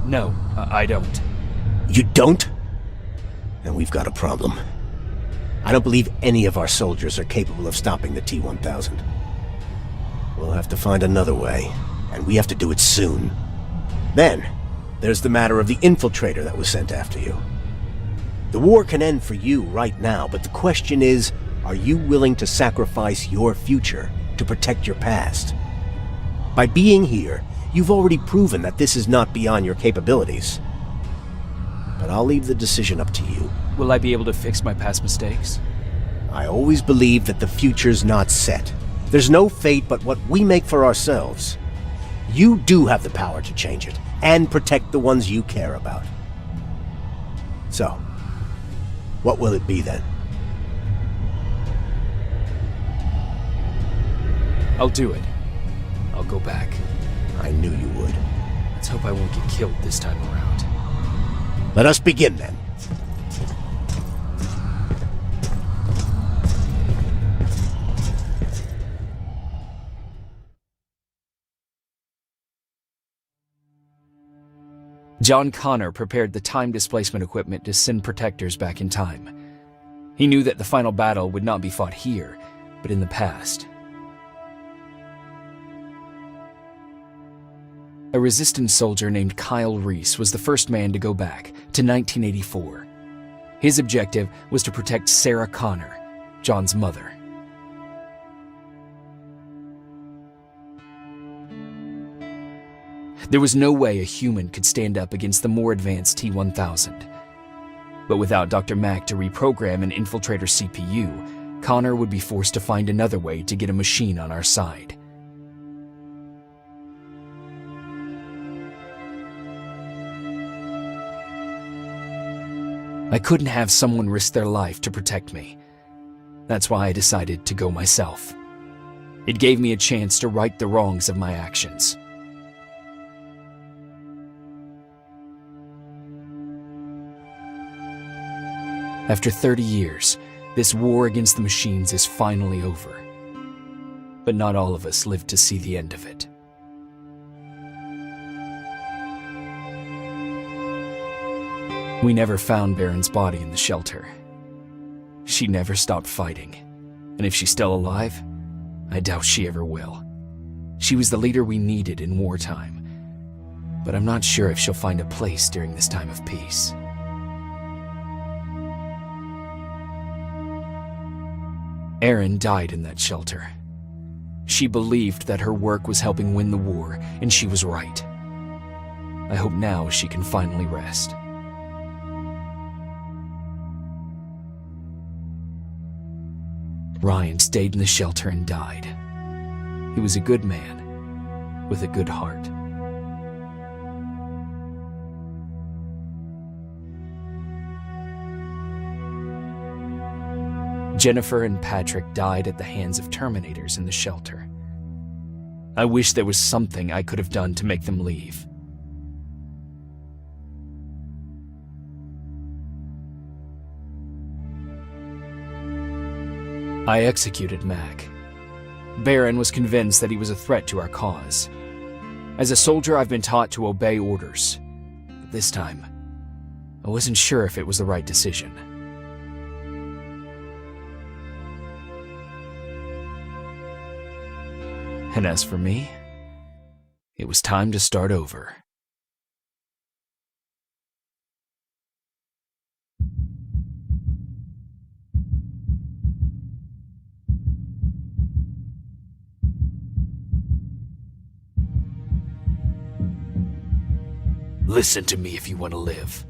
No, I don't. You don't? Then we've got a problem. I don't believe any of our soldiers are capable of stopping the T-1000. We'll have to find another way, and we have to do it soon. Then, there's the matter of the infiltrator that was sent after you. The war can end for you right now, but the question is, are you willing to sacrifice your future to protect your past? By being here, you've already proven that this is not beyond your capabilities. But I'll leave the decision up to you. Will I be able to fix my past mistakes? I always believe that the future's not set. There's no fate but what we make for ourselves. You do have the power to change it, and protect the ones you care about. So, what will it be then? I'll do it. I'll go back. I knew you would. Let's hope I won't get killed this time around. Let us begin then. John Connor prepared the time displacement equipment to send protectors back in time. He knew that the final battle would not be fought here, but in the past. A resistance soldier named Kyle Reese was the first man to go back to 1984. His objective was to protect Sarah Connor, John's mother. There was no way a human could stand up against the more advanced T-1000. But without Dr. Mack to reprogram an infiltrator CPU, Connor would be forced to find another way to get a machine on our side. I couldn't have someone risk their life to protect me. That's why I decided to go myself. It gave me a chance to right the wrongs of my actions. After 30 years, this war against the machines is finally over. But not all of us lived to see the end of it. We never found Baron's body in the shelter. She never stopped fighting, and if she's still alive, I doubt she ever will. She was the leader we needed in wartime, but I'm not sure if she'll find a place during this time of peace. Erin died in that shelter. She believed that her work was helping win the war, and she was right. I hope now she can finally rest. Ryan stayed in the shelter and died. He was a good man, with a good heart. Jennifer and Patrick died at the hands of Terminators in the shelter. I wish there was something I could have done to make them leave. I executed Mac. Baron was convinced that he was a threat to our cause. As a soldier, I've been taught to obey orders. But this time, I wasn't sure if it was the right decision. And as for me, it was time to start over. Listen to me if you want to live.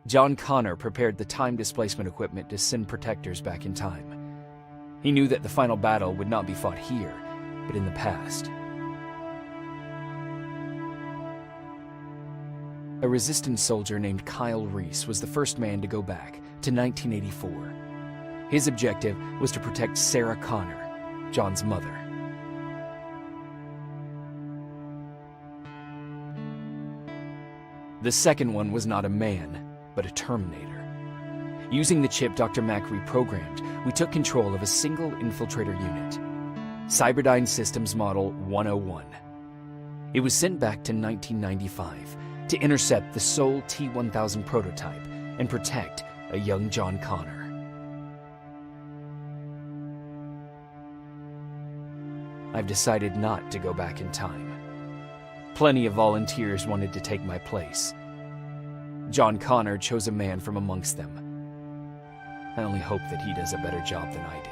John Connor prepared the time displacement equipment to send protectors back in time. He knew that the final battle would not be fought here, but in the past. A resistance soldier named Kyle Reese was the first man to go back to 1984. His objective was to protect Sarah Connor, John's mother. The second one was not a man, but a Terminator. Using the chip Dr. Mack reprogrammed, we took control of a single infiltrator unit, Cyberdyne Systems Model 101. It was sent back to 1995 to intercept the sole T-1000 prototype and protect a young John Connor. I've decided not to go back in time. Plenty of volunteers wanted to take my place. John Connor chose a man from amongst them. I only hope that he does a better job than I did.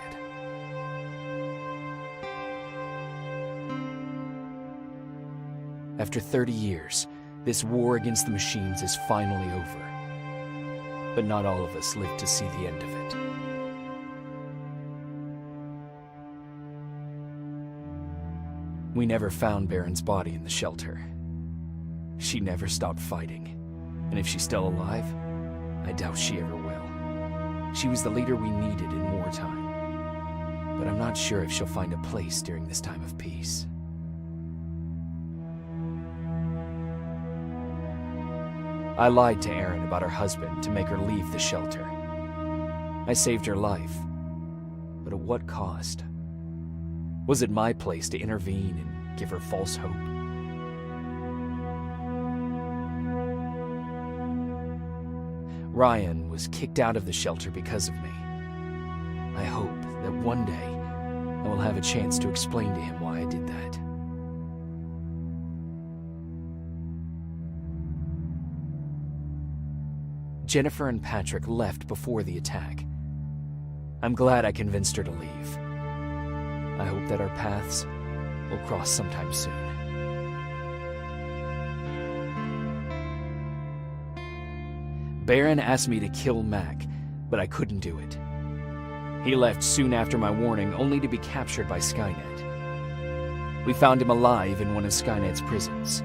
After 30 years, this war against the machines is finally over. But not all of us lived to see the end of it. We never found Baron's body in the shelter. She never stopped fighting. And if she's still alive, I doubt she ever will. She was the leader we needed in wartime, but I'm not sure if she'll find a place during this time of peace. I lied to Erin about her husband to make her leave the shelter. I saved her life, but at what cost? Was it my place to intervene and give her false hope? Ryan was kicked out of the shelter because of me. I hope that one day I will have a chance to explain to him why I did that. Jennifer and Patrick left before the attack. I'm glad I convinced her to leave. I hope that our paths will cross sometime soon. Baron asked me to kill Mac, but I couldn't do it. He left soon after my warning, only to be captured by Skynet. We found him alive in one of Skynet's prisons.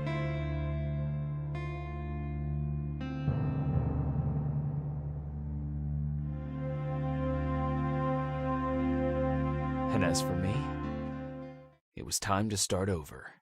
And as for me, it was time to start over.